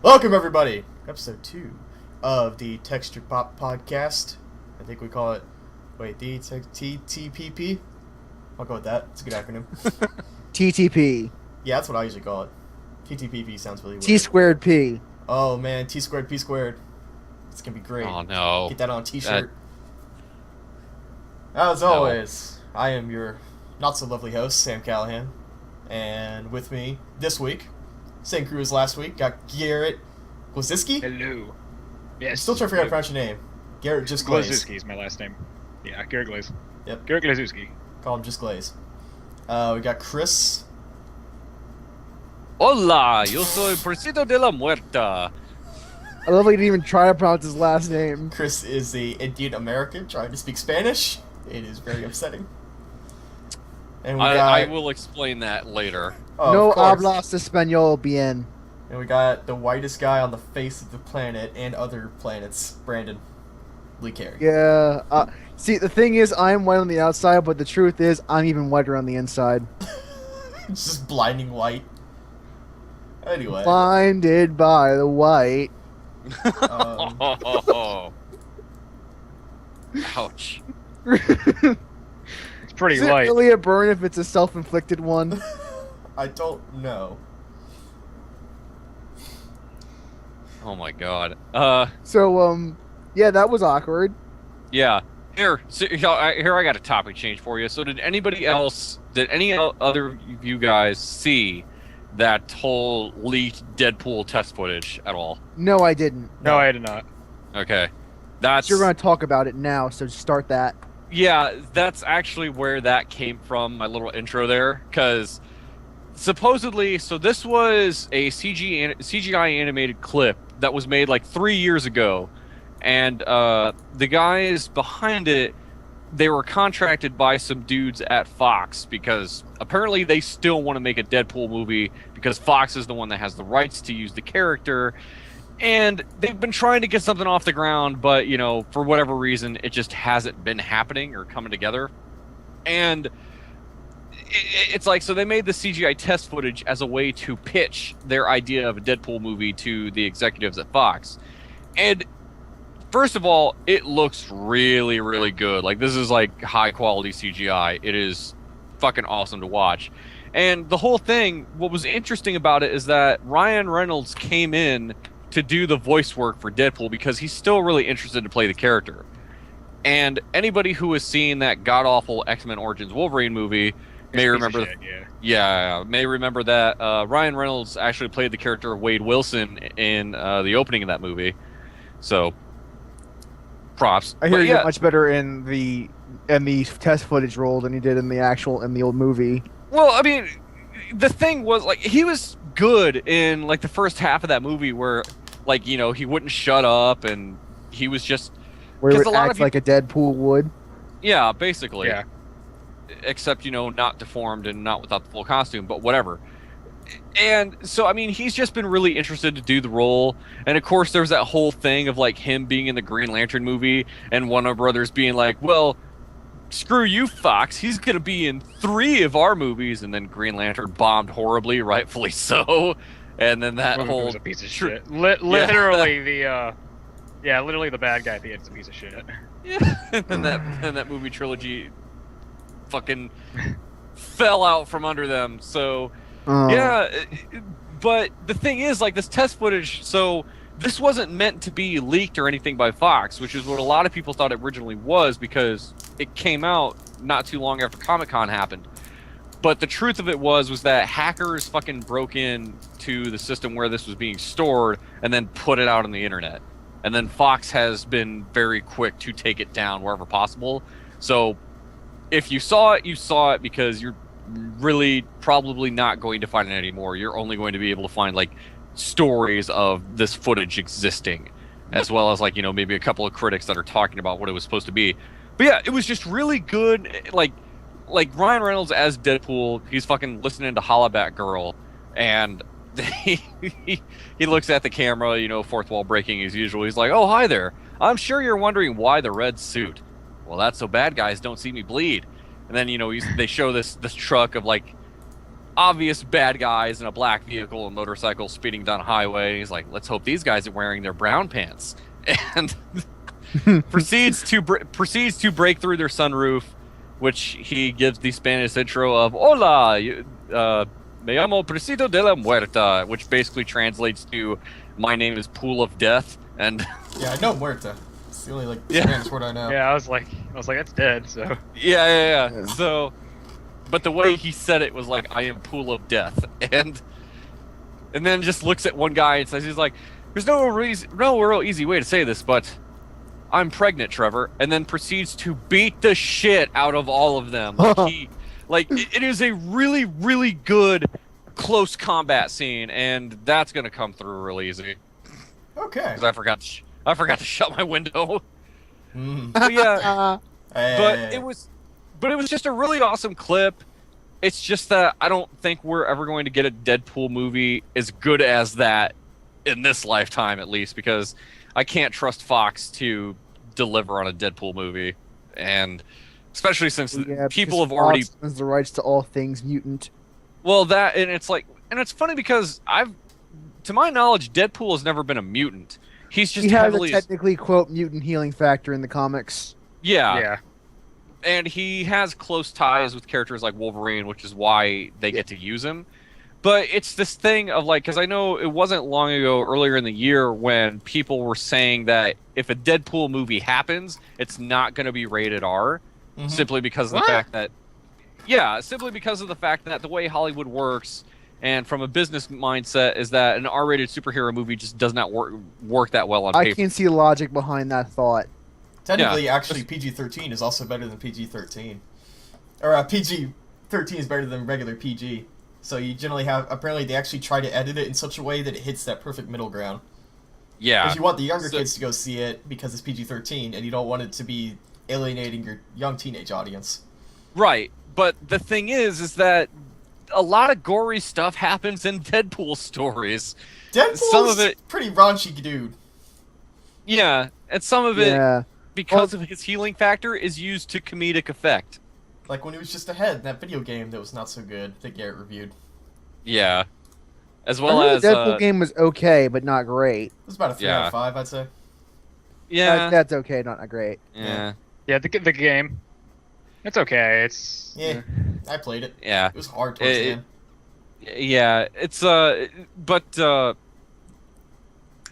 Welcome, everybody! Episode 2 of the Texture Pop Podcast. I think we call it... Wait, the TTPP? I'll go with that. It's a good acronym. TTP. Yeah, that's what I usually call it. TTPP sounds really weird. T squared P. Oh, man. T squared, P squared. It's gonna be great. Oh, no. Get that on a t-shirt. As always, I am your not-so-lovely host, Sam Callahan. And with me this week... Same crew as last week. Got Garrett Glazewski? Hello. Yes. Still trying to figure out how to pronounce your name. Garrett just Glaze. Glazewski is my last name. Yeah, Garrett Glaze. Yep. Garrett Glazewski. Call him just Glaze. We got Chris. Hola, yo soy Presido de la Muerta. I love how you didn't even try to pronounce his last name. Chris is the Indian American trying to speak Spanish. It is very upsetting. And we got... I will explain that later. Oh, No of course. hablas español bien. And we got the whitest guy on the face of the planet and other planets, Brandon Lee Carey. Yeah. See, the thing is, I'm white on the outside, but the truth is, I'm even whiter on the inside. It's just blinding white. Anyway. Blinded by the white. Ouch. It's pretty Is it light. really a burn if it's a self-inflicted one? I don't know. Oh my god. So, yeah, that was awkward. Yeah. Here I got a topic change for you. So did any other of you guys see that whole leaked Deadpool test footage at all? No, I didn't. No, I did not. Okay. That's... You're going to talk about it now, so start that. Yeah, that's actually where that came from, my little intro there, because supposedly, so this was a CGI animated clip that was made like 3 years ago, and the guys behind it, they were contracted by some dudes at Fox, because apparently they still want to make a Deadpool movie, because Fox is the one that has the rights to use the character. And they've been trying to get something off the ground, but, you know, for whatever reason, it just hasn't been happening or coming together. And it's like, so they made the CGI test footage as a way to pitch their idea of a Deadpool movie to the executives at Fox. And first of all, it looks really, really good. Like, this is like high quality CGI. It is fucking awesome to watch. And the whole thing, what was interesting about it is that Ryan Reynolds came in to do the voice work for Deadpool because he's still really interested to play the character. And anybody who has seen that god-awful X-Men Origins Wolverine movie may remember... may remember that Ryan Reynolds actually played the character of Wade Wilson in the opening of that movie. So, props. I hear But you yeah, did much better in the test footage role than you did in the old movie. well, I mean, the thing was, like, he was good in, like, the first half of that movie where, like, you know, he wouldn't shut up and he was just... Where it 'cause would a lot act of people- like a Deadpool would. Yeah, basically. Yeah. Except, you know, not deformed and not without the full costume, but whatever. And so, I mean, he's just been really interested to do the role. And of course, there's that whole thing of, like, him being in the Green Lantern movie and Warner Brothers being like, well, screw you, Fox. He's going to be in 3 of our movies. And then Green Lantern bombed horribly, rightfully so. And then that It whole... was a piece of shit. Literally literally the bad guy at the end is a piece of shit. Yeah, and that movie trilogy fucking fell out from under them. So yeah, but the thing is, like, this test footage. So this wasn't meant to be leaked or anything by Fox, which is what a lot of people thought it originally was because it came out not too long after Comic-Con happened. But the truth of it was that hackers fucking broke in to the system where this was being stored and then put it out on the internet. And then Fox has been very quick to take it down wherever possible. So if you saw it, you saw it because you're really probably not going to find it anymore. You're only going to be able to find, like, stories of this footage existing, as well as, like, you know, maybe a couple of critics that are talking about what it was supposed to be. But yeah, it was just really good. Like Ryan Reynolds as Deadpool, he's fucking listening to Holla Back Girl, and he looks at the camera, you know, fourth wall breaking as usual. He's like, "Oh, hi there. I'm sure you're wondering why the red suit. Well, that's so bad guys don't see me bleed." And then, you know, they show this truck of, like, obvious bad guys in a black vehicle and motorcycle speeding down a highway. He's like, let's hope these guys are wearing their brown pants, and proceeds to break through their sunroof, which he gives the Spanish intro of "Hola, me llamo Presido de la Muerta," which basically translates to "My name is Pool of Death." And Yeah, I know Muerta. It's the only like Yeah. Spanish word I know. Yeah, I was like, that's dead. So yeah. So, but the way he said it was like, "I am Pool of Death," and then just looks at one guy and says, "He's like, there's no real easy way to say this, but I'm pregnant, Trevor," and then proceeds to beat the shit out of all of them. It is a really, really good close combat scene, and that's gonna come through real easy. Okay. Because I forgot to shut my window. Mm. But yeah, Hey. but it was just a really awesome clip. It's just that I don't think we're ever going to get a Deadpool movie as good as that in this lifetime, at least, because I can't trust Fox to deliver on a Deadpool movie, and especially since people have already has the rights to all things mutant. well that, and it's funny because to my knowledge, Deadpool has never been a mutant. He's just He has a heavily technically quote mutant healing factor in the comics. yeah, and he has close ties with characters like Wolverine, which is why they get to use him. But it's this thing of like, because I know it wasn't long ago, earlier in the year, when people were saying that if a Deadpool movie happens, it's not going to be rated R, simply because of the fact that, the way Hollywood works, and from a business mindset, is that an R-rated superhero movie just does not work that well on paper. I can't see logic behind that thought. Technically, actually, PG-13 is also better than PG-13. Or PG-13 is better than regular PG. So you generally have, apparently they actually try to edit it in such a way that it hits that perfect middle ground. Yeah. Because you want the younger kids to go see it because it's PG-13, and you don't want it to be alienating your young teenage audience. Right. But the thing is that a lot of gory stuff happens in Deadpool stories. Deadpool's pretty raunchy dude. Yeah, and some of it, because Well- of his healing factor, is used to comedic effect. Like when he was just ahead in that video game that was not so good that Garrett reviewed. Yeah. As I well heard as the Deadpool game was okay, but not great. It was about a 3 out of 5, I'd say. Yeah. That's okay, not great. Yeah. yeah, the game, it's okay. It's Yeah, I played it. Yeah. It was hard towards the end. Yeah, it's but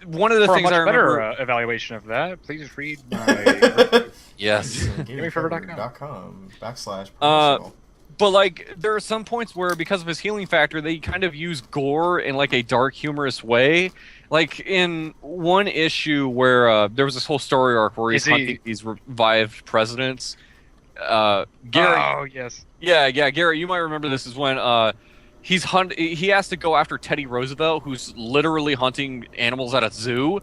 one of the for a things much I remember. better evaluation of that, please read my. Yes. GamingForever.com/promotional. But like, there are some points where, because of his healing factor, they kind of use gore in like a dark, humorous way. Like in one issue where there was this whole story arc where he's hunting these revived presidents. Garrett. Oh yes. Yeah, Garrett, you might remember this is when he has to go after Teddy Roosevelt, who's literally hunting animals at a zoo.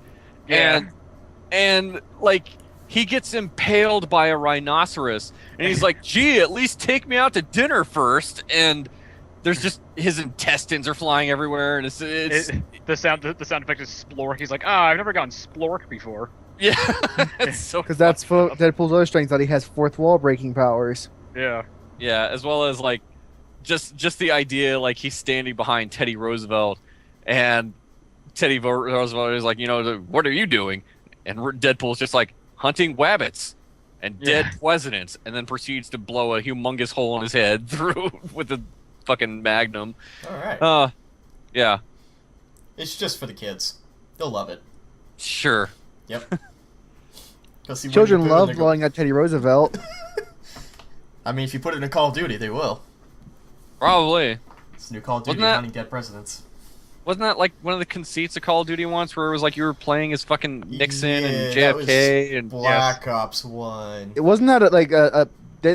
Yeah. And like, he gets impaled by a rhinoceros, and he's like, "Gee, at least take me out to dinner first." And there's just, his intestines are flying everywhere, and it's the sound effect is splork. He's like, I've never gotten splork before. Yeah, it's so Because that's Deadpool's other strength, that he has fourth wall breaking powers. Yeah. Yeah, as well as like just the idea, like, he's standing behind Teddy Roosevelt, and Teddy Roosevelt is like, "What are you doing?" And Deadpool's just like, "Hunting wabbits and dead presidents," and then proceeds to blow a humongous hole in his head through with the fucking magnum. All right. Yeah. It's just for the kids. They'll love it. Sure. Yep. See, Children love blowing at Teddy Roosevelt. I mean, if you put it in Call of Duty, they will. Probably. It's new Call of Duty, hunting dead presidents. Wasn't that like one of the conceits of Call of Duty once, where it was like you were playing as fucking Nixon and JFK and Black Ops 1. It wasn't that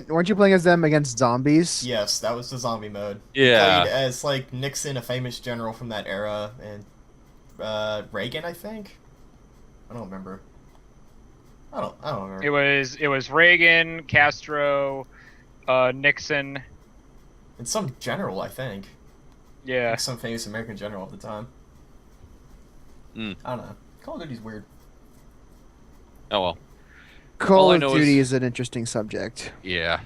weren't you playing as them against zombies? Yes, that was the zombie mode. Yeah. Played as like Nixon, a famous general from that era, and Reagan, I think. I don't remember. I don't remember. It was Reagan, Castro, Nixon, and some general, I think. Yeah. Like some famous American general of the time. I don't know. Call of Duty's weird. Oh well. Call of Duty is an interesting subject. Yeah.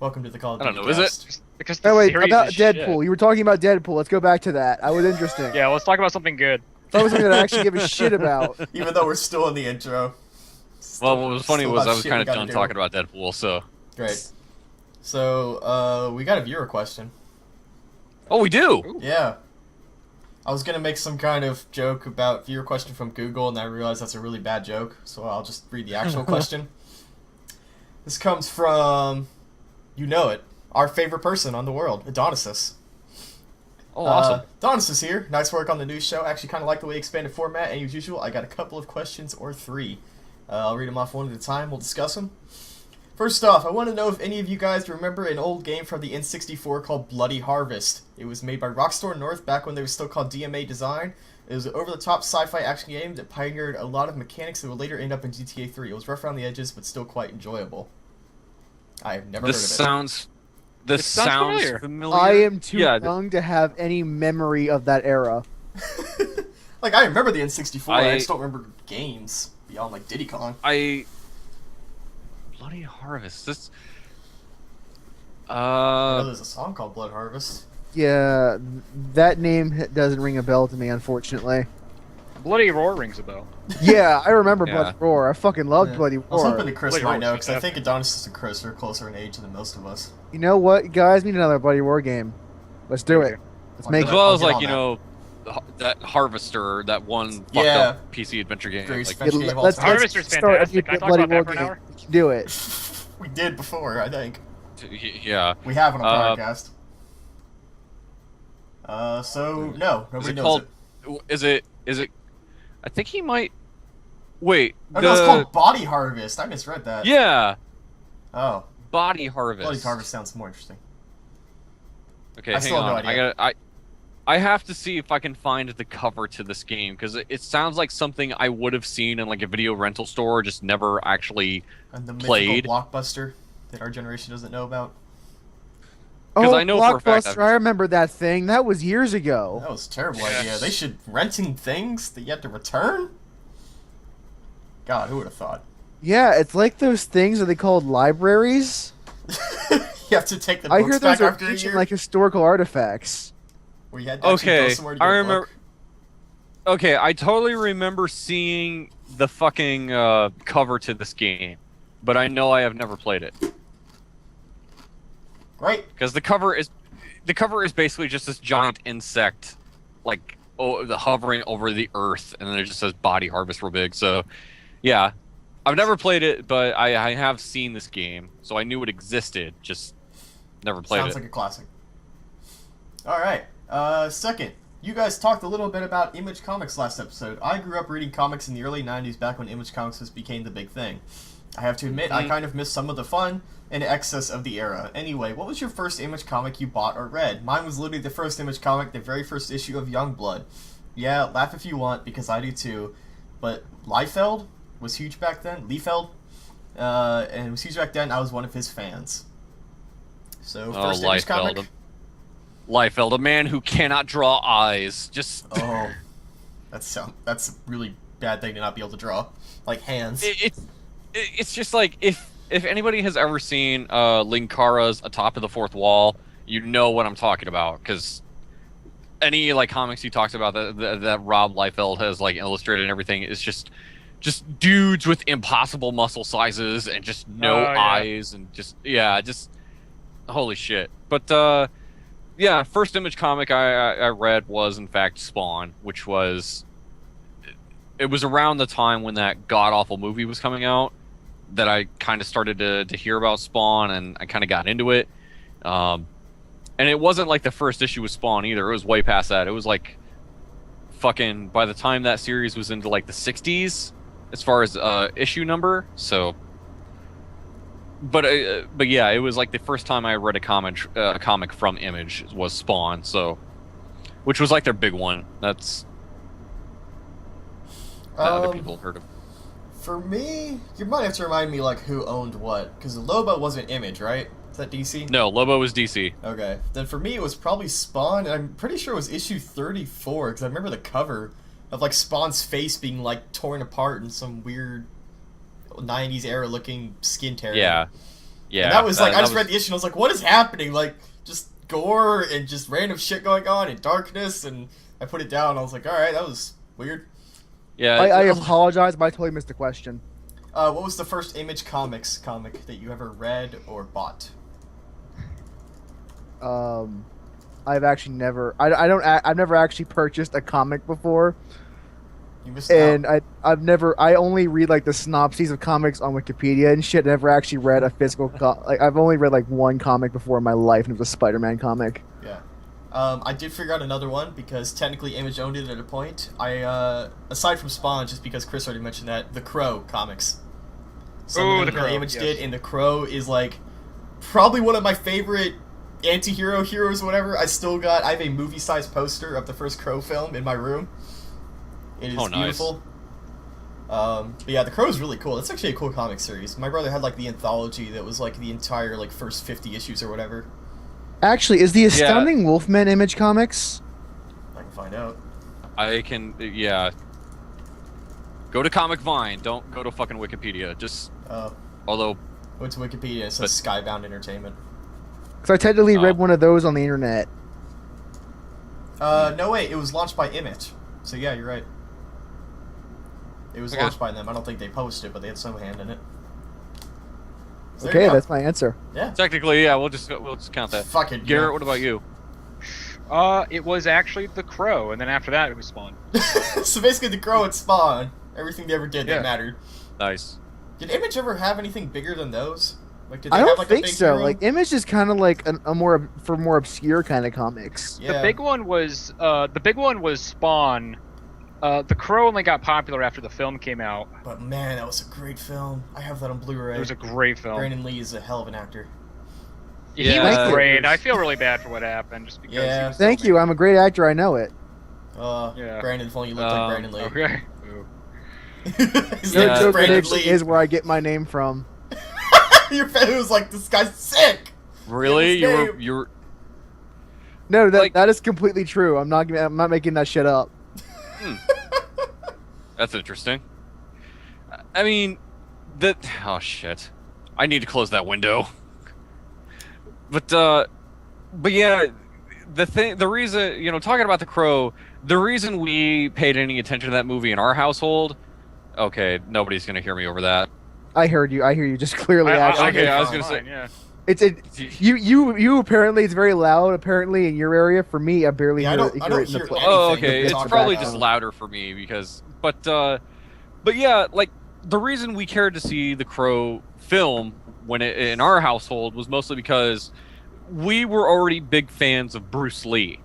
Welcome to the Call of I don't Duty know, is it? cast. Because the Oh wait, series about is shit. Deadpool. You were talking about Deadpool. Let's go back to that. That was interesting. Yeah, let's talk about something good. That was something that I actually give a shit about. Even though we're still in the intro. Well, what was funny Still was have I was shit kind we of gotta done do. talking about Deadpool, so. Great. So, we got a viewer question. Oh, we do. Yeah. I was gonna make some kind of joke about viewer question from Google, and I realized that's a really bad joke, so I'll just read the actual question. This comes from, you know it, our favorite person on the world, Adonisis. Oh, awesome. Adonisis here. Nice work on the news show. Actually, kind of like the way you expanded format, and as usual, I got a couple of questions or three. I'll read them off one at a time. We'll discuss them. First off, I want to know if any of you guys remember an old game from the N64 called Bloody Harvest. It was made by Rockstar North back when they were still called DMA Design. It was an over-the-top sci-fi action game that pioneered a lot of mechanics that would later end up in GTA 3. It was rough around the edges, but still quite enjoyable. I have never heard of This it. sounds. This It sounds sounds familiar. familiar. I am too Yeah, young to have any memory of that era. Like, I remember the N64, I I- just don't remember games beyond, like, Diddy Kong. Bloody Harvest. This. I know there's a song called Blood Harvest. Yeah, that name doesn't ring a bell to me, unfortunately. Bloody Roar rings a bell. Yeah, I remember Yeah. Bloody Roar. I fucking loved Yeah. Bloody I was hoping Roar. that Chris Bloody might Roar's know, because I think fantastic. Adonis and Chris are closer in age than most of us. You know what, guys? Need another Bloody Roar game. Let's do it. Let's make As it. well I'll as get like on you that. know, that Harvester, that one fucked Yeah. up PC adventure game. Greatest Like, adventure game of all Let's time. Harvester's start a fantastic. Can I talk Bloody about that Roar for an game. hour? We can do it. We did before, I think. yeah. We have it on Uh, podcast. So no, Is nobody it knows called? it. Is it? I think he might. Wait. Oh, no, it's called Body Harvest. I misread that. Yeah. Oh, Body Harvest. Bloody Harvest sounds more interesting. Okay, I hang still have no on. idea. I have to see if I can find the cover to this game because it sounds like something I would have seen in like a video rental store, just never actually. And the Played. mythical blockbuster that our generation doesn't know about. 'Cause Oh, I know for a fact Blockbuster! I remember that thing. That was years ago. That was a terrible Yes. idea. They should renting things that you have to return. God, who would have thought? Yeah, it's like those things. Are they called libraries? You have to take the I books hear those back are after a ancient, year. like historical artifacts. Where you had to actually go Okay, somewhere to get I a remember. book. Okay, I totally remember seeing the fucking cover to this game, but I know I have never played it Right? because the cover is basically just this giant insect, like hovering over the earth, and then it just says "Body Harvest" real big. So, yeah, I've never played it, but I have seen this game, so I knew it existed, just never played Sounds it. like a classic. All right. Second, you guys talked a little bit about Image Comics last episode. I grew up reading comics in the early 90s back when Image Comics became the big thing. I have to admit, I kind of missed some of the fun and excess of the era. Anyway, what was your first Image comic you bought or read? Mine was literally the first Image comic, the very first issue of Youngblood. Yeah, laugh if you want, because I do too. But Liefeld was huge back then. Liefeld. And it was huge back then. I was one of his fans. So, Oh, first Image comic. Liefeld, a man who cannot draw eyes. Just Oh, that's a really bad thing to not be able to draw, like hands. it's just like if anybody has ever seen Linkara's Atop of the Fourth Wall, you know what I'm talking about because any like comics he talks about that Rob Liefeld has like illustrated and everything is just dudes with impossible muscle sizes and just no Yeah. eyes and just holy shit. But yeah, first Image comic I read was in fact Spawn, which was it was around the time when that god awful movie was coming out that I kind of started to hear about Spawn and I kind of got into it. And it wasn't like the first issue of Spawn either. It was way past that. It was like fucking by the time that series was into like the 60s as far as issue number. So but yeah, it was like the first time I read a comic from Image was Spawn, so which was like their big one. That's other people heard of. For me, you might have to remind me like who owned what, because Lobo wasn't Image, right? Is that DC? No, Lobo was DC. Okay, then for me it was probably Spawn, and I'm pretty sure it was issue 34, because I remember the cover of like Spawn's face being like torn apart in some weird 90s era looking skin tear. Yeah, And that was like, I just was- read the issue and I was like, what is happening? Like, just gore and just random shit going on and darkness, and I put it down and I was like, alright, that was weird. Yeah, I apologize, but I totally missed the question. What was the first Image Comics comic that you ever read or bought? I've actually never. I've never actually purchased a comic before, You missed and out. I've never. I only read like the synopses of comics on Wikipedia and shit. Never actually read a physical. Like I've only read like one comic before in my life, and it was a Spider-Man comic. Yeah. I did figure out another one because technically Image owned it at a point. Aside from Spawn, just because Chris already mentioned that, the Crow comics. Ooh, the Crow, Image yes. did, and the Crow is like probably one of my favorite anti-hero heroes or whatever. I have a movie-sized poster of the first Crow film in my room. It is Oh, nice. beautiful. But yeah, the Crow is really cool. It's actually a cool comic series. My brother had like the anthology that was like the entire like first 50 issues or whatever. Actually, is the Astounding Wolfman Image Comics? I can find out. I can, yeah. Go to Comic Vine. Don't go to fucking Wikipedia. Just, although, Went to Wikipedia. It says Skybound Entertainment. Because I technically read one of those on the internet. No way. It was launched by Image. So yeah, you're right. It was Okay. launched by them. I don't think they published it, but they had some hand in it. So there you Okay, go. that's my answer. Yeah. technically, yeah, we'll just count that. Fucking Garrett, what about you? It was actually the Crow, and then after that it was Spawn. So basically, the Crow and Spawn, everything they ever did Yeah. that mattered. Nice. Did Image ever have anything bigger than those? Like, did they I have don't like think a big so. hero? Like Image is kind of like a more for more obscure kind of comics. Yeah. The big one was Spawn. The Crow only got popular after the film came out. But man, that was a great film. I have that on Blu-ray. It was a great film. Brandon Lee is a hell of an actor. He Yeah. was Thank you. great. I feel really bad for what happened, just because. Yeah. He was Thank so you. I'm a great actor. I know it. Yeah. Brandon, if only you looked like Brandon Lee. Okay. Ooh. His No name is joke, that Brandon actually Lee. is where I get my name from. Your fan was like, this guy's sick! Really? His name. You were No, Like- that is completely true. I'm not making that shit up. That's interesting. I mean, oh shit. I need to close that window. But yeah, the reason, talking about the Crow, the reason we paid any attention to that movie in our household, okay, nobody's gonna hear me over that. I heard you. I hear you just clearly. okay, I was fine. gonna say, Yeah. You apparently it's very loud apparently in your area. For me, I barely Yeah, I hear don't- it. I don't it in the hear pla- anything. oh, Anything okay, with it's the probably background. just louder for me because, but yeah, like the reason we cared to see the Crow film in our household was mostly because we were already big fans of Bruce Lee.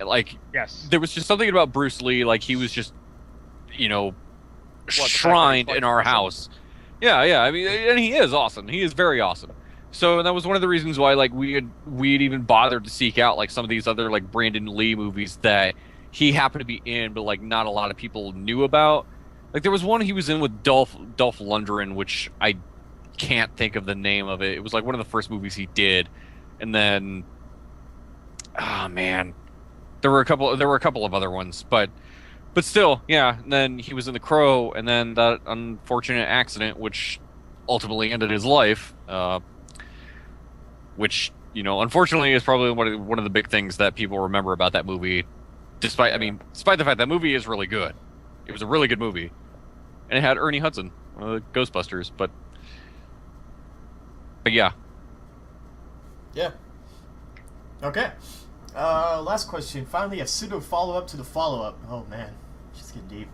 Like, Yes. there was just something about Bruce Lee, like he was just, the shrined fact in that our he's house. Yeah, I mean, and he is awesome. He is very awesome. So that was one of the reasons why, like, we'd even bothered to seek out like some of these other like Brandon Lee movies that he happened to be in, but like not a lot of people knew about. Like there was one he was in with Dolph Lundgren, which I can't think of the name of it. It was like one of the first movies he did, and then, oh man, there were a couple of other ones, but still, yeah. And then he was in The Crow, and then that unfortunate accident, which ultimately ended his life. Which unfortunately is probably one of the big things that people remember about that movie. Despite the fact that movie is really good, it was a really good movie, and it had Ernie Hudson, one of the Ghostbusters. But yeah, Yeah. Okay. Last question. Finally, a pseudo follow-up to the follow-up. Oh, man. Just getting deep.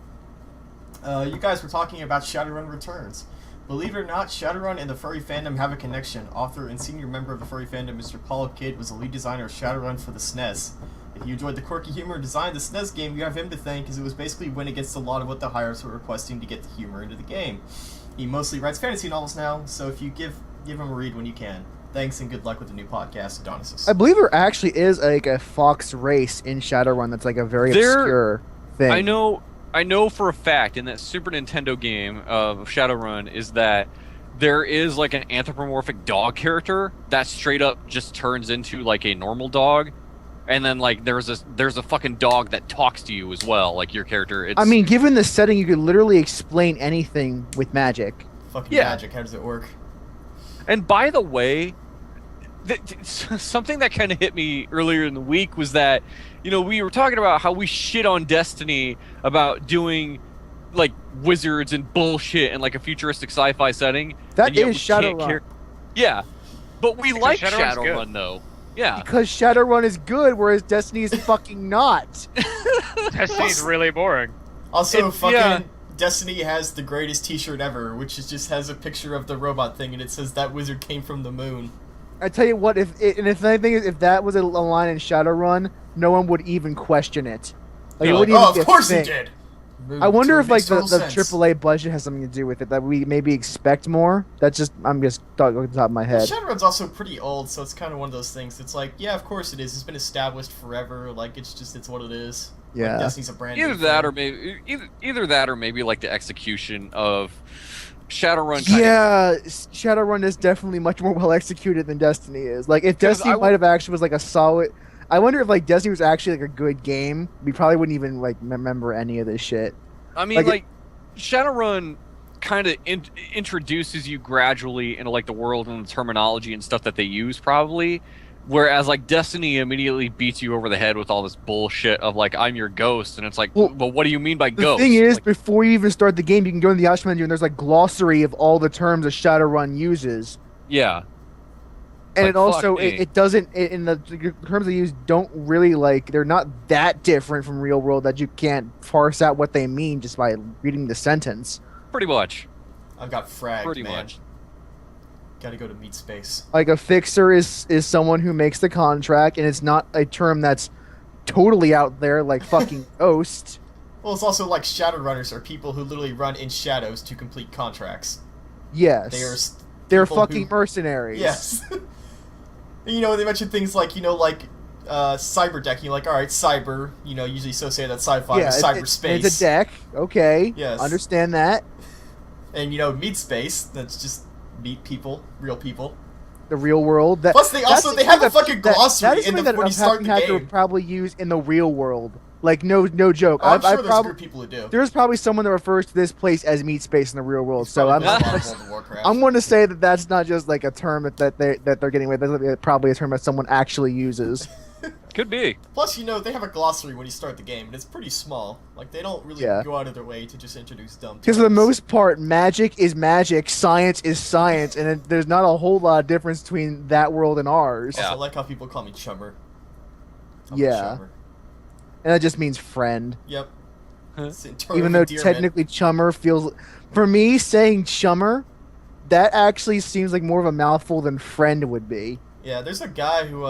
You guys were talking about Shadowrun Returns. Believe it or not, Shadowrun and the furry fandom have a connection. Author and senior member of the furry fandom, Mr. Paul Kidd, was the lead designer of Shadowrun for the SNES. If you enjoyed the quirky humor and designed the SNES game, you have him to thank, because it was basically went against a lot of what the hires were requesting to get the humor into the game. He mostly writes fantasy novels now, so if you give him a read when you can. Thanks and good luck with the new podcast, Adonis. I believe there actually is like a fox race in Shadowrun that's like a very obscure thing. I know for a fact in that Super Nintendo game of Shadowrun is that there is like an anthropomorphic dog character that straight up just turns into like a normal dog, and then like there's a fucking dog that talks to you as well, like your character. I mean, given the setting, you could literally explain anything with magic. Fucking Yeah. magic, how does it work? And by the way, something that kind of hit me earlier in the week was that, we were talking about how we shit on Destiny about doing like wizards and bullshit in like a futuristic sci-fi setting. That and yet is we can't Shadowrun. Yeah, but we like Shadowrun's good. Shadowrun though. Yeah, Because Shadowrun is good, whereas Destiny is fucking not. Destiny's really boring. Also, fucking yeah. Destiny has the greatest T-shirt ever, which just has a picture of the robot thing, and it says that wizard came from the moon. I tell you what, if that was a line in Shadowrun, no one would even question it. Like, it You're wouldn't like, even oh, be of a course he thing. did. I wonder if like Makes the total sense. AAA budget has something to do with it, that we maybe expect more. I'm just talking off the top of my head. Shadowrun's also pretty old, so it's kind of one of those things. It's like, yeah, of course it is. It's been established forever. Like, it's what it is. Yeah. Like, Destiny's a brand. either new that thing. or maybe either that or maybe like the execution of Shadowrun. Kind Yeah, Shadowrun is definitely much more well executed than Destiny is. Like, if 'Cause Destiny might have actually was like a solid, I wonder if like Destiny was actually like a good game, we probably wouldn't even like remember any of this shit. I mean, like Shadowrun kind of introduces you gradually into like the world and the terminology and stuff that they use probably, whereas like Destiny immediately beats you over the head with all this bullshit of like, I'm your ghost, and it's like, Well, but what do you mean by The ghost? thing is, Like, before you even start the game, you can go in the option menu and there's like glossary of all the terms a Shadowrun uses. yeah, And Like, it also fuck me. it doesn't in the terms they use don't really like they're not that different from real world that you can't parse out what they mean just by reading the sentence. pretty much, I've got fragged, pretty man. much. Gotta go to meat space. Like a fixer is someone who makes the contract, and it's not a term that's totally out there like fucking ghost. Well, it's also like Shadowrunners are people who literally run in shadows to complete contracts. Yes, people they're fucking who- mercenaries. Yes. They mention things like, cyber decking, like, alright, cyber, usually associated with sci-fi with cyberspace. It's a deck. Okay. Yes. Understand that. And, meat space, that's just meat people, real people. The real world. That, Plus, they that's also, the they thing have a that- fucking that glossary is in something the, that when a you start fucking the hacker game. would probably use in the real world. Like, no joke. Oh, I'm sure I there's a prob- group of people who do. There's probably someone that refers to this place as meat space in the real world. It's So probably I'm based off World of Warcraft. I'm going to say that that's not just like a term that they're getting away. That's probably a term that someone actually uses. Could be. Plus, they have a glossary when you start the game, and it's pretty small. Like, they don't really Yeah. go out of their way to just introduce dumb Because for the terms. most part, magic is magic, science is science, and there's not a whole lot of difference between that world and ours. Also, Yeah. I like how people call me Chummer. I'm Yeah. Chummer. And that just means friend. Yep. Huh. It's internal Even though endearment. technically chummer feels... For me, saying chummer, that actually seems like more of a mouthful than friend would be. Yeah, there's a guy who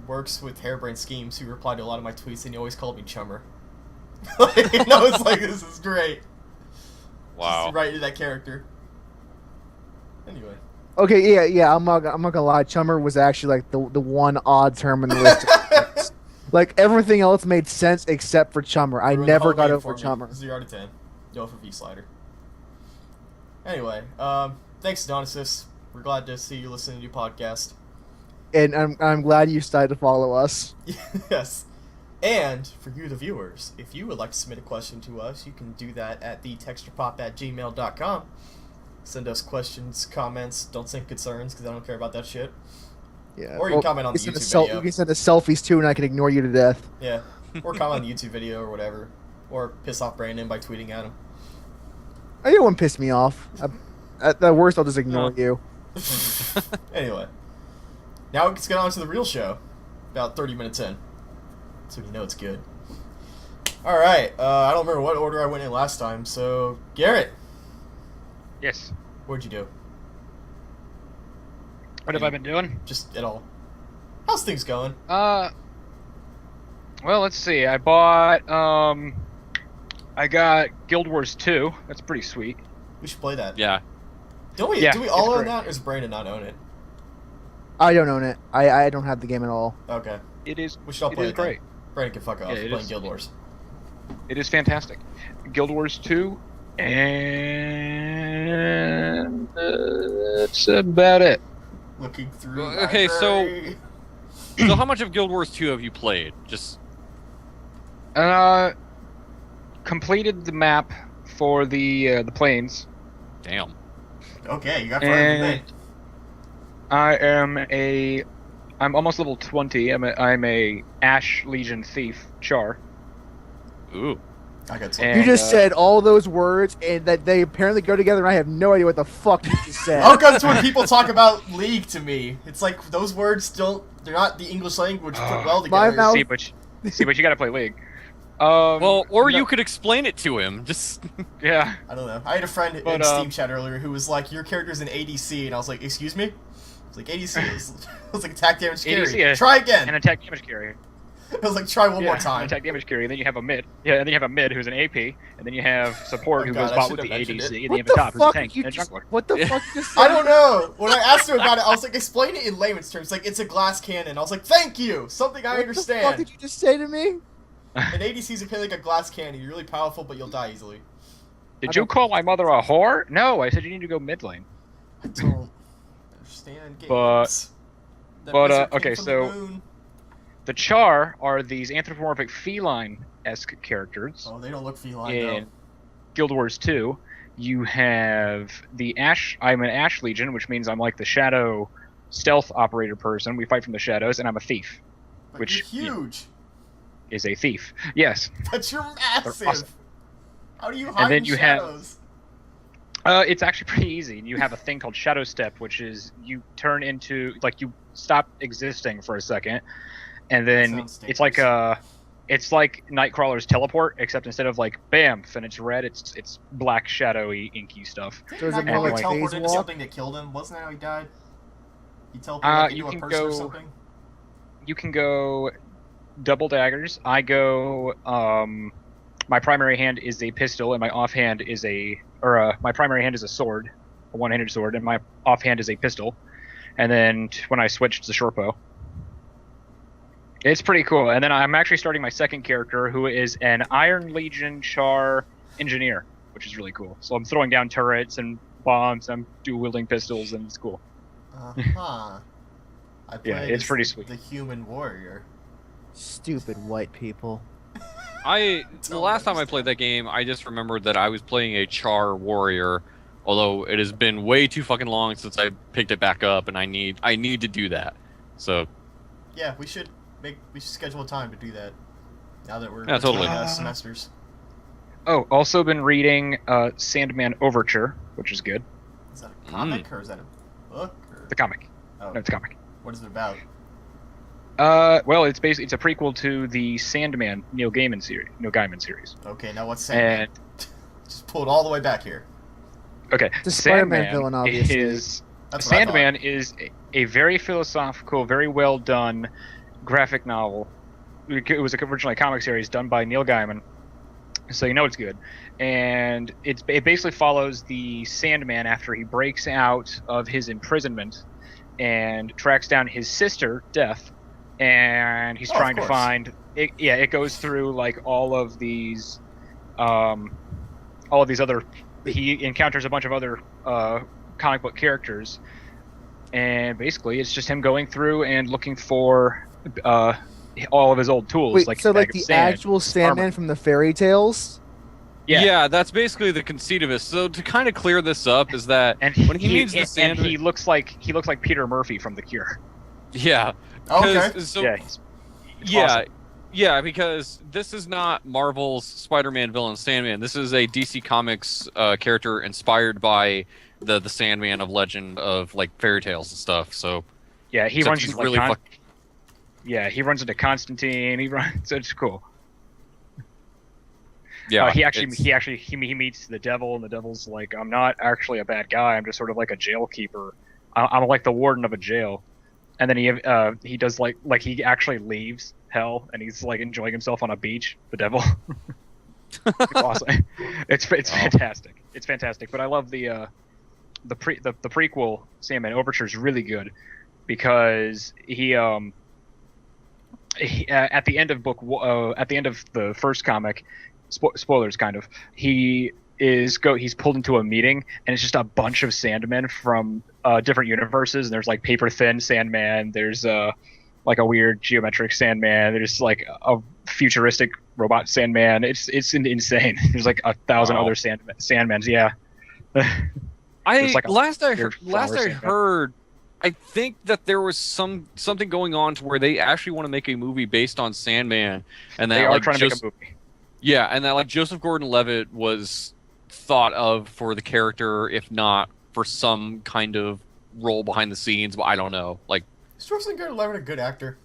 works with Hairbrain Schemes who replied to a lot of my tweets, and he always called me Chummer. It's like, this is great. Wow. Just right into that character. Anyway. Okay, yeah, I'm not gonna lie. Chummer was actually like the one odd term in the list. Like everything else made sense except for chummer. I Ruined the never whole got game over for me. chummer. 0 out of 10. Go for V-Slider. Anyway, thanks, Adonisys. We're glad to see you listening to your podcast. And I'm glad you decided to follow us. Yes. And for you, the viewers, if you would like to submit a question to us, you can do that at thetexturepop@gmail.com. Send us questions, comments, don't send concerns, because I don't care about that shit. Yeah. Or you can comment on the send YouTube us sel- video. You can send us selfies too, and I can ignore you to death. Yeah. Or comment on the YouTube video or whatever. Or piss off Brandon by tweeting at him. Oh, you won't piss me off. At the worst, I'll just ignore you. Anyway. Now let's get on to the real show. About 30 minutes in. So you know it's good. Alright, I don't remember what order I went in last time, so... Garrett, Yes. what'd you do? What have I been doing? Just at all. How's things going? Well, let's see. I bought, I got Guild Wars 2. That's pretty sweet. We should play that. Yeah. Don't we? Yeah, Do we all it's own great. that, or does Brandon not own it? I don't own it. I don't have the game at all. Okay. It is, We should all it play is it then. great. Brandon can fuck off. Yeah, We're it playing is. Guild Wars. It is fantastic. Guild Wars 2, and that's about it. Looking through. Okay, so- library. So how much of Guild Wars 2 have you played? Just Completed the map for the planes. damn. Okay, you got far And I'm almost level 20. I'm a Ash Legion thief Char. Ooh. I got And, You just said all those words, and that they apparently go together, and I have no idea what the fuck you just said. Oh, because when people talk about League to me, it's like those words they're not the English language put well My together. mouth- See, but you gotta play League. Well, or no- you could explain it to him. Just Yeah. I don't know. I had a friend But, in Steam chat earlier who was like, your character's an ADC, and I was like, excuse me? I was like, ADC is was like attack damage carry. ADC, Try again! An attack damage carry. I was like, try one more An time. attack damage carry. And then you have a mid. Yeah, and then you have a mid who's an AP, and then you have support Oh who God, goes I bot should with the have mentioned ADC, it. and then you What have a the top who's a fuck tank did you and a just? jungler. What the Yeah. fuck you just said? I don't know. When I asked her about it, I was like, explain it in layman's terms. Like, it's a glass cannon. I was like, thank you! Something I What the understand. fuck did you just say to me? An ADC's like a glass cannon. You're really powerful, but you'll die easily. Did I you don't- call my mother a whore? No, I said you need to go mid lane. I don't understand games. But- That but, wizard came okay, from so- the moon. The Char are these anthropomorphic feline-esque characters. Oh, they don't look feline, In though. Guild Wars 2, you have the Ash. I'm an Ash Legion, which means I'm like the shadow stealth operator person. We fight from the shadows, and I'm a thief, But which you're huge. is a thief. Yes. But you're massive. awesome. How do you hide then in you have- shadows? It's actually pretty easy. You have a thing called Shadow Step, which is you turn into like you stop existing for a second, and then Sounds it's like it's like Nightcrawler's teleport, except instead of like bamf and it's red, it's black shadowy inky stuff. So is it Didn't more Nightcrawler like teleport phase into walk? something that killed him? Wasn't that how he died? He teleported like, you into a can person or go- something? You can go double daggers. I go my primary hand is a pistol and my offhand is my primary hand is a sword, a one-handed sword, and my offhand is a pistol. And then when I switch to short bow. It's pretty cool. And then I'm actually starting my second character, who is an Iron Legion Char engineer, which is really cool. So I'm throwing down turrets and bombs. I'm dual-wielding pistols, and it's cool. Uh-huh. I Yeah, played it's as pretty sweet. The human warrior. Stupid white people. the Don't last time I understand. played that game, I just remembered that I was playing a Char warrior. Although it has been way too fucking long since I picked it back up, and I need to do that. So Yeah, we should schedule a time to do that. Now that we're Yeah, totally. between, semesters. Oh, also been reading Sandman Overture, which is good. Is that a comic or is that a book? Or... The comic. Oh, No, it's a comic. what is it about? Well, it's a prequel to the Sandman Neil Gaiman series. Okay, now what's Sandman? And Just pull it all the way back here. okay, The Spider-Man villain, obviously. That's what I thought. Sandman is a very philosophical, very well done graphic novel. It was originally a comic series done by Neil Gaiman, so you know it's good. And it basically follows the Sandman after he breaks out of his imprisonment and tracks down his sister, Death, and he's Oh, of trying to course. find. It goes through like all of these other. He encounters a bunch of other comic book characters, and basically it's just him going through and looking for all of his old tools. Wait, like so bag like of the sand, actual Sandman armor. from the fairy tales? Yeah. that's basically the conceit of it. So to kind of clear this up is that And when he meets the and Sandman, he looks like Peter Murphy from The Cure. yeah, Okay. 'cause- so yeah, it's awesome. Yeah, because this is not Marvel's Spider-Man villain Sandman. This is a DC Comics character inspired by the Sandman of legend of like fairy tales and stuff. So Yeah, he except runs he's into really fuck- Yeah, he runs into Constantine. He runs. It's cool. yeah. He meets the devil, and the devil's like, I'm not actually a bad guy. I'm just sort of like a jail keeper. I'm like the warden of a jail. And then he does like he actually leaves hell, and he's like enjoying himself on a beach. The devil. It's awesome. It's fantastic. It's fantastic. But I love the prequel Sandman Overture is really good because he at the end of at the end of the first comic, spoilers kind of, he's pulled into a meeting, and it's just a bunch of Sandmen from different universes, and there's like paper thin Sandman, there's like a weird geometric Sandman, there's like a futuristic robot Sandman. It's insane. There's like 1,000 Wow. other Sandmans. Yeah. There's like a last I weird heard, flower Sandman. I think that there was something going on to where they actually want to make a movie based on Sandman, and that They are like trying to make a movie. yeah, and that like Joseph Gordon-Levitt was thought of for the character, if not for some kind of role behind the scenes. But I don't know. Like, Is Joseph Gordon-Levitt a good actor?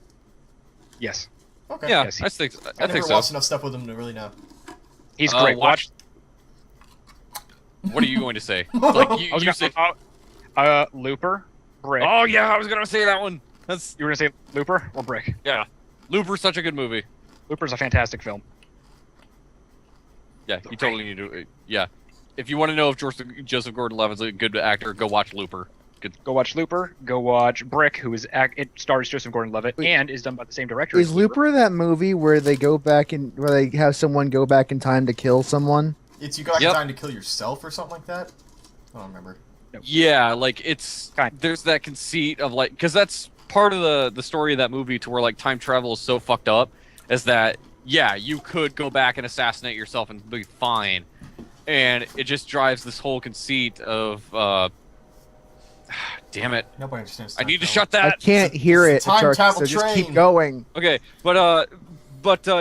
Yes, Okay. yeah, Yes, I think I never so. watched enough stuff with him to really know. he's great. Watch. What are you going to say? Like I was you gonna, say. Looper, Brick. Oh yeah, I was gonna say that one. That's You were gonna say Looper or Brick? yeah. Looper's such a good movie. Looper's a fantastic film. Yeah, you totally need to. Yeah, if you want to know if Joseph Gordon-Levitt's a good actor, go watch Looper. Go watch Looper. Go watch Brick, who is it stars Joseph Gordon-Levitt Wait. and is done by the same director. Is as Looper that movie where they go back and where they have someone go back in time to kill someone? It's you got Yep. time to kill yourself or something like that? I don't remember. Yeah, like it's Kind. there's that conceit of like because that's part of the story of that movie to where like time travel is so fucked up is that yeah you could go back and assassinate yourself and be fine, and it just drives this whole conceit of damn it, Nobody understands. I need to time shut I that. can't hear it, it's a time Shark, travel so just train. keep going. Okay, but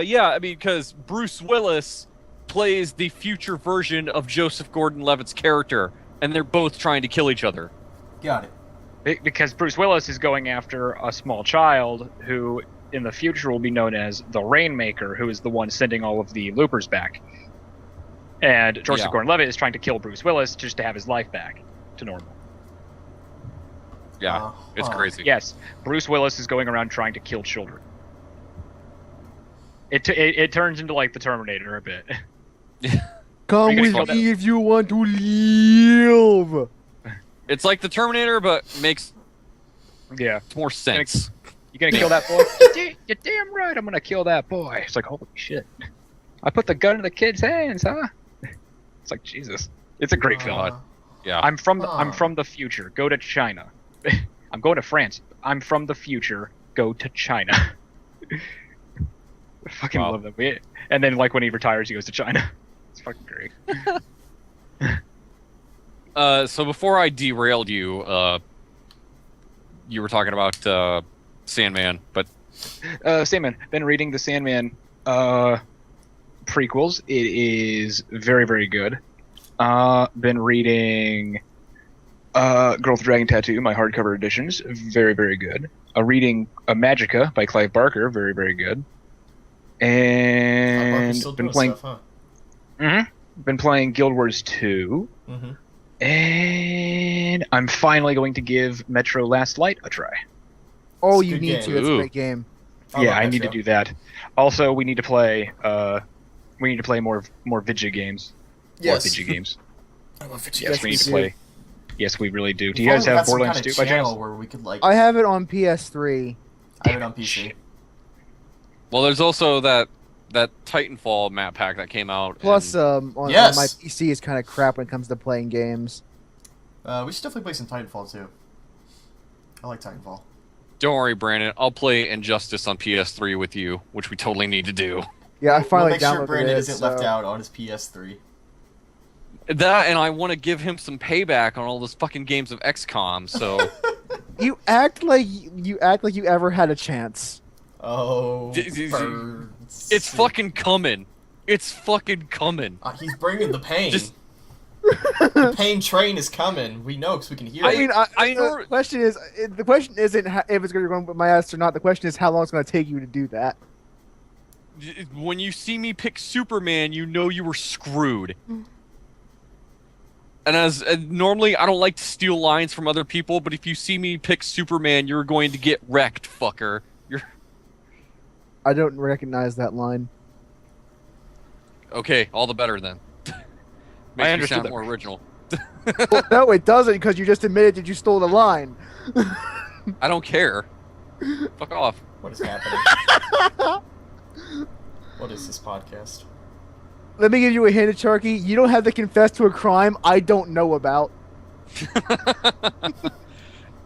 yeah, I mean because Bruce Willis plays the future version of Joseph Gordon-Levitt's character, and they're both trying to kill each other. Got it. because Bruce Willis is going after a small child who, in the future, will be known as the Rainmaker, who is the one sending all of the Loopers back. And Joseph Yeah. Gordon-Levitt is trying to kill Bruce Willis just to have his life back to normal. Yeah, it's huh. crazy. Yes, Bruce Willis is going around trying to kill children. It turns into like the Terminator a bit. Come You're with gonna kill me if you want to live. It's like the Terminator, but makes Yeah, more sense. you gonna kill that boy? You're damn right. I'm gonna kill that boy. It's like holy shit. I put the gun in the kid's hands, huh? It's like Jesus. It's a great film. Yeah. I'm from the future. Go to China. I'm going to France. I'm from the future. Go to China. I fucking Wow. love that movie. And then like when he retires, he goes to China. It's fucking great. So before I derailed you, you were talking about Sandman, but Sandman. Been reading the Sandman prequels. It is very, very good. Been reading Girl with the Dragon Tattoo, my hardcover editions. Very, very good. Reading Magica by Clive Barker. Very, very good. And still been doing playing. stuff, huh? Been playing Guild Wars 2. Mm-hmm. And I'm finally going to give Metro Last Light a try. Oh, It's a you good need game. to. That's a Ooh. great game. Yeah, I love need to Metro. do that. Also, we need to play. We need to play more Vidya games. Yes. More Vidya games. I love it. Yes, Yes, we need we to do. play. Yes, we really do. Do If you guys only we have had some Borderlands kind of 2 by channel chance? where we could like I have it on PS3. I have it on PC. well, there's also that Titanfall map pack that came out. Plus, and- on Yes. my PC is kind of crap when it comes to playing games. We should definitely play some Titanfall too. I like Titanfall. don't worry, Brandon. I'll play Injustice on PS3 with you, which we totally need to do. Yeah, I We'll finally make downloaded sure Brandon it. isn't left so- out on his PS3. That, and I want to give him some payback on all those fucking games of XCOM. So You act like you ever had a chance. Oh, it's birds. fucking coming. It's fucking coming. He's bringing the pain. Just- The pain train is coming. We know because we can hear I it. mean, I know- the question is, the question isn't if it's going to go with my ass or not. The question is how long it's going to take you to do that. When you see me pick Superman, you know you were screwed. And as normally, I don't like to steal lines from other people, but if you see me pick Superman, you're going to get wrecked, fucker. You're I don't recognize that line. okay. All the better then. Makes me understood sound that. more original. Well, no, it doesn't because you just admitted that you stole the line. I don't care. Fuck off. What is happening? What is this podcast? Let me give you a hint, Charky. You don't have to confess to a crime I don't know about.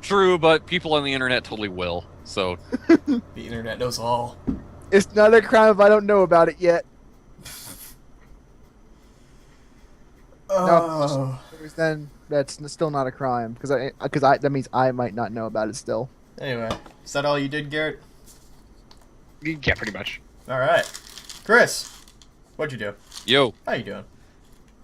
True, but people on the internet totally will. So The internet knows all. It's not a crime if I don't know about it yet. Oh. then that's still not a crime because that means I might not know about it still. Anyway, is that all you did, Garrett? Yeah, pretty much. All right, Chris, what'd you do? Yo. How you doing?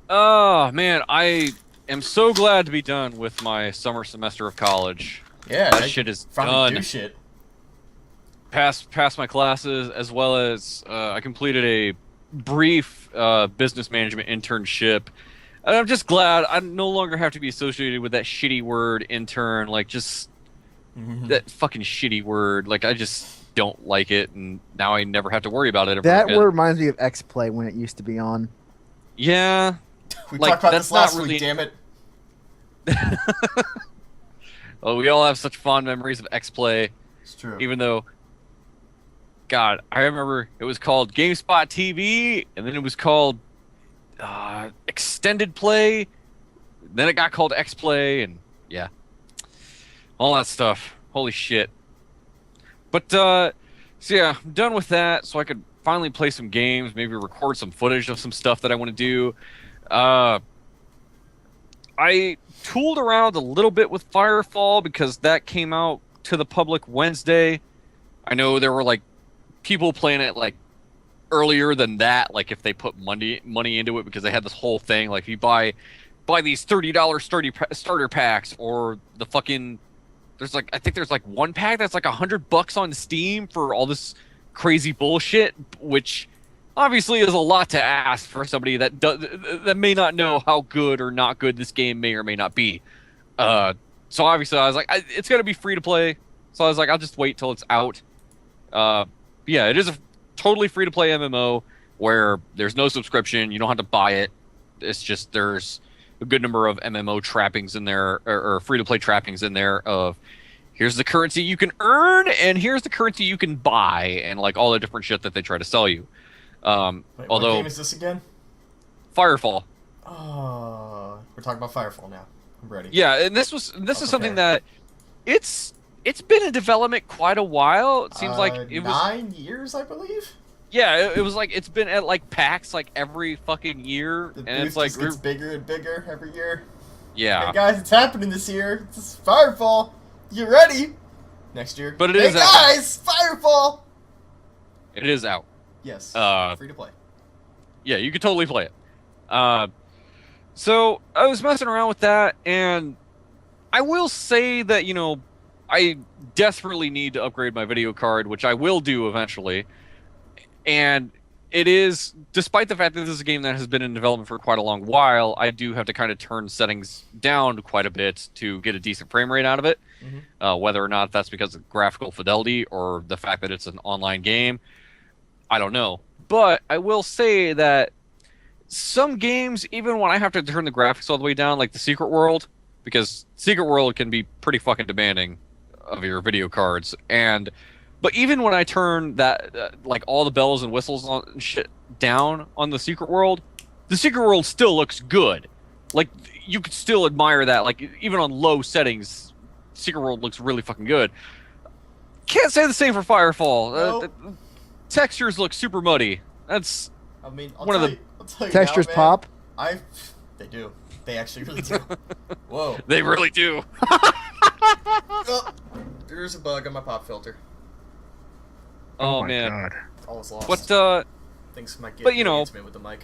Oh, man, I am so glad to be done with my summer semester of college. Yeah, That shit is finally done. do shit. Passed my classes, as well as I completed a brief business management internship. And I'm just glad I no longer have to be associated with that shitty word intern, like just that fucking shitty word. Like I just don't like it, and now I never have to worry about it ever That again. word reminds me of X-Play when it used to be on. Yeah. We Like, talked about that's this last not really- week. Damn it. Oh, we all have such fond memories of X-Play. It's true. Even though, God, I remember it was called GameSpot TV, and then it was called Extended Play. Then it got called X-Play, and yeah, all that stuff. Holy shit! But so yeah, I'm done with that, so I could finally play some games, maybe record some footage of some stuff that I want to do. I tooled around a little bit with Firefall because that came out to the public Wednesday. I know there were like people playing it like earlier than that, like if they put money into it, because they had this whole thing like if you buy these $30 starter packs, or the fucking I think there's like one pack that's like $100 on Steam for all this crazy bullshit, which obviously is a lot to ask for somebody that may not know how good or not good this game may or may not be. So obviously I was like, it's gonna be free to play. So I was like, I'll just wait till it's out. Yeah, it is a totally free to play MMO where there's no subscription. You don't have to buy it. It's just there's a good number of MMO trappings in there, or free to play trappings in there of here's the currency you can earn and here's the currency you can buy, and like all the different shit that they try to sell you. Wait, Although what game is this again? Firefall. Oh, we're talking about Firefall now. I'm ready. Yeah, and this is something that it's been in development quite a while. It seems like it was 9 years, I believe. Yeah, it was like it's been at like PAX like every fucking year, The and booth it's like just gets bigger and bigger every year. yeah. Hey guys, it's happening this year. It's Firefall. You ready? Next year. But it hey is out. guys, Firefall. It is out. Yes. Free to play. Yeah, you could totally play it. So I was messing around with that, and I will say that, you know, I desperately need to upgrade my video card, which I will do eventually. And it is, despite the fact that this is a game that has been in development for quite a long while, I do have to kind of turn settings down quite a bit to get a decent frame rate out of it. Whether or not that's because of graphical fidelity or the fact that it's an online game, I don't know. But I will say that some games, even when I have to turn the graphics all the way down, like the Secret World, because Secret World can be pretty fucking demanding of your video cards, but even when I turn that, like all the bells and whistles on shit down on the Secret World still looks good. Like you could still admire that. Like even on low settings, Secret World looks really fucking good. Can't say the same for Firefall. Nope. Textures look super muddy. That's I mean, one of the I'll tell you Textures now, man, pop. They do. They actually really do. Whoa. they really do. Oh, there's a bug on my pop filter. Oh my man. God. All is lost. But Things might get but, you know, intimate with the mic.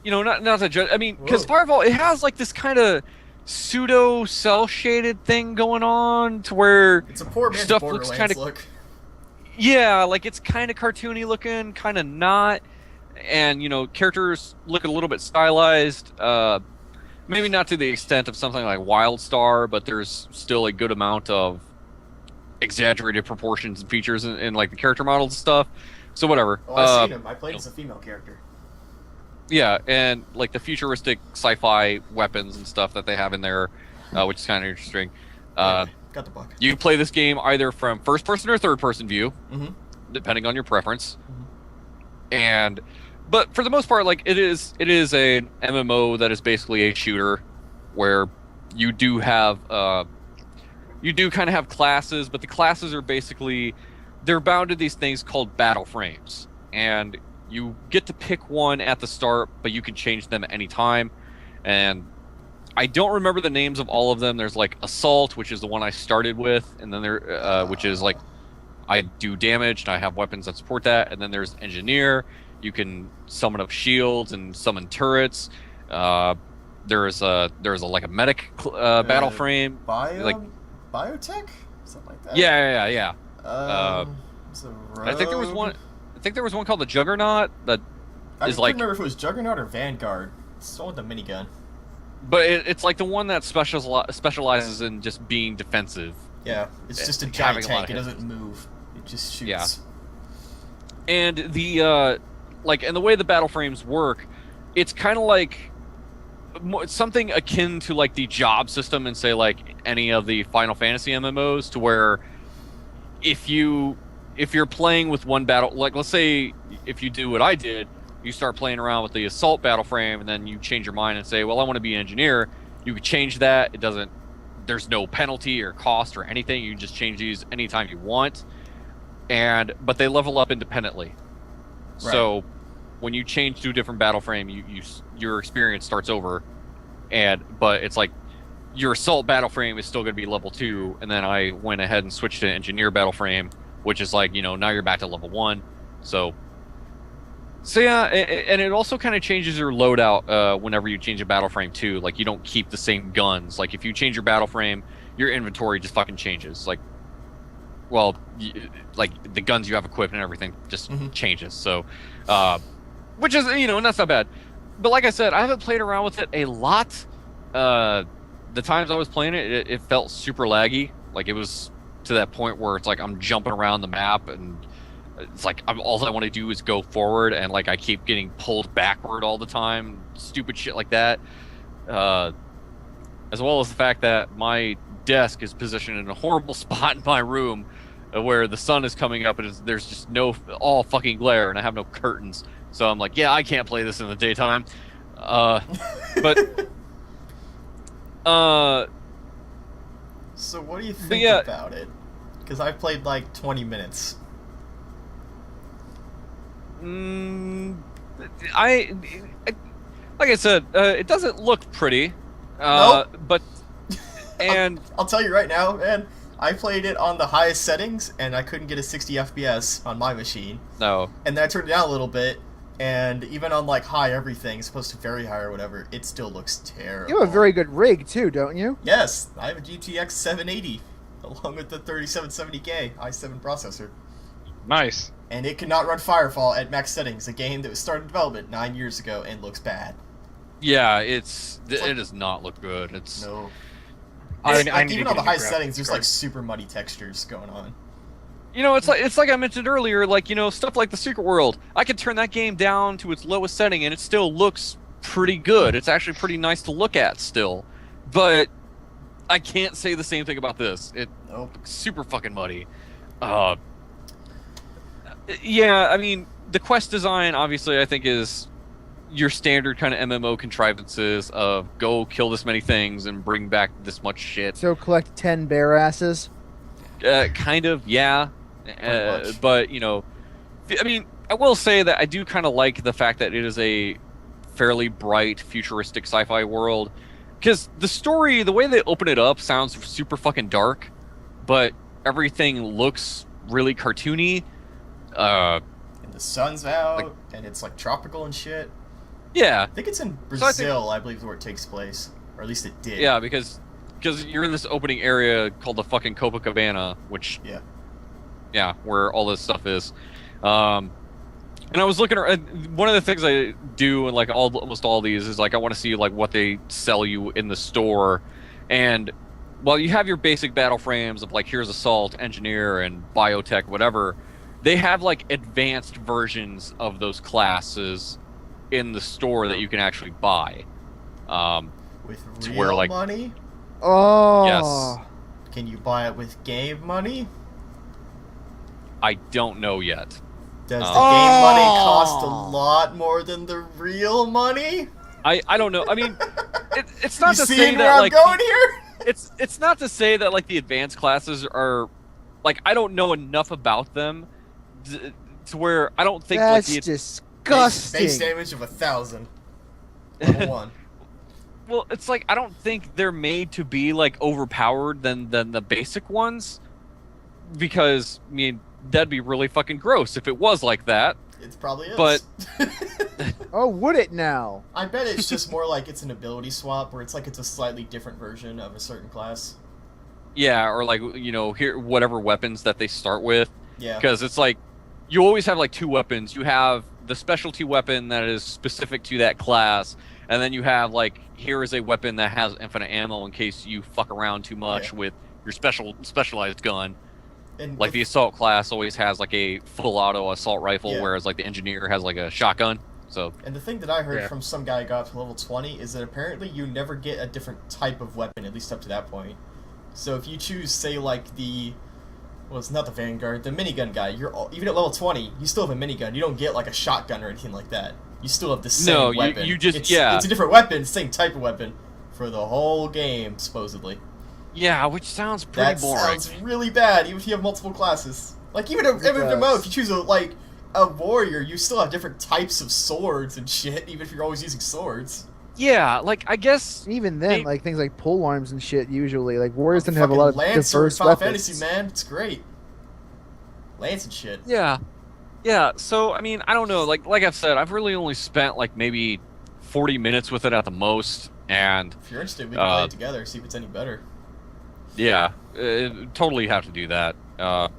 you know, not to judge. I mean, because Whoa. Firefall, it has like this kind of pseudo cell shaded thing going on to where It's a poor man's stuff looks Borderlands kinda- look. yeah, like it's kind of cartoony looking, kind of not, and you know, characters look a little bit stylized. Maybe not to the extent of something like WildStar, but there's still a good amount of exaggerated proportions and features in like the character models and stuff. So whatever. Oh, I've seen him. I played as a female character. Yeah, and like the futuristic sci-fi weapons and stuff that they have in there, which is kind of interesting. Anyway, got the bug. You can play this game either from first person or third person view, Mhm. depending on your preference. But for the most part, like it is an MMO that is basically a shooter, where you do have you do kind of have classes, but the classes are basically they're bound to these things called battle frames, and you get to pick one at the start, but you can change them at any time. And I don't remember the names of all of them. There's like Assault, which is the one I started with, and then which is like I do damage and I have weapons that support that. And then there's Engineer. You can summon up shields and summon turrets. There's a like a medic battle frame. Biotech, something like that. Yeah. I think there was one. I think there was one called the Juggernaut that I is can't like. remember if it was Juggernaut or Vanguard. It's the one with the minigun. But it's like the one that specializes in just being defensive. Yeah, it's just a Like giant having a lot tank. of It hits. doesn't move. It just shoots. Yeah. And the and the way the battle frames work, it's kind of like something akin to like the job system in say like any of the Final Fantasy MMOs, to where if you're playing with one battle, like let's say if you do what I did, you start playing around with the Assault battle frame, and then you change your mind and say, well, I want to be an Engineer. You could change that. There's no penalty or cost or anything. You can just change these anytime you want. But they level up independently. Right. So when you change to a different battle frame, your experience starts over. But it's like your Assault battle frame is still going to be level 2, and then I went ahead and switched to Engineer battle frame, which is like, now you're back to level 1. So yeah, and it also kind of changes your loadout whenever you change a battle frame too. Like you don't keep the same guns. Like if you change your battle frame, your inventory just fucking changes. Like, well, like the guns you have equipped and everything just changes. So, which is and that's not bad. But like I said, I haven't played around with it a lot. The times I was playing it, it felt super laggy. Like it was to that point where it's like I'm jumping around the map and. It's like all I want to do is go forward, and like I keep getting pulled backward all the time, stupid shit like that. As well as the fact that my desk is positioned in a horrible spot in my room, where the sun is coming up and there's just all fucking glare, and I have no curtains. So I'm like, yeah, I can't play this in the daytime. But So what do you think about it? Because I've played like 20 minutes. Like I said, it doesn't look pretty. Nope. But and I'll tell you right now, man. I played it on the highest settings, and I couldn't get a 60 FPS on my machine. no. And then I turned it down a little bit, and even on like high everything, as opposed to very high or whatever, it still looks terrible. You have a very good rig too, don't you? Yes, I have a GTX 780, along with the 3770K i7 processor. Nice. And it cannot run Firefall at max settings, a game that was started development 9 years ago and looks bad. Yeah, it does not look good. It's No. I Like, need to even get on the a new high graphics settings, there's card. like super muddy textures going on. it's like I mentioned earlier, like stuff like the Secret World. I could turn that game down to its lowest setting and it still looks pretty good. It's actually pretty nice to look at still. But I can't say the same thing about this. It Nope. looks super fucking muddy. Yeah, I mean, the quest design obviously I think is your standard kind of MMO contrivances of go kill this many things and bring back this much shit. So collect 10 bear asses. Kind of, yeah. much. But I mean, I will say that I do kind of like the fact that it is a fairly bright, futuristic sci-fi world. Because the story, the way they open it up, sounds super fucking dark, but everything looks really cartoony. And the sun's out, Like- and it's like tropical and shit. Yeah, I think it's in So Brazil, I think- I believe, is where it takes place. Or at least it did. yeah, because you're in this opening area called the fucking Copacabana, which yeah, where all this stuff is. And I was looking at one of the things I do in like almost all these is like I want to see like what they sell you in the store, and while you have your basic battle frames of like here's Assault, Engineer, and Biotech, whatever, they have like advanced versions of those classes in the store that you can actually buy. With to real where, like- money? Oh. Yes. Can you buy it with game money? I don't know yet. Does the Oh. game money cost a lot more than the real money? I don't know. I mean, it's not You to say seeing where that I'm like going here? it's not to say that like the advanced classes are like I don't know enough about them to where I don't think That's like the disgusting. Base damage of 1,000. Level 1. well, it's like I don't think they're made to be like overpowered than the basic ones, because I mean that'd be really fucking gross if it was like that. It probably is. But Oh, would it now? I bet it's just more like it's an ability swap, where it's like it's a slightly different version of a certain class. yeah, or like here whatever weapons that they start with, Yeah. because it's like you always have like two weapons. You have the specialty weapon that is specific to that class, and then you have like here is a weapon that has infinite ammo in case you fuck around too much with your specialized gun. And Like the assault class always has like a full auto assault rifle, whereas like the engineer has like a shotgun. So. And the thing that I heard from some guy who got to level 20 is that apparently you never get a different type of weapon, at least up to that point. So if you choose, say, like well, it's not the Vanguard, the minigun guy, even at level 20, you still have a minigun. You don't get like a shotgun or anything like that. You still have the same weapon. you just, it's a different weapon, same type of weapon, for the whole game, supposedly. Yeah, which sounds pretty boring. That sounds really bad, even if you have multiple classes. Like, even if you choose a warrior, you still have different types of swords and shit, even if you're always using swords. Yeah, like, I guess... Even then, like, things like pole arms and shit, usually. Like, warriors didn't have a lot of Lancer diverse in Final weapons. Fantasy, man. It's great. Lance and shit. Yeah. Yeah, so, I mean, I don't know. Like I've said, I've really only spent, like, maybe 40 minutes with it at the most, and... If you're interested, we can play it together, see if it's any better. Yeah, totally have to do that.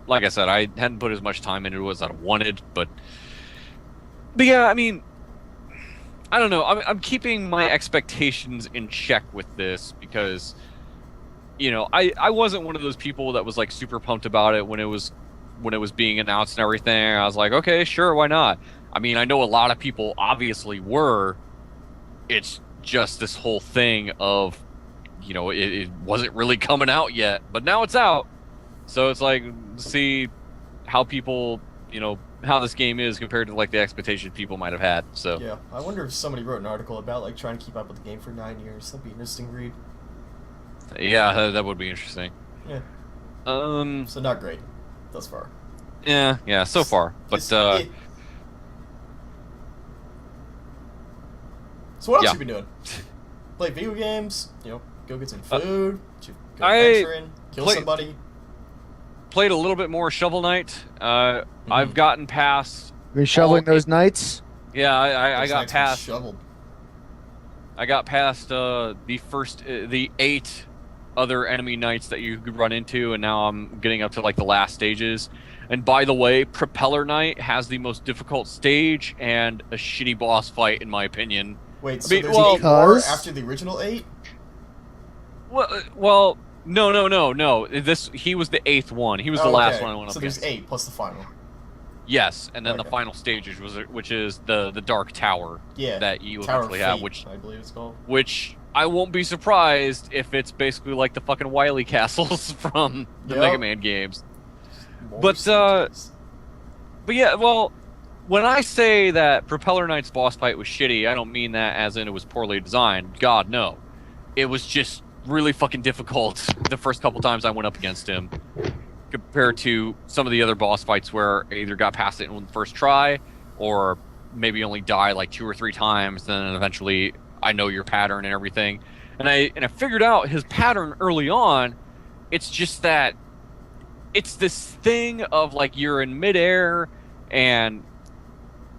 Like I said, I hadn't put as much time into it as I wanted, but yeah, I mean, I don't know. I'm keeping my expectations in check with this because, I wasn't one of those people that was like super pumped about it when it was being announced and everything. I was like, okay, sure, why not? I mean, I know a lot of people obviously were. It's just this whole thing of, it wasn't really coming out yet, but now it's out. So it's like, see how people, how this game is compared to like the expectations people might have had. So yeah, I wonder if somebody wrote an article about like trying to keep up with the game for 9 years. That'd be an interesting read. Yeah, that would be interesting. Yeah. So not great, thus far. Yeah, so far, but So what else you been doing? Play video games? Go get some food? Go adventuring? Kill somebody? Played a little bit more Shovel Knight. I've gotten past. Been shoveling those nights? Yeah, I got past. Shoveled. I got past the 8 other enemy knights that you could run into, and now I'm getting up to like the last stages. And by the way, Propeller Knight has the most difficult stage and a shitty boss fight, in my opinion. Wait, so there's 8 more after the original 8? Well, no. He was the 8th one. He was the last one I went up against. So there's 8 plus the final. Yes, and then the final stages which is the Dark Tower. Yeah. That you Tower eventually have, which I believe it's called. Which I won't be surprised if it's basically like the fucking Wily castles from the Mega Man games. But yeah, well, when I say that Propeller Knight's boss fight was shitty, I don't mean that as in it was poorly designed. God, no. It was just really fucking difficult the first couple times I went up against him, compared to some of the other boss fights where I either got past it in the first try, or maybe only die like 2 or 3 times, then eventually I know your pattern and everything. And I figured out his pattern early on. It's just that it's this thing of like you're in midair and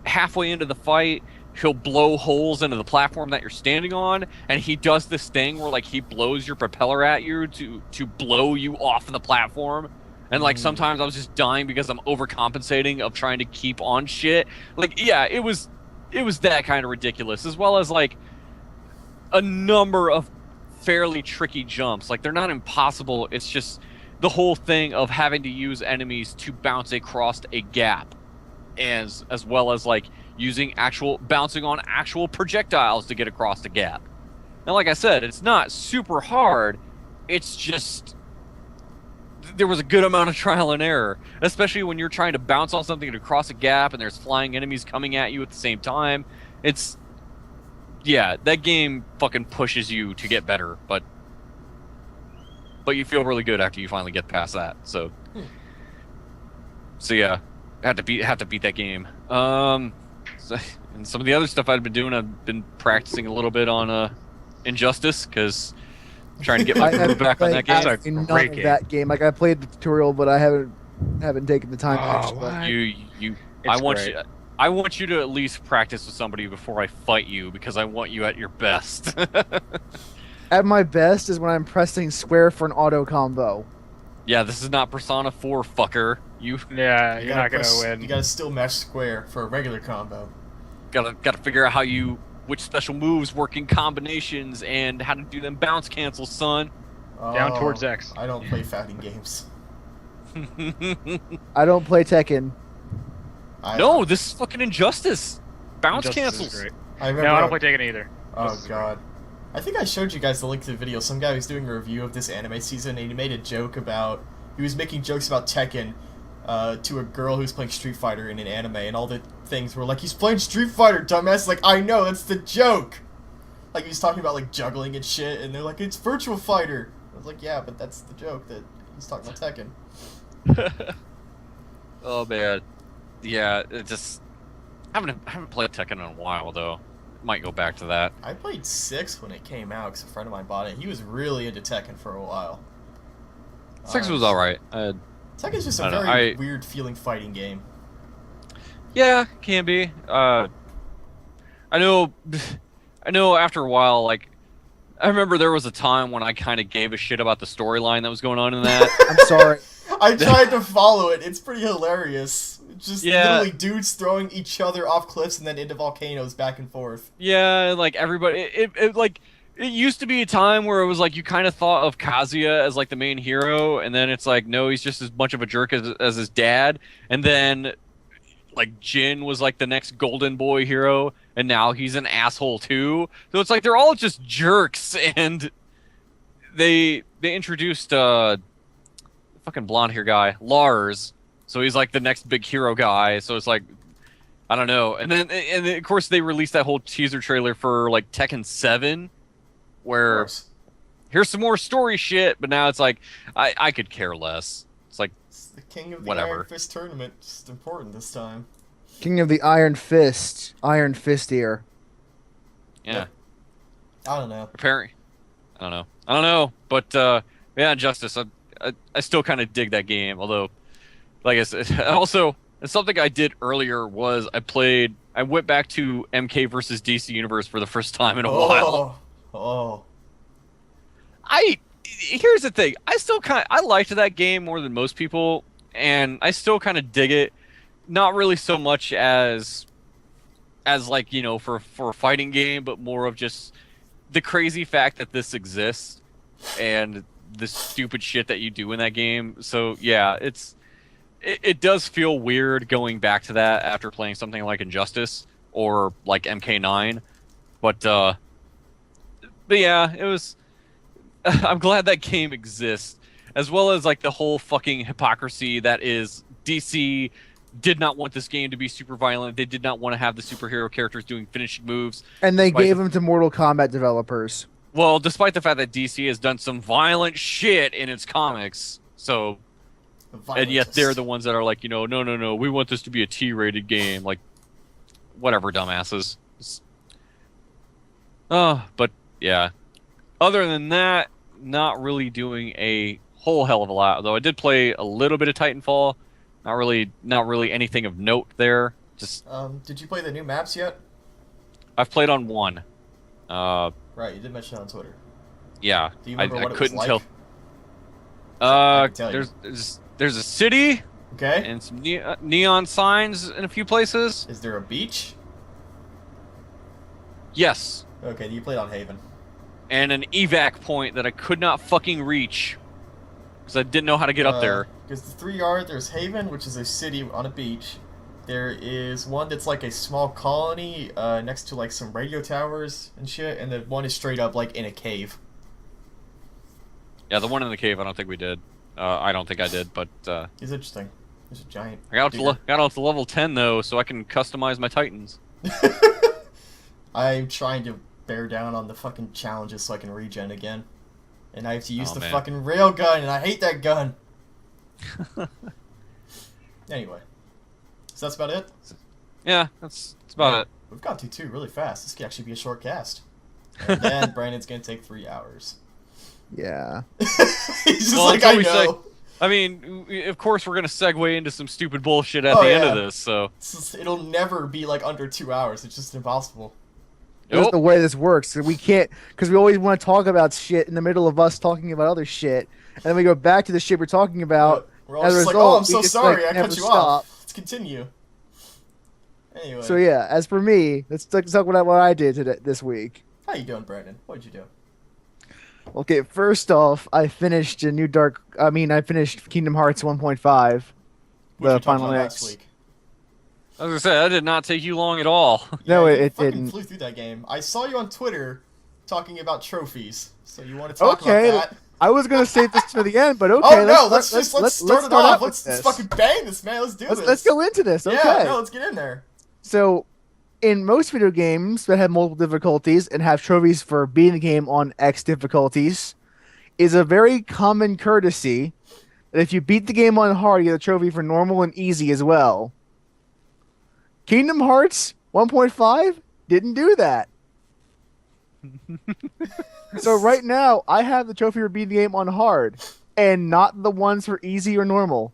halfway into the fight, he'll blow holes into the platform that you're standing on, and he does this thing where like he blows your propeller at you to blow you off of the platform. And like sometimes I was just dying because I'm overcompensating of trying to keep on shit. Like, yeah, it was that kind of ridiculous, as well as like a number of fairly tricky jumps. Like, they're not impossible, it's just the whole thing of having to use enemies to bounce across a gap, as well as like bouncing on actual projectiles to get across the gap. And like I said, it's not super hard. It's just there was a good amount of trial and error, especially when you're trying to bounce on something to cross a gap and there's flying enemies coming at you at the same time. That game fucking pushes you to get better, but you feel really good after you finally get past that. So yeah, I have to beat that game. And some of the other stuff I've been doing, I've been practicing a little bit on Injustice, because I'm trying to get my I groove haven't back on that played game. absolutely none great of game. that game. Like I played the tutorial, but I haven't taken the time to Oh, actually. what? You, It's great. I want you to at least practice with somebody before I fight you, because I want you at your best. At my best is when I'm pressing square for an auto combo. Yeah, this is not Persona 4, fucker. You Yeah, You you're gotta not gonna press- win. You gotta still mash square for a regular combo. gotta figure out which special moves work in combinations and how to do them bounce cancels, son. Down Oh, towards X. I don't play fighting games. I don't play Tekken. No, this is fucking Injustice. Bounce Injustice is cancels. great. I remember. No, I don't play Tekken either. Oh This is god. I think I showed you guys the link to the video. Some guy was doing a review of this anime season, and he made a joke about... He was making jokes about Tekken to a girl who's playing Street Fighter in an anime, and all the things were like, he's playing Street Fighter, dumbass! Like, I know, that's the joke! Like, he was talking about, like, juggling and shit, and they're like, it's Virtual Fighter! I was like, yeah, but that's the joke, that he's talking about Tekken. Oh man, yeah. It just I haven't played Tekken in a while though. Might go back to that. I played 6 when it came out, because a friend of mine bought it. He was really into Tekken for a while. 6 was alright. Tekken's just a I don't know, very weird feeling fighting game. Yeah, can be. I know. I know. After a while, like, I remember there was a time when I kind of gave a shit about the storyline that was going on in that. I'm sorry. I tried to follow it. It's pretty hilarious. It's just Yeah. literally dudes throwing each other off cliffs and then into volcanoes back and forth. Yeah, like everybody. It like it used to be a time where it was like you kind of thought of Kazuya as like the main hero, and then it's like no, he's just as much of a jerk as his dad, and then like Jin was like the next golden boy hero, and now he's an asshole too. So it's like they're all just jerks, and they introduced fucking blonde hair guy Lars, so he's like the next big hero guy. So it's like I don't know, and then of course they released that whole teaser trailer for like Tekken 7, Of where course. here's some more story shit, but now it's like I could care less. It's like It's the King of the Whatever. Iron Fist tournament. Just important this time. King of the Iron Fist. Iron Fist here. yeah. I don't know. Apparently, I don't know, but yeah, Justice. I still kind of dig that game. Although, like I said, also something I did earlier was I went back to MK versus DC Universe for the first time in a while. Oh. Here's the thing. I liked that game more than most people, and I still kind of dig it. Not really so much as like, you know, for a fighting game, but more of just the crazy fact that this exists and the stupid shit that you do in that game. So yeah, it does feel weird going back to that after playing something like Injustice or like MK9, but yeah, it was. I'm glad that game exists, as well as like the whole fucking hypocrisy that is DC did not want this game to be super violent. They did not want to have the superhero characters doing finishing moves. And they Despite gave the- them to Mortal Kombat developers. Well, despite the fact that DC has done some violent shit in its comics, so and yet they're the ones that are like, you know, no, we want this to be a T-rated game. Like, whatever, dumbasses. But yeah. Other than that, not really doing a whole hell of a lot. Though I did play a little bit of Titanfall. Not really anything of note there. Just Did you play the new maps yet? I've played on one. Right, you did mention it on Twitter. Yeah. Do you remember I what it couldn't was tell. like? I can tell you. There's a city Okay. and some neon signs in a few places. Is there a beach? Yes. Okay, you played on Haven. And an evac point that I could not fucking reach because I didn't know how to get up there. Because the 3 yard, there's Haven, which is a city on a beach. There is one that's like a small colony next to like some radio towers and shit, and then one is straight up like in a cave. Yeah, the one in the cave, I don't think we did. I don't think I did, but It's interesting. There's a giant. I got digger. up to level 10 though, so I can customize my Titans. I'm trying to bear down on the fucking challenges so I can regen again. And I have to use Oh, the man. fucking rail gun, and I hate that gun. Anyway. So that's about it? Yeah, that's about it. We've got to 2 really fast. This could actually be a short cast. And then Brandon's gonna take 3 hours. Yeah. He's just Well, like, until I we say- know. I mean, of course, we're gonna segue into some stupid bullshit at Oh, the end yeah. of this. So It'll never be like under 2 hours. It's just impossible. That's Nope. the way this works. We can't, because we always want to talk about shit in the middle of us talking about other shit, and then we go back to the shit we're talking about. We're all as a just like, result, oh, I'm we so just, sorry, like, I never cut you stop. off. Let's continue. Anyway, So yeah, as for me, let's talk about what I did this week. how you doing, Brandon? What'd you do? Okay, first off, I finished I finished Kingdom Hearts 1.5, Which the we talked final about mix. last week. I was gonna say that did not take you long at all. No, you it fucking didn't. flew through that game. I saw you on Twitter talking about trophies. So you want to talk Okay, about that? I was gonna save this for the end, but okay. Oh no, let's start it off. out with Let's this. fucking bang this, man. Let's do this. Let's go into this. Okay. Yeah, no, let's get in there. So, in most video games that have multiple difficulties and have trophies for beating the game on X difficulties, is a very common courtesy that if you beat the game on hard, you get a trophy for normal and easy as well. Kingdom Hearts 1.5 didn't do that. So right now, I have the trophy for beating the game on hard, and not the ones for easy or normal.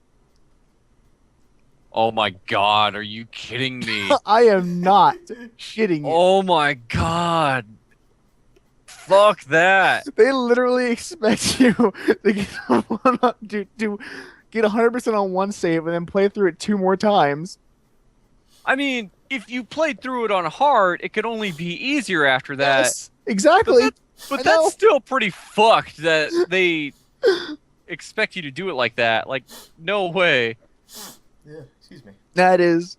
Oh my god, are you kidding me? I am not shitting you. Oh my god. Fuck that. They literally expect you to get 100% on one save and then play through it 2 more times. I mean, if you played through it on hard, it could only be easier after that. Yes, exactly. But I know. that's still pretty fucked that they expect you to do it like that. Like, no way. Yeah, excuse me. That is.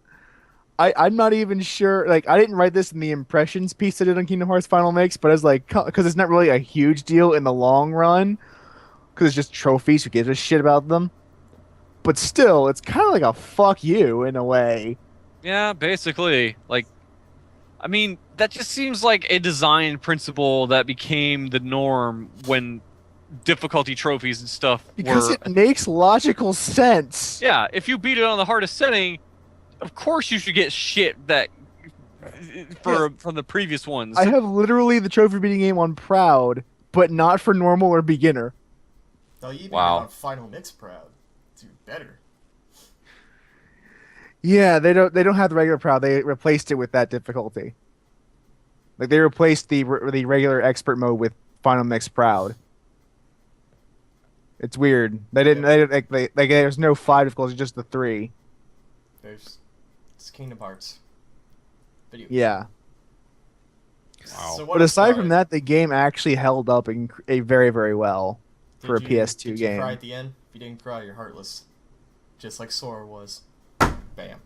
I'm not even sure. Like, I didn't write this in the impressions piece I did on Kingdom Hearts Final Mix, but it's like, because it's not really a huge deal in the long run, because it's just trophies. Who gives a shit about them? But still, it's kind of like a fuck you in a way. Yeah, basically. Like, I mean, that just seems like a design principle that became the norm when difficulty trophies and stuff Because were... it makes logical sense. Yeah, if you beat it on the hardest setting, of course you should get shit that from the previous ones. I have literally the trophy beating game on Proud, but not for normal or beginner. No, you even Wow. got on Final Mix Proud. It's even better. Yeah, they don't have the regular Proud. They replaced it with that difficulty. Like they replaced the regular expert mode with Final Mix Proud. It's weird. They didn't. There's no 5 difficulties, just the 3. It's Kingdom Hearts. Video. Yeah. Wow. So what But aside else from about that, the game actually held up very, very well it? for a Did you- PS2 did game. you cry at the end? If you didn't cry, you're heartless. Just like Sora was. Bam.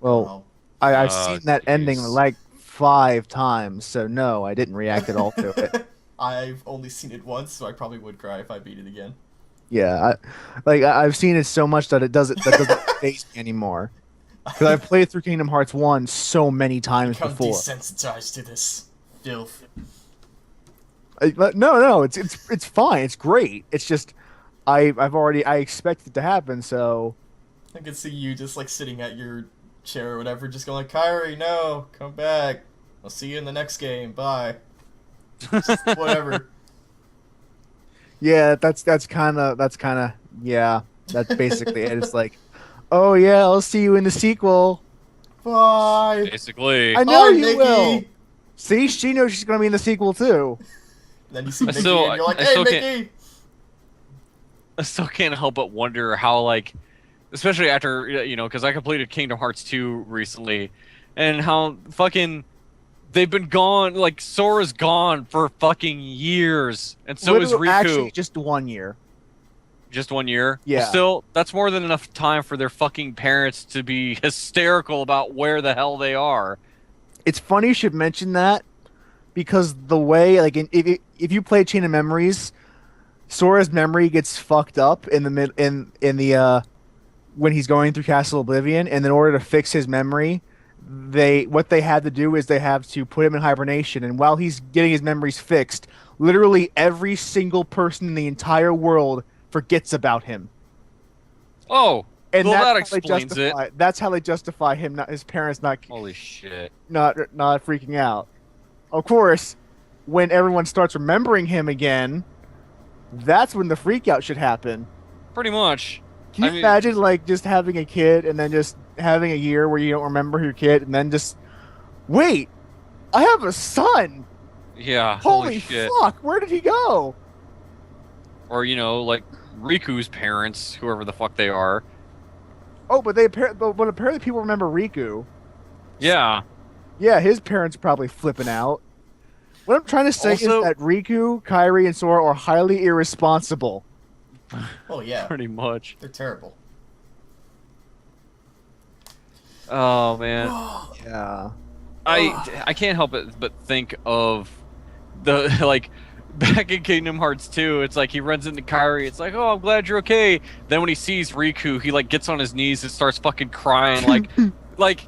Well, I've Oh, seen that ending jeez. like 5 times, so no, I didn't react at all to it. I've only seen it once, so I probably would cry if I beat it again. Yeah, I've seen it so much that it doesn't faze me anymore. Because I've played through Kingdom Hearts 1 so many times Become before. desensitized to this filth. No, it's fine. It's great. It's just I expected it to happen. So I can see you just like sitting at your chair or whatever, just going like, Kyrie, no, come back. I'll see you in the next game. Bye. Just whatever. yeah, that's kind of yeah. That's basically it. It's like, oh yeah, I'll see you in the sequel. Bye. Basically. I know Bye, you Mickey. will. See, she knows she's gonna be in the sequel too. Then you see I Mickey still- and you're like, I hey, still Mickey. I still can't help but wonder how, like, especially after, you know, because I completed Kingdom Hearts 2 recently, and how fucking they've been gone, like, Sora's gone for fucking years, and so is Riku. Actually, just 1 year. Just 1 year? Yeah. Well, still, that's more than enough time for their fucking parents to be hysterical about where the hell they are. It's funny you should mention that because the way, like, if you play Chain of Memories, Sora's memory gets fucked up in the when he's going through Castle Oblivion, and in order to fix his memory, what they had to do is they have to put him in hibernation, and while he's getting his memories fixed, literally every single person in the entire world forgets about him. Oh, And well, that's that how they explains it. That's how they justify him, not his parents, not Holy shit. freaking out. Of course, when everyone starts remembering him again, that's when the freak out should happen. Pretty much. Can you imagine like just having a kid and then just having a year where you don't remember your kid and then just wait, I have a son. Yeah. Holy shit. fuck, where did he go? Or like Riku's parents, whoever the fuck they are. Oh, but apparently people remember Riku. Yeah. Yeah, his parents are probably flipping out. What I'm trying to say Also- is that Riku, Kairi, and Sora are highly irresponsible. Oh yeah, Pretty much. they're terrible. Oh man. Yeah. I can't help it but think of the like back in Kingdom Hearts 2, it's like he runs into Kairi, it's like, oh, I'm glad you're okay. Then when he sees Riku, he like gets on his knees and starts fucking crying like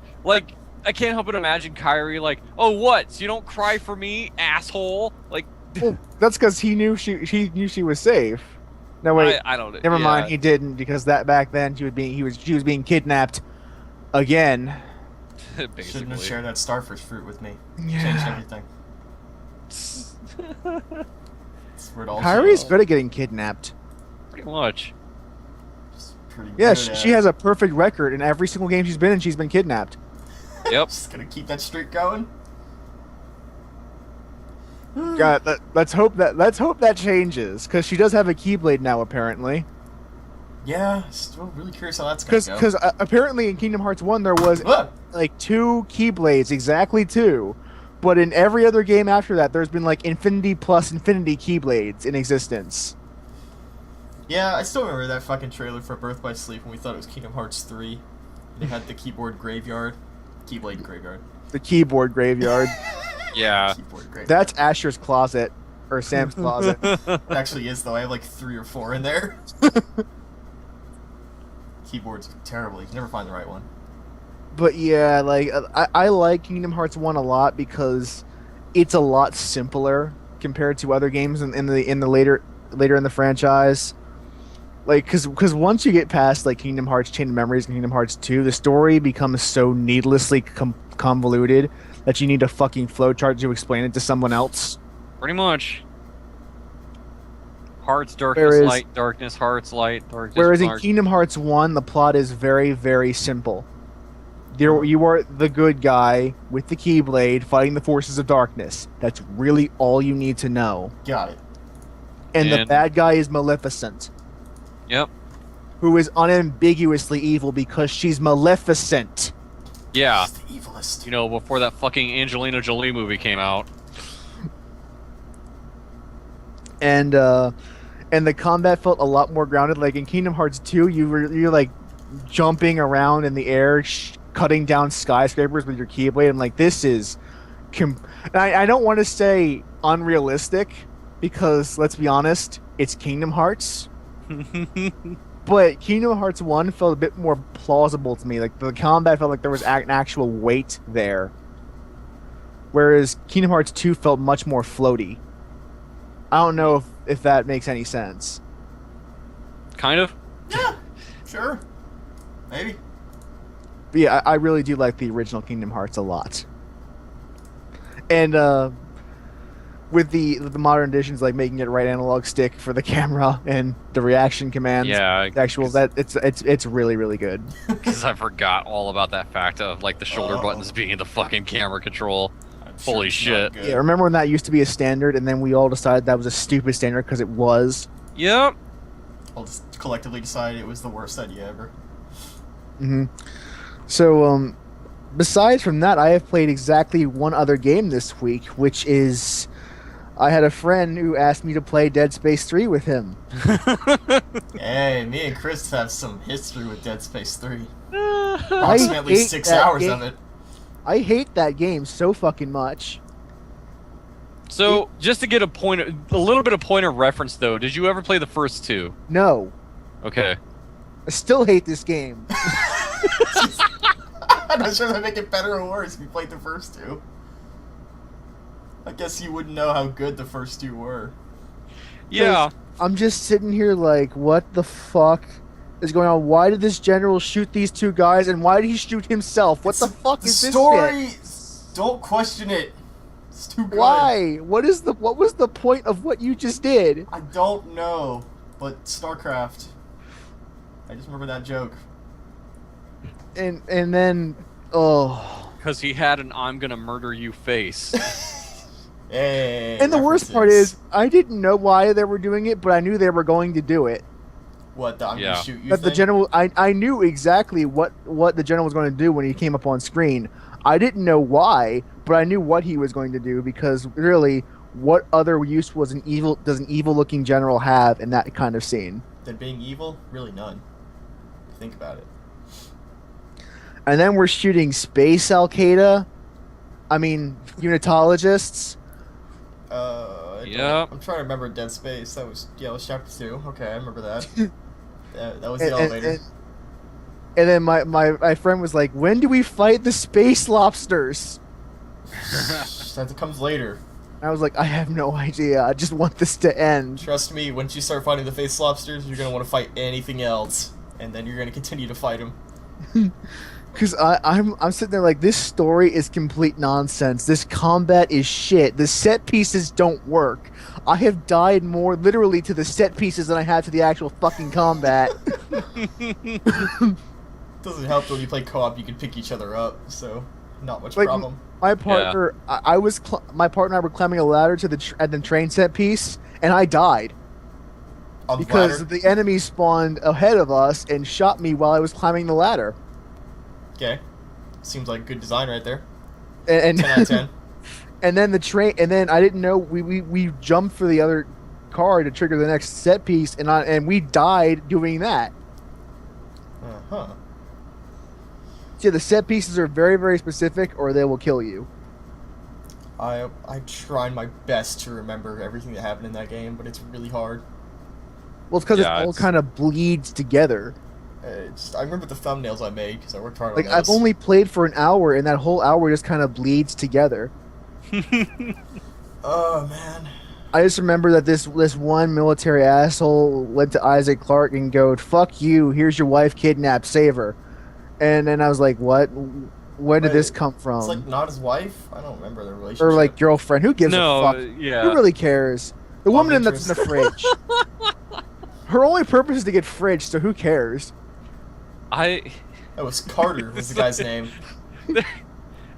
I can't help but imagine Kairi like, oh what? So you don't cry for me, asshole? Like Well, that's because he knew she was safe. No wait, I don't never mind. yeah. He didn't because that back then she was being kidnapped again. Shouldn't have Basically. shared that starfish fruit with me. Yeah. Changed everything. That's where it all Kairi's changed. good at getting kidnapped. Pretty much. Just pretty Yeah, good she has a perfect record in every single game she's been in. She's been kidnapped. Yep. Just gonna keep that streak going. God, let's hope that changes because she does have a Keyblade now apparently. Yeah, still really curious how that's gonna go. Because apparently in Kingdom Hearts 1 there was Look, like 2 Keyblades, exactly 2. But in every other game after that, there's been like infinity plus infinity Keyblades in existence. yeah, I still remember that fucking trailer for Birth by Sleep when we thought it was Kingdom Hearts 3. They had the keyboard graveyard. Keyblade graveyard. The keyboard graveyard. Yeah. Keyboard graveyard. That's Asher's closet. Or Sam's closet. It actually is, though. I have like 3 or 4 in there. Keyboards terrible. You can never find the right one. But yeah, like I like Kingdom Hearts 1 a lot because it's a lot simpler compared to other games in the later in the franchise. Like, because once you get past like Kingdom Hearts Chain of Memories and Kingdom Hearts 2, the story becomes so needlessly convoluted that you need a fucking flowchart to explain it to someone else. Pretty much. Hearts, darkness, Whereas- light, darkness, hearts, light, darkness. Whereas in dark. Kingdom Hearts 1, the plot is very, very simple. You are the good guy with the Keyblade fighting the forces of darkness. That's really all you need to know. Got it. And the And- bad guy is Maleficent, Yep. who is unambiguously evil because she's Maleficent. Yeah. It's the evilest. You know, before that fucking Angelina Jolie movie came out. And the combat felt a lot more grounded. Like in Kingdom Hearts 2, you're like jumping around in the air, cutting down skyscrapers with your Keyblade. I'm like, this is, and I don't want to say unrealistic because let's be honest, it's Kingdom Hearts. But Kingdom Hearts 1 felt a bit more plausible to me. Like the combat felt like there was an actual weight there, whereas Kingdom Hearts 2 felt much more floaty. I don't know if that makes any sense. Kind of. Yeah, sure. Maybe. But yeah, I really do like the original Kingdom Hearts a lot. And with the modern editions, like making it right analog stick for the camera and the reaction commands, Yeah. the actual it's really really good. Because I forgot all about that fact of like the shoulder Oh. buttons being the fucking camera control. I'm sure Holy it's shit. not good. Yeah, remember when that used to be a standard, and then we all decided that was a stupid standard because it was. Yep. I'll just collectively decide it was the worst idea ever. Mm-hmm. So, besides from that, I have played exactly one other game this week, which is I had a friend who asked me to play Dead Space 3 with him. Hey, me and Chris have some history with Dead Space 3. I Approximately hate 6 that hours game. of it. I hate that game so fucking much. So, just to get a little bit of point of reference though, did you ever play the first 2? No, Okay. I still hate this game. I'm not sure if that make it better or worse if you played the first 2. I guess you wouldn't know how good the first 2 were. Yeah. I'm just sitting here like, what the fuck is going on? Why did this general shoot these 2 guys, and why did he shoot himself? What the fuck is this shit? story? Don't question it. It's too good. Why? What was the point of what you just did? I don't know, but StarCraft. I just remember that joke. And then, oh. Because he had an "I'm gonna murder you" face. Hey, And the worst part is, I didn't know why they were doing it, but I knew they were going to do it. what the I'm Yeah. gonna shoot you That the thing? general, I knew exactly what the general was going to do when he came up on screen. I didn't know why, but I knew what he was going to do because really, what other use does an evil looking general have in that kind of scene? Than being evil? Really none. Think about it. And then we're shooting space Al-Qaeda. I mean, unitologists. Yep. I'm trying to remember Dead Space. That was chapter 2. Okay, I remember that. that was the elevator. And then my friend was like, "When do we fight the space lobsters?" That comes later. I was like, "I have no idea. I just want this to end." Trust me, once you start fighting the face lobsters, you're gonna want to fight anything else, and then you're gonna continue to fight them. Because I'm sitting there like, this story is complete nonsense. This combat is shit. The set pieces don't work. I have died more literally to the set pieces than I have to the actual fucking combat. Doesn't help that when you play co-op, you can pick each other up, so not much Like, problem. My partner, my partner and I were climbing a ladder to at the train set piece, and I died On the because ladder. the enemy spawned ahead of us and shot me while I was climbing the ladder. Okay, seems like good design right there. And 10 out of 10. and then the train, and then I didn't know we jumped for the other car to trigger the next set piece, and we died doing that. Uh-huh. See, the set pieces are very, very specific, or they will kill you. I tried my best to remember everything that happened in that game, but it's really hard. Well, it's because Yeah, it all it's- kind of bleeds together. I remember the thumbnails I made because I worked hard Like, on those. I've only played for an hour, and that whole hour just kind of bleeds together. Oh man. I just remember that this one military asshole went to Isaac Clarke and go, "Fuck you, here's your wife kidnapped, save her." And then I was like, what? Where did Wait, this come from? It's like not his wife. I don't remember the relationship. Or like girlfriend. Who gives No, a fuck? yeah. Who really cares? The Love woman that's in the fridge. Her only purpose is to get fridge, so who cares? That was Carter was the guy's name.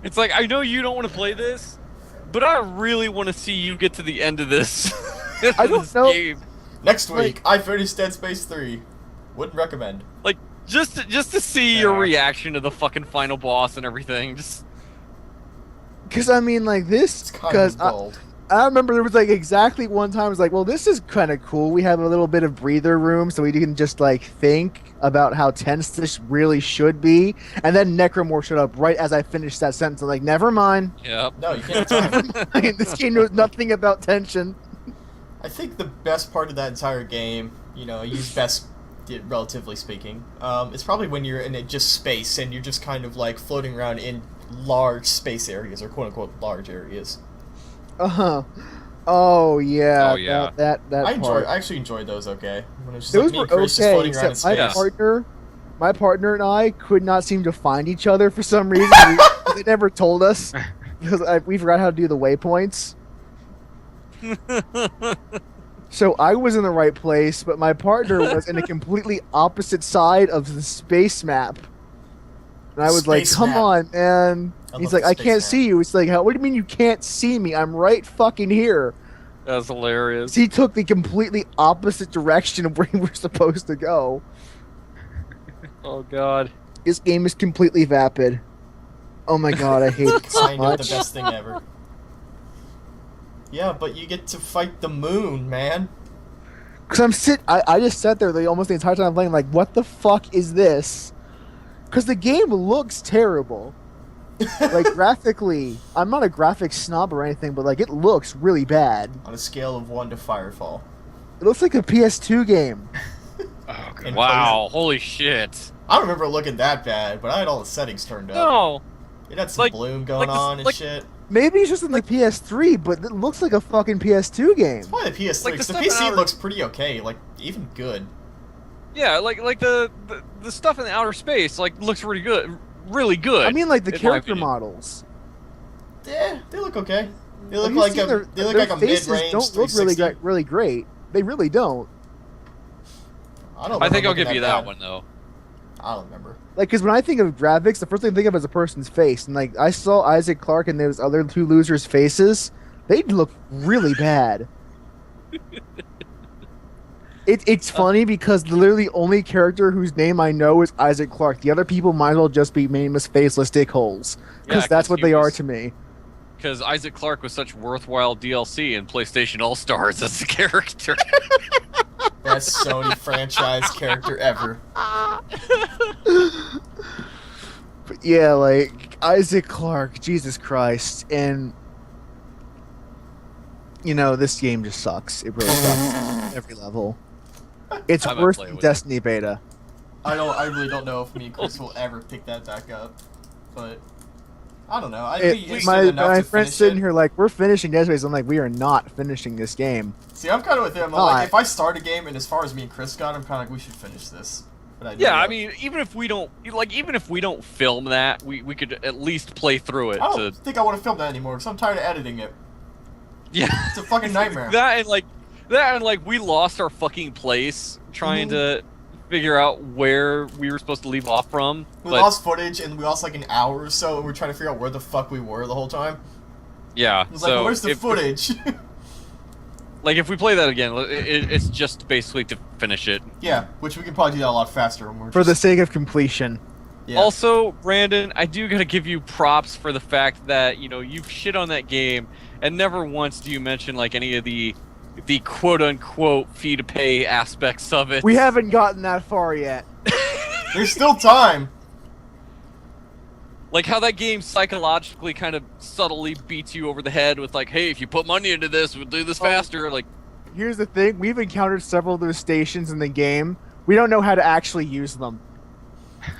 It's like, I know you don't want to play this, but I really want to see you get to the end of this. I don't this know. game. Next week, I finished Dead Space 3. Wouldn't recommend. Like, just to see your reaction to the fucking final boss and everything. Just Because I mean, like this. It's kind Because of gold. I remember there was like exactly one time I was like, well, this is kind of cool. We have a little bit of breather room, so we can just like think about how tense this really should be. And then Necromorph showed up right as I finished that sentence. I'm like, never mind. yep. No, you can't have time. I mean, this game knows nothing about tension. I think the best part of that entire game, use best, relatively speaking, is probably when you're in just space and you're just kind of like floating around in large space areas, or quote-unquote large areas. Uh-huh. Oh yeah. Oh, yeah. That I part. actually enjoyed those. Okay, when it was just Those like me were and Chris just okay, floating around in except space. my partner and I could not seem to find each other for some reason. They never told us because we forgot how to do the waypoints. So I was in the right place, but my partner was in a completely opposite side of the space map. And I was like, Space "Come map. on, man!" I He's love like, the "I space can't map. see you." It's like, "What do you mean you can't see me? I'm right fucking here." That's hilarious. He took the completely opposite direction of where we were supposed to go. Oh god. This game is completely vapid. Oh my god, I hate it so Kind of the much. best thing ever. Yeah, but you get to fight the moon, man. Because I just sat there almost the entire time I'm playing, like, what the fuck is this? Because the game looks terrible. Like, graphically, I'm not a graphics snob or anything, but, like, it looks really bad. On a scale of 1 to Firefall. It looks like a PS2 game. Oh, God. And Wow, holy shit. I don't remember it looking that bad, but I had all the settings turned up. No. It had some Like- bloom going like this- on and like- shit. Maybe it's just in the PS3, but it looks like a fucking PS2 game. It's probably the PS3, Like the 'cause the stuff PC out- looks pretty okay, like, even good. Yeah, like the stuff in the outer space looks really good. I mean, like, the in my character opinion. models. Yeah, they look okay. They look Have you like seen a they look their like a faces mid-range don't look 360. really great. They really don't. I think I'll give you that one though. I don't remember. Like, because when I think of graphics, the first thing I think of is a person's face, and like I saw Isaac Clarke and those other two losers' faces, they look really bad. It's funny because the literally only character whose name I know is Isaac Clarke. The other people might as well just be nameless, faceless dickholes, because that's what they are to me. Because Isaac Clarke was such worthwhile DLC in PlayStation All Stars as a character. Best Sony franchise character ever. But yeah, like Isaac Clarke, Jesus Christ, and you know this game just sucks. It really sucks at every level. It's I might worse play than with Destiny beta. I really don't know if me and Chris will ever pick that back up, but I don't know. I'd be interested My enough to friend's finish sitting it. here like, we're finishing Dead Space. I'm like, we are not finishing this game. See, I'm kind of with him. I'm like, if I start a game and as far as me and Chris got, I'm kind of like, we should finish this. But Yeah, I mean, even if we don't film that, we could at least play through it. I don't think I want to film that anymore because I'm tired of editing it. Yeah, it's a fucking nightmare. that and like we lost our fucking place trying to figure out where we were supposed to leave off from. We lost footage and we lost like an hour or so, and we're trying to figure out where the fuck we were the whole time. Yeah, It was like, where's the footage? Like, if we play that again, it's just basically to finish it. Yeah, which we can probably do that a lot faster when we're For the sake of completion. Yeah. Also, Brandon, I do gotta give you props for the fact that, you know, you've shit on that game, and never once do you mention, like, any of the quote-unquote fee-to-pay aspects of it. We haven't gotten that far yet. There's still time. Like, how that game psychologically kind of subtly beats you over the head with, like, hey, if you put money into this, we'll do this faster, like... Here's the thing, we've encountered several of those stations in the game. We don't know how to actually use them.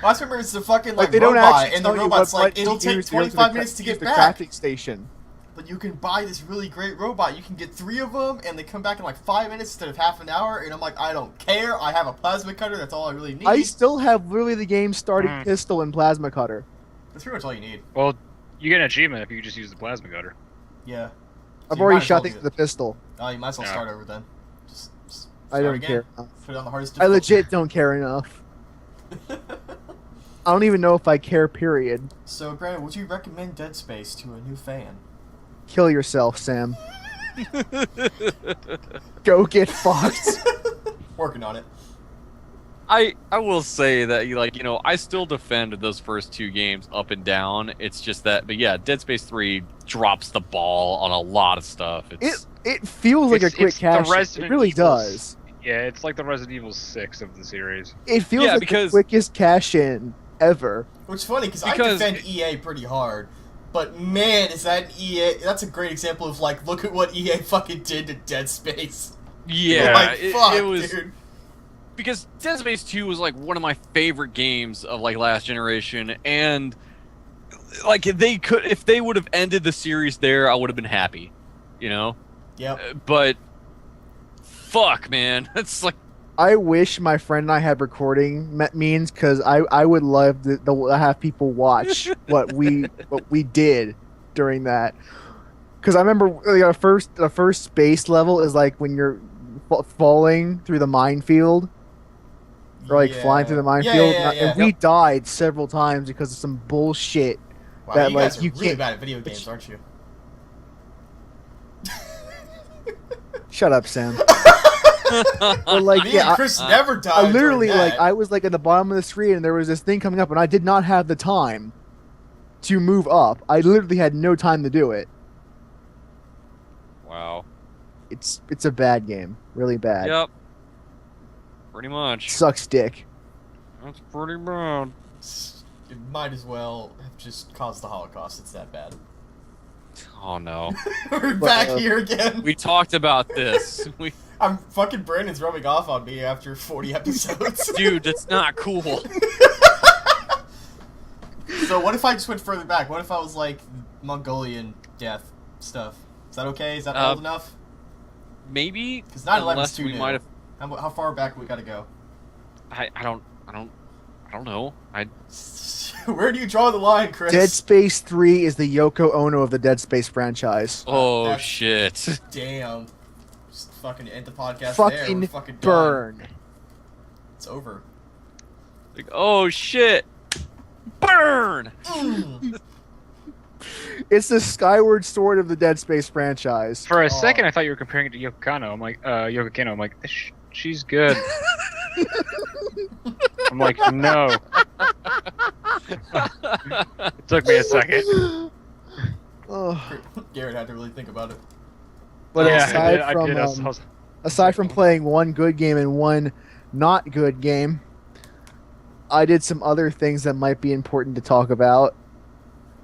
Well, I remember it's the fucking Like, like they don't robot, actually and the tell you robot's what like, to it'll use take to go to 25 the minutes to use get the back. crafting station. But you can buy this really great robot. You can get 3 of them, and they come back in like 5 minutes instead of half an hour. And I'm like, I don't care. I have a plasma cutter. That's all I really need. I still have literally the game starting pistol and plasma cutter. That's pretty much all you need. Well, you get an achievement if you just use the plasma cutter. Yeah. So I've you already might as well shot things do with the pistol. Oh, you might as well Yeah. start over then. Just I start don't again. care. Put it on the hardest I difficulty. legit don't care enough. I don't even know if I care, period. So, Brandon, would you recommend Dead Space to a new fan? Kill yourself, Sam. Go get fucked. Working on it. I will say that, like, you know, I still defend those first 2 games up and down. It's just that, but yeah, Dead Space 3 drops the ball on a lot of stuff. It feels like a quick It's the cash. It Resident really Evils. does. Yeah, it's like the Resident Evil 6 of the series. It feels Yeah, like because- the quickest cash in ever. Which is funny, because I Because- defend EA pretty hard. But man, is that EA... That's a great example of, like, look at what EA fucking did to Dead Space. yeah, Like, fuck, it was... dude. Because Dead Space 2 was, like, one of my favorite games of, like, last generation, and, like, if they would have ended the series there, I would have been happy, you know? Yep. But, fuck, man, it's like, I wish my friend and I had recording means, because I would love to have people watch what we did during that. Because I remember like, the first space level is like when you're falling through the minefield, or like flying through the minefield, Yeah. and we died several times because of some bullshit. Wow, that, you like, guys are you really can't- bad at video games, aren't you? Shut up, Sam. But like, Me yeah, and Chris never died. I literally during that. like I was like at the bottom of the screen and there was this thing coming up and I did not have the time to move up. I literally had no time to do it. wow. It's a bad game, really bad. Yep. Pretty much. Sucks dick. That's pretty bad. It might as well have just caused the Holocaust. It's that bad. Oh, no. We're back here again. We talked about this. I'm fucking Brandon's rubbing off on me after 40 episodes. Dude, that's not cool. So what if I just went further back? What if I was like Mongolian death stuff? Is that okay? Is that old enough? Maybe. 'Cause 9/11 's unless too we new. might have. How far back we gotta go? I don't I don't know. Where do you draw the line, Chris? Dead Space 3 is the Yoko Ono of the Dead Space franchise. Oh That's- shit! Damn. Just fucking end the podcast there. Fucking We're fucking done. burn. It's over. Like, oh shit! Burn! It's the Skyward Sword of the Dead Space franchise. For a Oh. second, I thought you were comparing it to Yoko Kanno. I'm like, Yoko Kanno. I'm like, she's good. I'm like, no. It took me a second. Oh. Garrett had to really think about it. But yeah, aside I from did. I was- aside from playing one good game and one not good game, I did some other things that might be important to talk about.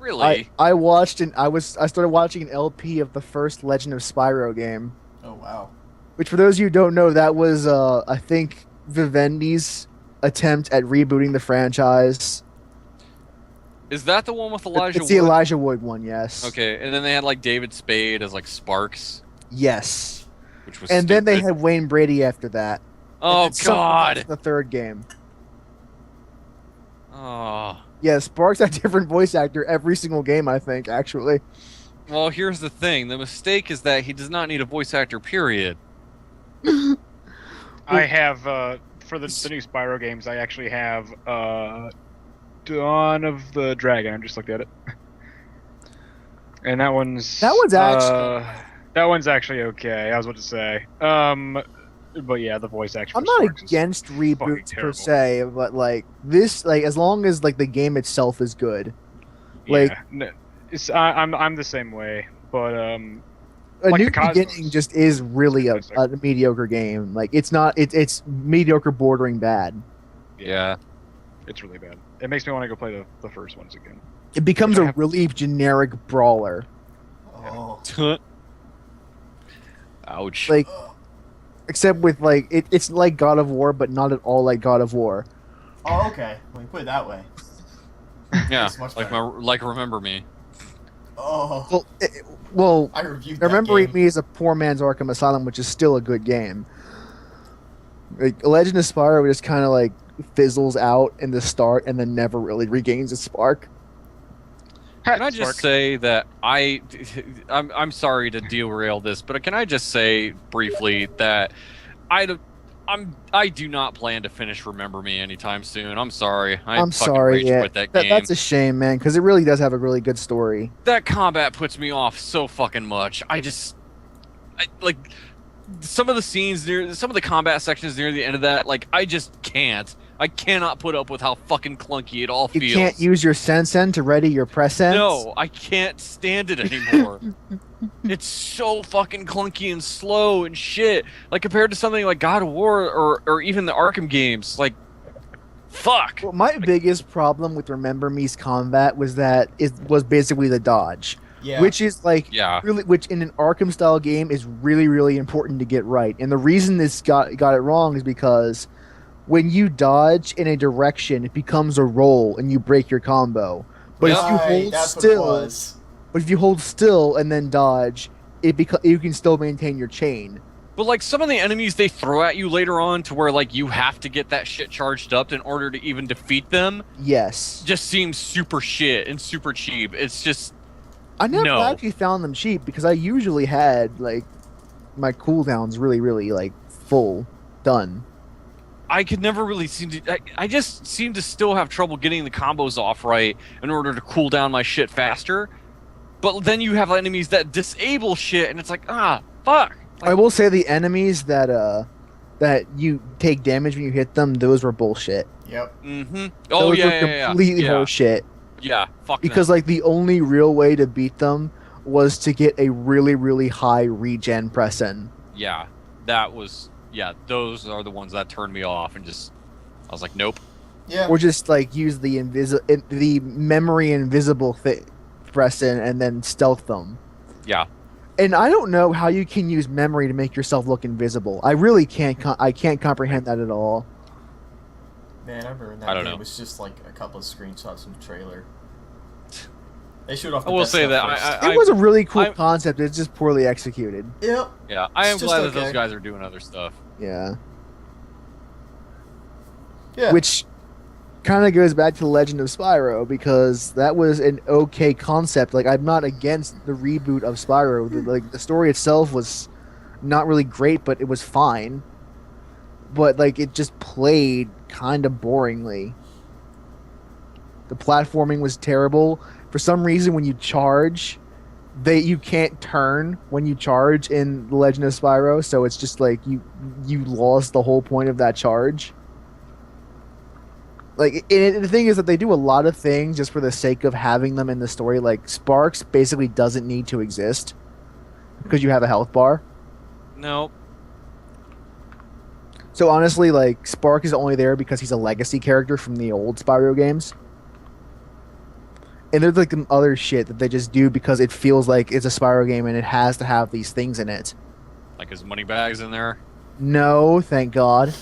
Really? I watched and I started watching an LP of the first Legend of Spyro game, Oh, wow. which for those of you who don't know, that was I think Vivendi's attempt at rebooting the franchise. Is that the one with Elijah It's the Wood? Elijah Wood one, yes. Okay, and then they had like David Spade as like Sparks, Yes. which was And then they stupid. had Wayne Brady after that. Oh And something god! else in the third game. Oh. Yeah, Sparks had a different voice actor every single game, I think, actually. Well, here's the thing. The mistake is that he does not need a voice actor, period. I have for the new Spyro games. I actually have Dawn of the Dragon. I just looked at it, and that one's actually okay. I was about to say, but yeah, the voice actor. I'm for not Sparks is against fucking reboots per terrible. se, but like this, like as long as like the game itself is good. Like Yeah, no, I'm the same way, but a like new the Cosmos. beginning just is really a Fantastic. mediocre game. Like it's not, it's mediocre bordering bad. Yeah. it's really bad. It makes me want to go play the first ones again. It becomes Which I a have- really generic brawler. Oh. Ouch. Like except with like it's like God of War, but not at all like God of War. Oh, okay. When you put it that way. yeah. it's much Like better. like Remember Me. Oh. Well, I reviewed that Remembering game. Me is a poor man's Arkham Asylum, which is still a good game. Like Legend of Spyro just kind of like fizzles out in the start and then never really regains its spark. Can I just say that I'm sorry to derail this, but can I just say briefly that I do not plan to finish Remember Me anytime soon. I'm sorry. I'm fucking sorry, rage yeah. quit that game. That's a shame, man, because it really does have a really good story. That combat puts me off so fucking much. I like some of the scenes near some of the combat sections near the end of that. Like I just can't. I cannot put up with how fucking clunky it all You feels. can't use your sensen to ready your presence. No, I can't stand it anymore. It's so fucking clunky and slow and shit. Like compared to something like God of War or even the Arkham games. Like, fuck. Well, my biggest problem with Remember Me's combat was that it was basically the dodge, Yeah. which is like Yeah. really, which in an Arkham style game is really, really important to get right. And the reason this got it wrong is because when you dodge in a direction, it becomes a roll and you break your combo. But if you Right, hold that's what it still, was. but if you hold still and then dodge, you can still maintain your chain. But like some of the enemies they throw at you later on to where like you have to get that shit charged up in order to even defeat them Yes. just seems super shit and super cheap. It's just I never No. actually found them cheap because I usually had like my cooldowns really, really like full done. I could never really seem to. I just seem to still have trouble getting the combos off right in order to cool down my shit faster. But then you have enemies that disable shit, and it's like, fuck. I will say the enemies that you take damage when you hit them, those were bullshit. Yep. Mm-hmm. Oh Those yeah, were yeah, yeah, completely yeah. horseshit. Yeah, fuck. Because like the only real way to beat them was to get a really, really high regen pressin. Yeah, that was. Yeah, those are the ones that turned me off, and just I was like, nope. Yeah. Or just like use the the memory invisible pressin and then stealth them. Yeah. And I don't know how you can use memory to make yourself look invisible. I really can't. I can't comprehend that at all. Man, I remember in I that don't game know. it was just like a couple of screenshots from the trailer. They showed off. I The will best say stuff that first. It was a really cool I- concept. It's just poorly executed. Yep. Yeah, I am It's just glad that okay. those guys are doing other stuff. Yeah. Yeah. Which kind of goes back to the Legend of Spyro because that was an okay concept. Like, I'm not against the reboot of Spyro. Like, the story itself was not really great, but it was fine. But like, it just played kind of boringly. The platforming was terrible. For some reason, when you charge, you can't turn when you charge in The Legend of Spyro, so it's just like you lost the whole point of that charge. Like, the thing is that they do a lot of things just for the sake of having them in the story. Like, Sparks basically doesn't need to exist because you have a health bar. No. So honestly, like, Spark is only there because he's a legacy character from the old Spyro games. And there's like some other shit that they just do because it feels like it's a Spyro game and it has to have these things in it. Like his money bags in there. No, thank God.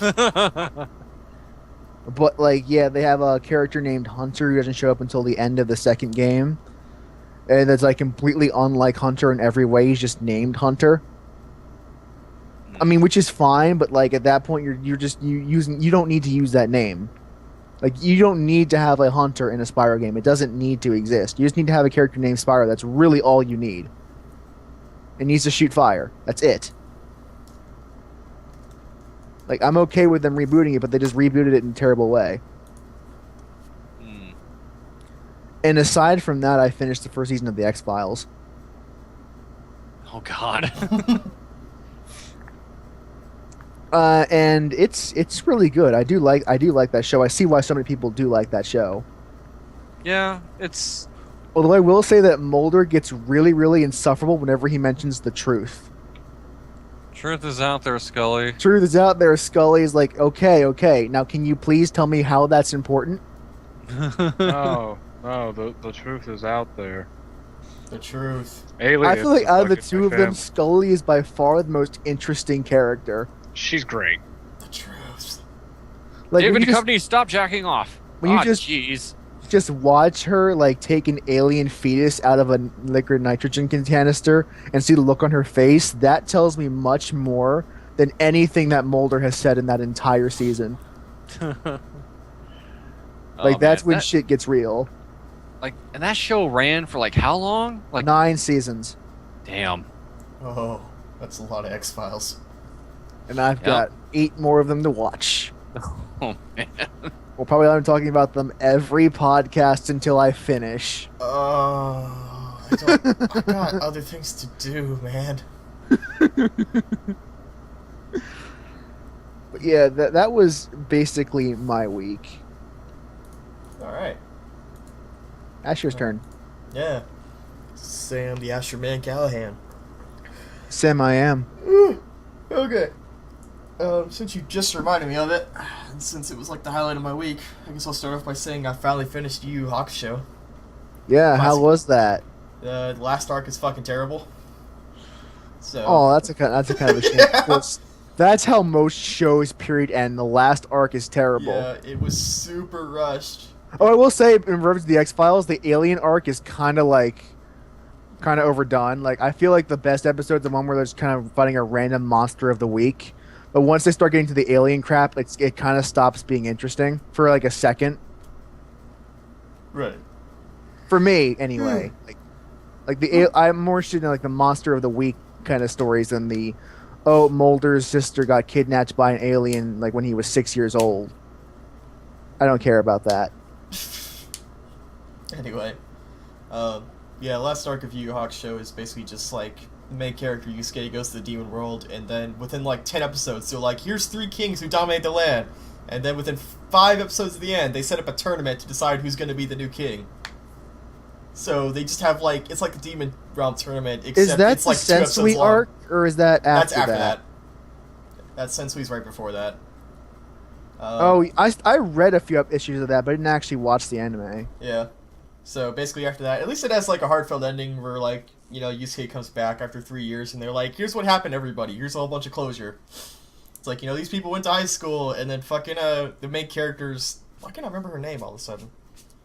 But, like, yeah, they have a character named Hunter who doesn't show up until the end of the second game. And it's, like, completely unlike Hunter in every way. He's just named Hunter. I mean, which is fine, but, like, at that point, you don't need to use that name. Like, you don't need to have a Hunter in a Spyro game. It doesn't need to exist. You just need to have a character named Spyro. That's really all you need. It needs to shoot fire. That's it. Like, I'm okay with them rebooting it, but they just rebooted it in a terrible way. And aside from that, I finished the first season of the X-Files. Oh God. And it's really good. I do like that show. I see why so many people do like that show. Yeah, it's. Although I will say that Mulder gets really, really insufferable whenever he mentions the truth. Truth is out there, Scully. Truth is out there, Scully is like, okay. Now, can you please tell me how that's important? No, the truth is out there. The truth. Alias I feel like is out of the fucking two of my them, fam. Scully is by far the most interesting character. She's great. The truth. Like, David when you Company, stop jacking off. when you just watch her like take an alien fetus out of a liquid nitrogen canister and see the look on her face, that tells me much more than anything that Mulder has said in that entire season. Like, that's when shit gets real. Like, and that show ran for like how long? Like 9 seasons. Damn. Oh, that's a lot of X-Files. And I've got 8 more of them to watch. Oh man. We'll probably end up talking about them every podcast until I finish. I got other things to do, man. But yeah, that was basically my week. Alright. Asher's turn. Yeah. Sam the Asher Man Callahan. Sam, I am. Okay. Since you just reminded me of it, and since it was like the highlight of my week, I guess I'll start off by saying I finally finished Yu Yu Hakusho. Yeah, how was that? The last arc is fucking terrible. So. Oh, that's a kind of a shame. Yeah. That's how most shows, period, end. The last arc is terrible. Yeah, it was super rushed. Oh, I will say, in reference to the X-Files, the alien arc is kind of overdone. Like, I feel like the best episode's the one where they're just kind of fighting a random monster of the week. But once they start getting to the alien crap, it kind of stops being interesting for like a second. Right. For me, anyway. I'm more interested in like the monster of the week kind of stories than the Mulder's sister got kidnapped by an alien like when he was 6 years old. I don't care about that. Anyway, last arc of Yu Yu Hakusho is basically just like the main character Yusuke goes to the demon world, and then within like 10 episodes, they're like, here's 3 kings who dominate the land, and then within 5 episodes of the end, they set up a tournament to decide who's going to be the new king. So they just have like, it's like a demon realm tournament, except Is that it's like the 2 episodes Sensui long. arc, or is that after That's after that. That's Sensui's right before that. I read a few issues of that, but I didn't actually watch the anime. Yeah. So basically after that, at least it has like a heartfelt ending where like, you know, Yusuke comes back after 3 years and they're like, here's what happened everybody, here's a whole bunch of closure. It's like, you know, these people went to high school and then fucking the main character's, why can't I remember her name all of a sudden?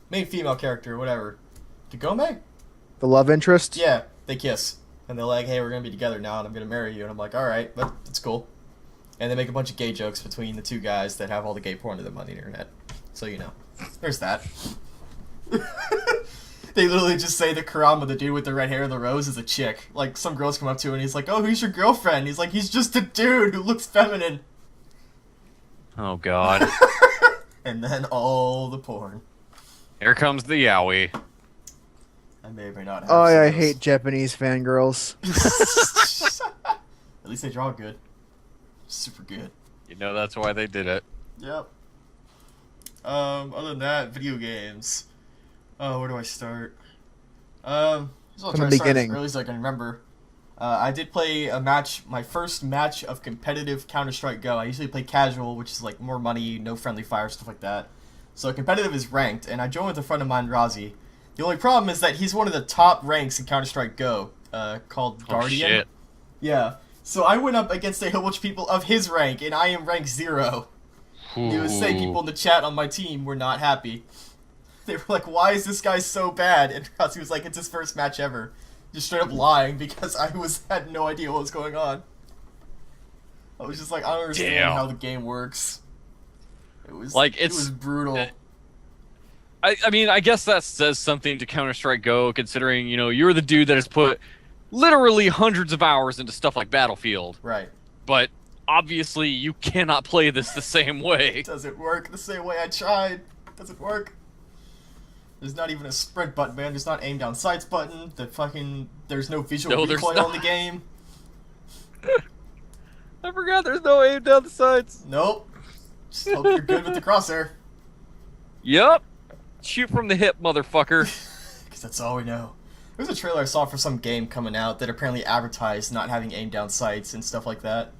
Main female character, whatever. Kagome? The love interest? Yeah, they kiss. And they're like, hey, we're gonna be together now and I'm gonna marry you. And I'm like, alright, that's cool. And they make a bunch of gay jokes between the 2 guys that have all the gay porn of them on the internet. So you know. There's that. They literally just say that Kurama, the dude with the red hair and the rose, is a chick. Like, some girls come up to him and he's like, oh, who's your girlfriend? He's like, he's just a dude who looks feminine. Oh, God. And then all the porn. Here comes the yaoi. I may or may not have Oh, yeah, I seen hate Japanese fangirls. those. At least they draw good. Super good. You know that's why they did it. Yep. Other than that, video games. Oh, where do I start? I'll From try the to start beginning. as early as I can remember. I did play a match, my first match of competitive Counter-Strike Go. I usually play casual, which is like more money, no friendly fire, stuff like that. So competitive is ranked, and I joined with a friend of mine, Razi. The only problem is that he's one of the top ranks in Counter-Strike Go, called Guardian. Oh, shit. Yeah. So I went up against a whole bunch of people of his rank, and I am rank 0. Needless to say, people in the chat on my team were not happy. They were like, why is this guy so bad? And Razi was like, it's his first match ever. Just straight up lying because I had no idea what was going on. I was just like, I don't understand Damn. how the game works. It was Like, it was brutal. I mean, I guess that says something to Counter-Strike Go, considering, you know, you're the dude that has put literally hundreds of hours into stuff like Battlefield. Right. But obviously, you cannot play this the same way. It doesn't work the same way I tried. It doesn't work. There's not even a sprint button, man. There's not aim down sights button. There's no visual No, there's recoil in not. the game. I forgot there's no aim down the sides. Nope. Just hope you're good with the crosshair. Yup. Shoot from the hip, motherfucker. Because that's all we know. There was a trailer I saw for some game coming out that apparently advertised not having aim down sights and stuff like that.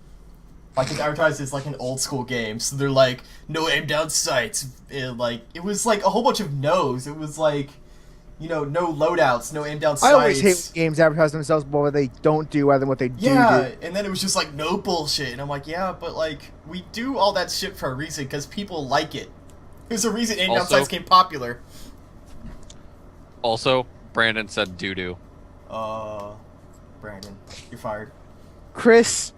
Like, it's advertised as like an old school game, so they're like, no aim down sights. It was like a whole bunch of no's. It was like, you know, no loadouts, no aim down sights. I always hate when games advertise themselves more what they don't do rather than what they do. Yeah, and then it was just like, no bullshit. And I'm like, yeah, but like, we do all that shit for a reason, because people like it. There's a reason aim down Also- sights became popular. Also, Brandon said doo-doo. Brandon, you're fired. Chris,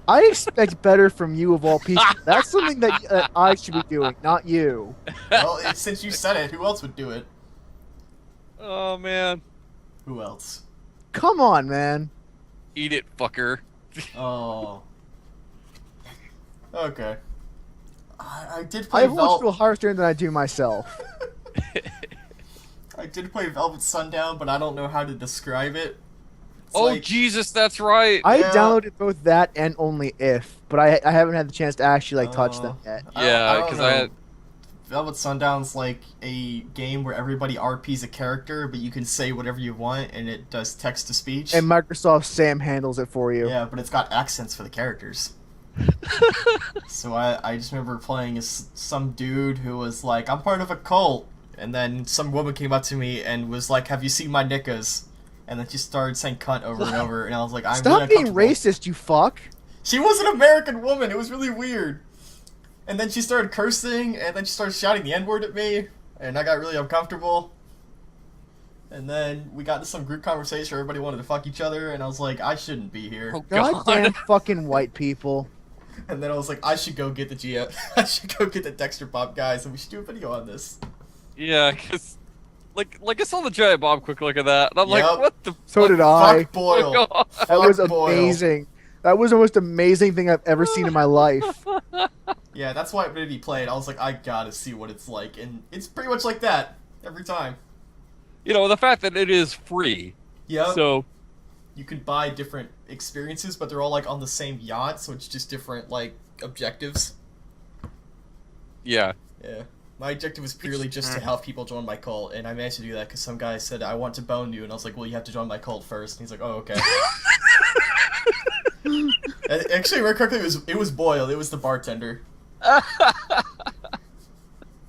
I expect better from you of all people. That's something that I should be doing, not you. Well, since you said it, who else would do it? Oh, man. Who else? Come on, man. Eat it, fucker. Oh. Okay. I did I play have watched to a higher standard than I do myself. I did play Velvet Sundown, but I don't know how to describe it. It's Oh, like- Jesus, that's right. I Yeah. downloaded both that and Only If, but I haven't had the chance to actually touch them yet. Yeah, don't 'cause know. I had- Velvet Sundown's like a game where everybody RPs a character, but you can say whatever you want, and it does text to speech. And Microsoft Sam handles it for you. Yeah, but it's got accents for the characters. So I just remember playing as some dude who was like, I'm part of a cult. And then some woman came up to me and was like, have you seen my knickers? And then she started saying cunt over and over, and I was like, I'm Stop really being uncomfortable. racist, you fuck. She was an American woman. It was really weird. And then she started cursing, and then she started shouting the N-word at me, and I got really uncomfortable. And then we got into some group conversation where everybody wanted to fuck each other, and I was like, I shouldn't be here. Oh, God. Goddamn fucking white people. And then I was like, I should go get the GF. I should go get the Dexter Bob guys, and we should do a video on this. Yeah, because, like I saw the giant bomb quick look at that, and I'm Yep. like, what the So did I. Fuck Boyle. fuck off? That was Fuck Boyle. amazing. That was the most amazing thing I've ever seen in my life. Yeah, that's why it made me play it. I was like, I gotta see what it's like, and it's pretty much like that every time. You know, the fact that it is free. Yep. So, You could buy different experiences, but they're all like on the same yacht, so it's just different like objectives. yeah. Yeah. My objective was purely just to have people join my cult, and I managed to do that because some guy said, I want to bone you, and I was like, well, you have to join my cult first. And he's like, oh, okay. And actually, very correctly, it was Boyle. It was the bartender.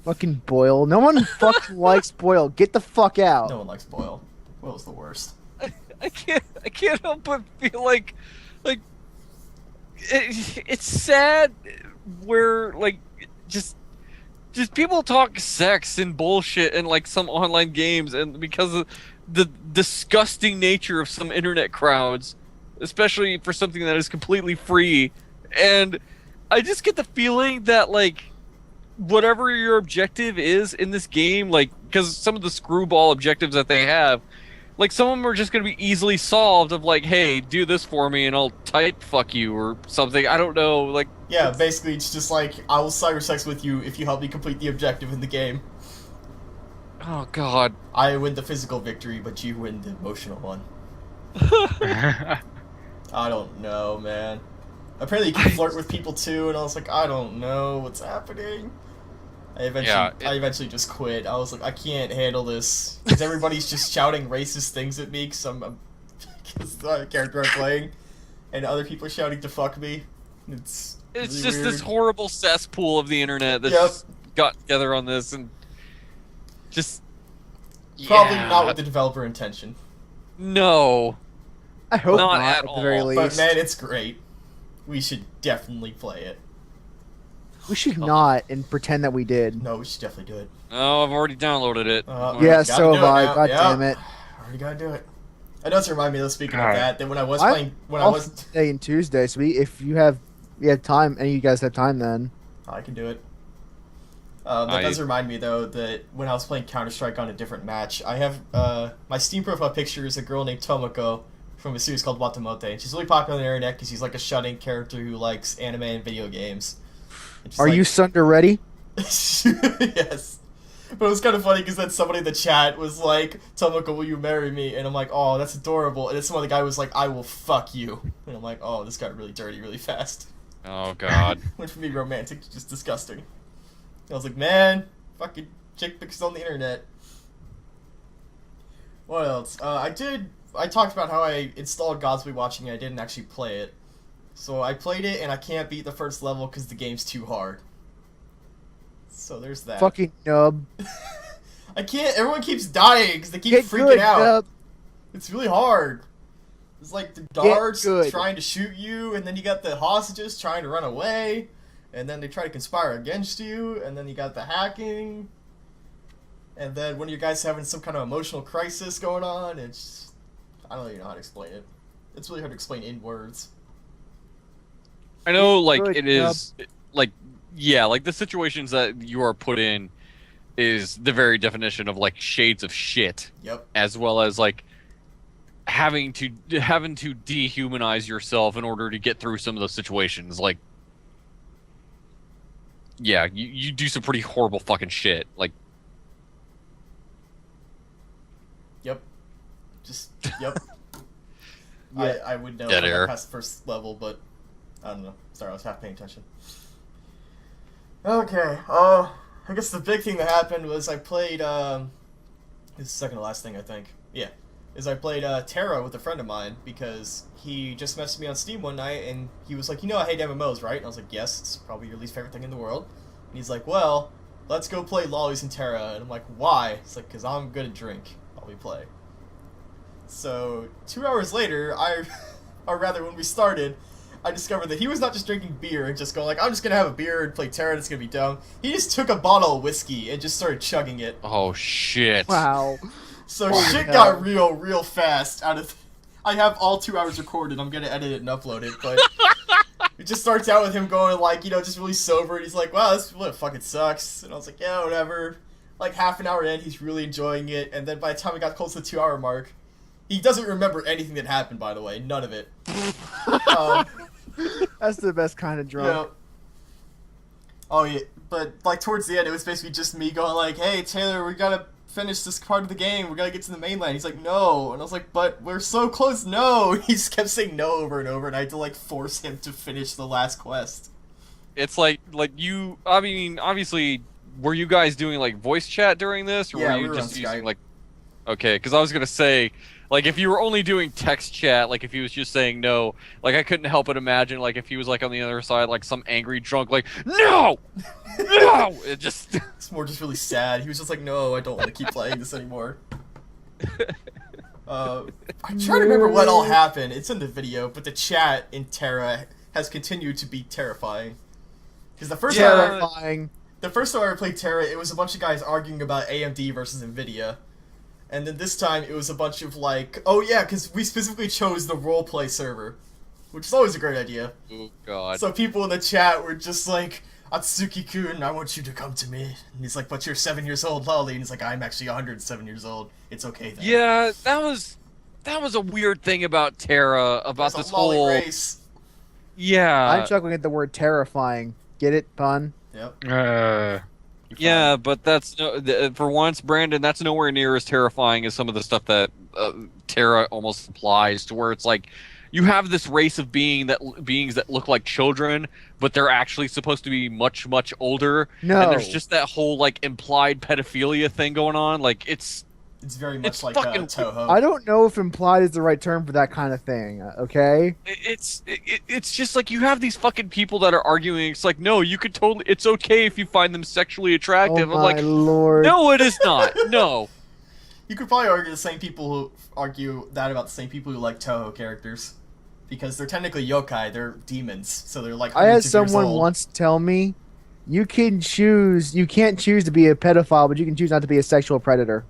Fucking Boyle. No one fucking likes Boyle. Get the fuck out. No one likes Boyle. Boyle's the worst. I can't help but feel like it's sad where like just people talk sex and bullshit in like some online games, and because of the disgusting nature of some internet crowds, especially for something that is completely free, and I just get the feeling that like whatever your objective is in this game, like, because some of the screwball objectives that they have, like, some of them are just going to be easily solved of, like, hey, do this for me and I'll type fuck you or something. I don't know, like... Yeah, basically it's just like, I will cyber sex with you if you help me complete the objective in the game. Oh, God. I win the physical victory, but you win the emotional one. I don't know, man. Apparently you can flirt with people too, and I was like, I don't know what's happening. I eventually just quit. I was like, I can't handle this. Because everybody's just shouting racist things at me because the character I'm playing. And other people are shouting to fuck me. It's really just weird. this horrible cesspool of the internet that's just got together on this and just... Probably yeah. not with the developer intention. No. I hope Not not, at at the all. very least. But man, it's great. We should definitely play it. We should not and pretend that we did. No, we should definitely do it. Oh, I've already downloaded it. Yeah, so have I. God damn it. Already gotta do it. I know, to remind me, though, speaking of Alright. that, that when I was I'm playing... When I Off was... today and Tuesday, so if you have time, any of you guys have time then. I can do it. That does remind me, though, that when I was playing Counter-Strike on a different match, I have, my Steam profile picture is a girl named Tomoko from a series called Watamote, and she's really popular on the internet because she's like a shut-in character who likes anime and video games. Are you Sunder ready? Yes. But it was kind of funny because then somebody in the chat was like, Tomoko, will you marry me? And I'm like, oh, that's adorable. And then some other guy was like, I will fuck you. And I'm like, oh, this got really dirty really fast. Oh, God. Went from being romantic to just disgusting. I was like, man, fucking chick pics on the internet. What else? I talked about how I installed Gods Will Be Watching and I didn't actually play it. So I played it and I can't beat the first level because the game's too hard. So there's that. Fucking nub. I can't, everyone keeps dying because they keep Get freaking good, out. nub. It's really hard. It's like the guards trying to shoot you, and then you got the hostages trying to run away, and then they try to conspire against you, and then you got the hacking, and then one of your guys having some kind of emotional crisis going on. It's, I don't even know how to explain it. It's really hard to explain in words. I know, like, Good it is, like, yeah, like, the situations that you are put in is the very definition of, like, shades of shit. Yep. As well as, like, having to dehumanize yourself in order to get through some of those situations. Like, yeah, you do some pretty horrible fucking shit. Like, Yep. Just, yep. Yeah. I would know Dead if I air. got past the first level, but I don't know. Sorry, I was half paying attention. Okay, I guess the big thing that happened was I played, this is the second to last thing, I think. Yeah. Is I played, Terra with a friend of mine, because he just messaged me on Steam one night, and he was like, you know I hate MMOs, right? And I was like, yes, it's probably your least favorite thing in the world. And he's like, well, let's go play Lollies in Terra. And I'm like, why? It's like, because I'm good at drink while we play. So, 2 hours later, or rather, when we started, I discovered that he was not just drinking beer and just going like, I'm just gonna have a beer and play Terra and it's gonna be dumb. He just took a bottle of whiskey and just started chugging it. oh, shit. Wow. So Holy shit hell. got real fast out of... I have all 2 hours recorded, I'm gonna edit it and upload it, but... It just starts out with him going like, you know, just really sober, and he's like, wow, this really fucking sucks. And I was like, yeah, whatever. Like, half an hour in, he's really enjoying it, and then by the time we got close to the 2 hour mark, he doesn't remember anything that happened, by the way. None of it. That's the best kind of drunk. Yeah. Oh, yeah. But, like, towards the end, it was basically just me going like, hey, Taylor, we gotta finish this part of the game. We gotta get to the mainland. He's like, no. And I was like, but we're so close. No. He just kept saying no over and over, and I had to, like, force him to finish the last quest. It's like you, I mean, obviously, were you guys doing, like, voice chat during this? Or Yeah, were you we were just on using, Skype. like... Okay, because I was going to say, like, if you were only doing text chat, like, if he was just saying no, like, I couldn't help but imagine, like, if he was, like, on the other side, like, some angry drunk, like, no! No! It just... It's more just really sad. He was just like, no, I don't want to keep playing this anymore. I'm trying to remember what all happened. It's in the video, but the chat in Terra has continued to be terrifying. Because the first time Terrifying. I ever played Terra, it was a bunch of guys arguing about AMD versus Nvidia. And then this time, it was a bunch of like, oh yeah, because we specifically chose the roleplay server. Which is always a great idea. Oh, God. So people in the chat were just like, Atsuki-kun, I want you to come to me. And he's like, but you're 7 years old, lolly. And he's like, I'm actually 107 years old. It's okay then. Yeah, that was a weird thing about Terra, about There's this a lolly whole. race. Yeah. I'm chuckling at the word terrifying. Get it, pun? Yep. Uh, You're Yeah, fine. but that's for once, Brandon. That's nowhere near as terrifying as some of the stuff that Terra almost implies. To where it's like, you have this race of beings that look like children, but they're actually supposed to be much, much older. No. And there's just that whole like implied pedophilia thing going on. Like it's It's very much it's like fucking- Toho. I don't know if implied is the right term for that kind of thing. Okay. it's just like you have these fucking people that are arguing. It's like, no, you could totally. It's okay if you find them sexually Oh attractive. my I'm like, lord. no, it is not. No. You could probably argue the same people who argue that about the same people who like Toho characters. Because they're technically yokai, they're demons, so they're like I had hundreds of years someone old. once tell me, you can't choose to be a pedophile, but you can choose not to be a sexual predator.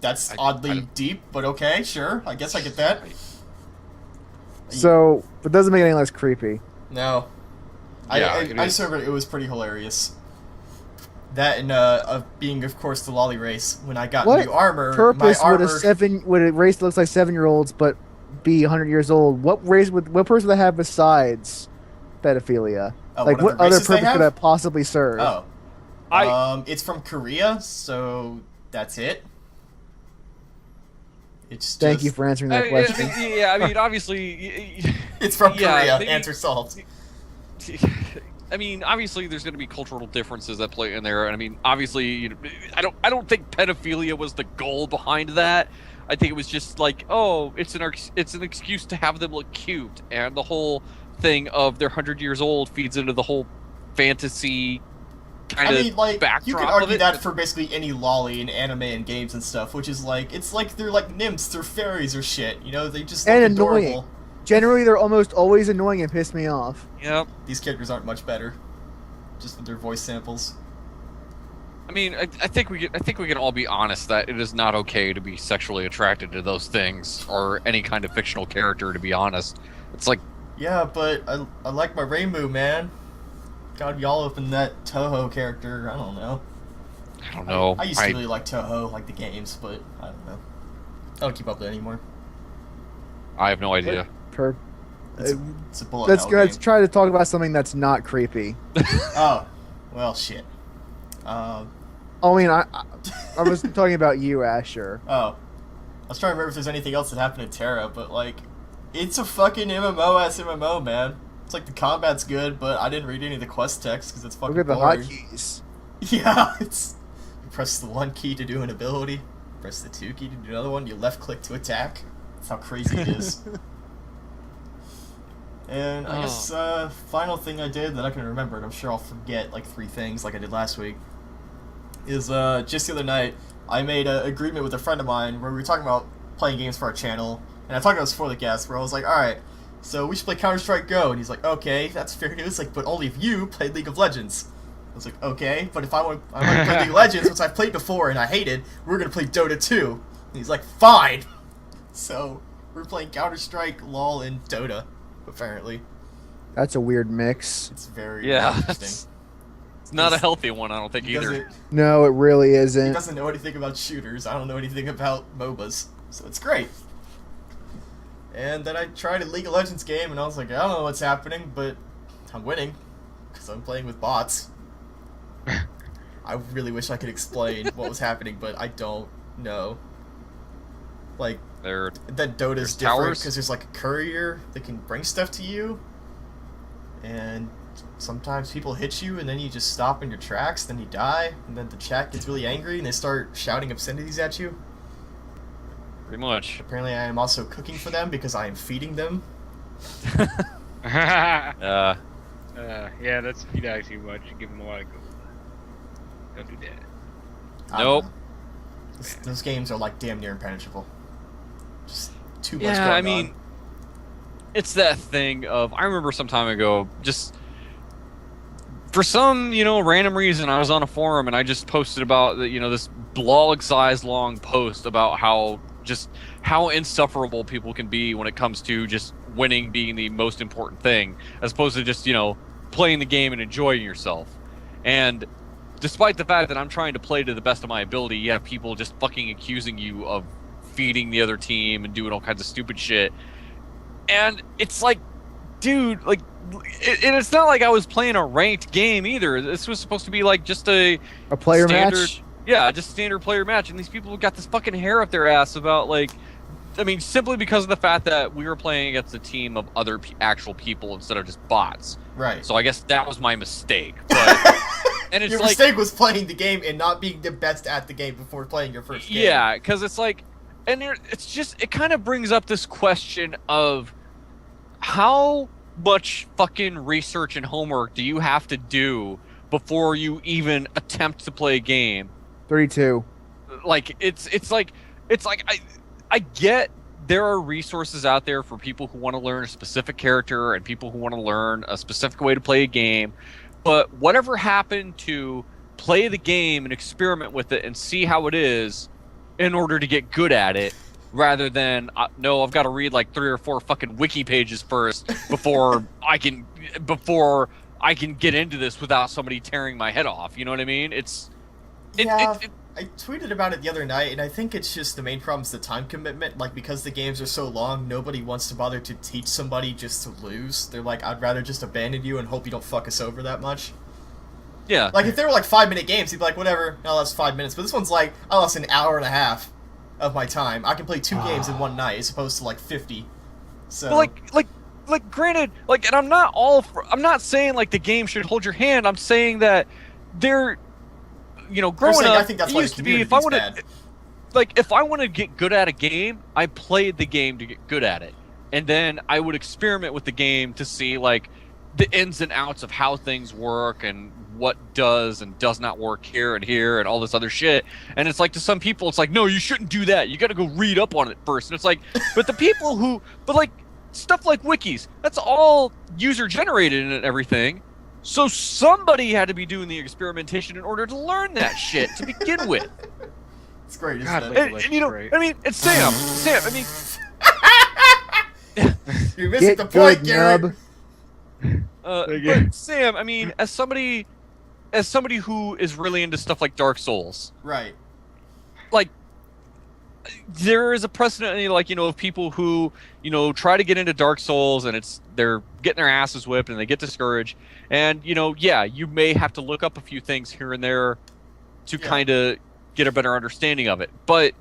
That's I oddly don't- deep, but okay, sure. I guess I get that. So, it doesn't make it any less creepy. No. Yeah, it I is. just remember it was pretty hilarious. That and being, of course, the lolly race. When I got What new armor, Purpose my would armor... would a race that looks like 7-year-olds but be 100 years old? What purpose would they have besides pedophilia? Oh, Like what other other races they purpose could have? that possibly serve? Oh. It's from Korea, so that's it. It's Thank just... you for answering that question. Yeah, I mean, obviously. It's from Yeah, Korea. maybe- Answer solved. I mean, obviously, there's going to be cultural differences that play in there, and I mean, obviously, I don't think pedophilia was the goal behind that. I think it was just like, oh, it's an excuse to have them look cute, and the whole thing of they're 100 years old feeds into the whole fantasy kind I of mean, like, backdrop you could of argue it. that for basically any lolly in anime and games and stuff, which is like, it's like they're like nymphs or fairies or shit, you know? They just look And adorable. annoying. Generally, they're almost always annoying and piss me off. Yep. These characters aren't much better, just with their voice samples. I mean, I think we can all be honest that it is not okay to be sexually attracted to those things or any kind of fictional character. To be honest, it's like, Yeah, but I like my Reimu, man. Gotta be all up in that Toho character, I don't know. I don't know. I used to really like Toho, like the games, but I don't know. I don't keep up with it anymore. I have no idea. It's a bullet Let's hell go. Let's game. try to talk about something that's not creepy. Oh, well, shit. I mean, I was talking about you, Asher. Oh. I was trying to remember if there's anything else that happened in Terra, but, like, it's a fucking MMO-ass MMO, man. It's like the combat's good, but I didn't read any of the quest text because it's fucking Look at the boring. hotkeys. Yeah, it's... You press the 1 key to do an ability, press the 2 key to do another one, you left-click to attack. That's how crazy it is. And I guess, final thing I did that I can remember, and I'm sure I'll forget, like, 3 things like I did last week, is, just the other night, I made an agreement with a friend of mine where we were talking about playing games for our channel, and I talked about this before the guest, where I was like, alright, so we should play Counter-Strike Go, and he's like, okay, that's fair news, like, but only if you played League of Legends. I was like, okay, but if I want to play League of Legends, which I've played before and I hated, we're gonna play Dota 2. And he's like, fine! So, we're playing Counter-Strike, LoL, and Dota, apparently. That's a weird mix. It's very Yeah, interesting. it's not a healthy one. I don't think He either. doesn't, No, it really he isn't. doesn't know anything about shooters. I don't know anything about MOBAs. So it's great. And then I tried a League of Legends game, and I was like, I don't know what's happening, but I'm winning. Because I'm playing with bots. I really wish I could explain what was happening, but I don't know. Like, They're that Dota's There's different towers? because there's like a courier that can bring stuff to you. And sometimes people hit you, and then you just stop in your tracks, then you die, and then the chat gets really angry, and they start shouting obscenities at you. pretty much. Apparently I am also cooking for them because I am feeding them. Uh, Yeah, that's if you die too much, you give them a lot of gold. Don't do that. I don't Nope. know. Those games are like damn near impenetrable. Just too much yeah, going I mean, on. it's that thing of I remember some time ago, just for some random reason, I was on a forum and I just posted about this blog-sized long post about how insufferable people can be when it comes to just winning being the most important thing, as opposed to just, playing the game and enjoying yourself. And despite the fact that I'm trying to play to the best of my ability, you have people just fucking accusing you of feeding the other team and doing all kinds of stupid shit. And it's like, dude, like, and it's not like I was playing a ranked game either. This was supposed to be like just a player standard, match. Yeah, just standard player match. And these people got this fucking hair up their ass about, like, I mean, simply because of the fact that we were playing against a team of other actual people instead of just bots. Right. So I guess that was my mistake. But and it's your like, mistake was playing the game and not being the best at the game before playing your first game. Yeah, because it's like, and it's just, it kind of brings up this question of how much fucking research and homework do you have to do before you even attempt to play a game? 32. Like, it's like I get there are resources out there for people who want to learn a specific character and people who want to learn a specific way to play a game, but whatever happened to play the game and experiment with it and see how it is in order to get good at it, rather than no, I've got to read like 3 or 4 fucking wiki pages first before I can get into this without somebody tearing my head off. You know what I mean? I tweeted about it the other night, and I think it's just the main problem is the time commitment. Like, because the games are so long, nobody wants to bother to teach somebody just to lose. They're like, I'd rather just abandon you and hope you don't fuck us over that much. Yeah. Like, if they were like 5-minute games, you'd be like, whatever, no, that's 5 minutes. But this one's like, I lost an hour and a half of my time. I can play 2 games in one night as opposed to like 50. So, but like, granted, like, and I'm not saying like the game should hold your hand. I'm saying that they're, growing up, I think that's it why used the to be if I want to get good at a game, I played the game to get good at it, and then I would experiment with the game to see like the ins and outs of how things work and what does and does not work here and all this other shit. And it's like, to some people, it's like, no, you shouldn't do that. You got to go read up on it first. And it's like, but the people but like stuff like wikis, that's all user generated and everything. So somebody had to be doing the experimentation in order to learn that shit to begin with. It's great, isn't God, it? And I mean, it's Sam, I mean, you're missing Get the point, good, Garrett. nub. but Sam, I mean, as somebody who is really into stuff like Dark Souls, Right. like, there is a precedent, like, of people who, try to get into Dark Souls and they're getting their asses whipped and they get discouraged. And, you may have to look up a few things here and there to kind of get a better understanding of it. But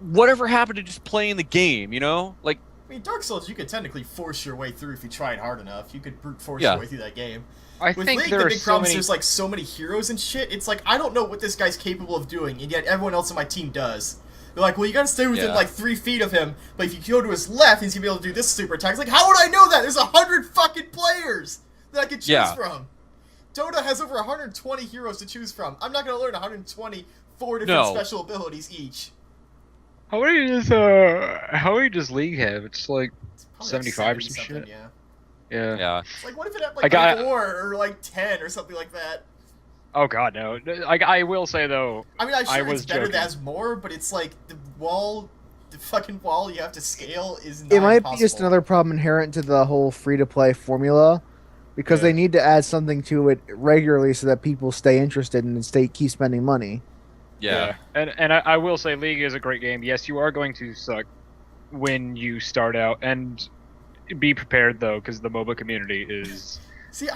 whatever happened to just playing the game, Like, I mean, Dark Souls, you could technically force your way through if you tried hard enough. You could brute force your way through that game. With think League, there the are big so problem is many... there's like so many heroes and shit. It's like, I don't know what this guy's capable of doing, and yet everyone else on my team does. They're like, well, you gotta stay within like 3 feet of him, but if you go to his left, he's gonna be able to do this super attack. It's like, how would I know that? There's 100 fucking players that I could choose from. Dota has over 120 heroes to choose from. I'm not gonna learn 124 different special abilities each. How many does League have? It's like It's 75 or some something, shit. Yeah. yeah. It's like, what if it had like 4 or like 10 or something like that? Oh god, no. I will say though. I mean, I'm sure it's better joking. that has more, but it's like the fucking wall you have to scale is not It might impossible. be just another problem inherent to the whole free-to-play formula, because they need to add something to it regularly so that people stay interested and keep spending money. Yeah. And I will say League is a great game. Yes, you are going to suck when you start out, and be prepared though, because the MOBA community is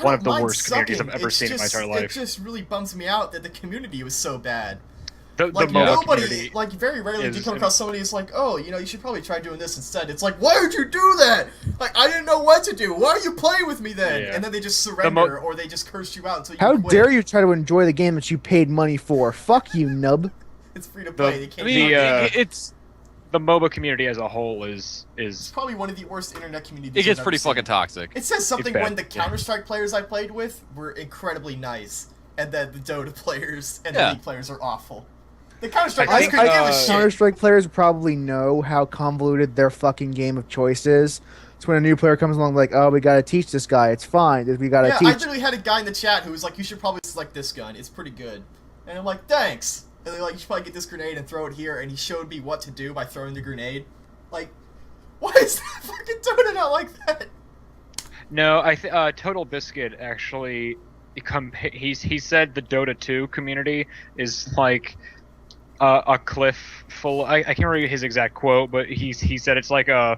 one of the worst communities I've ever seen in my entire life. It just really bums me out that the community was so bad. The Like, MOBA nobody, community like, very rarely do you come is- across somebody who's like, oh, you should probably try doing this instead. It's like, why would you do that? Like, I didn't know what to do. Why are you playing with me then? Yeah. And then they just surrender, or they just curse you out until you How quit. dare you try to enjoy the game that you paid money for? Fuck you, nub. It's free to play. They can't it's the MOBA community as a whole is It's probably one of the worst internet communities. it gets I've pretty ever seen. fucking toxic. It says something bad, when the yeah. Counter-Strike players I played with were incredibly nice, and then the Dota players and Yeah. the League players are awful. The Counter-Strike I players couldn't give a shit. Counter-Strike players probably know how convoluted their fucking game of choice is. So when a new player comes along, like, oh, we gotta teach this guy. It's fine. We gotta Yeah, I teach. literally had a guy in the chat who was like, you should probably select this gun. It's pretty good. And I'm like, thanks. And they're like, you should probably get this grenade and throw it here. And he showed me what to do by throwing the grenade. Like, Why is that fucking Dota not like that? No, Total Biscuit actually he said the Dota 2 community is like a cliff full. I can't remember his exact quote, but he said it's like a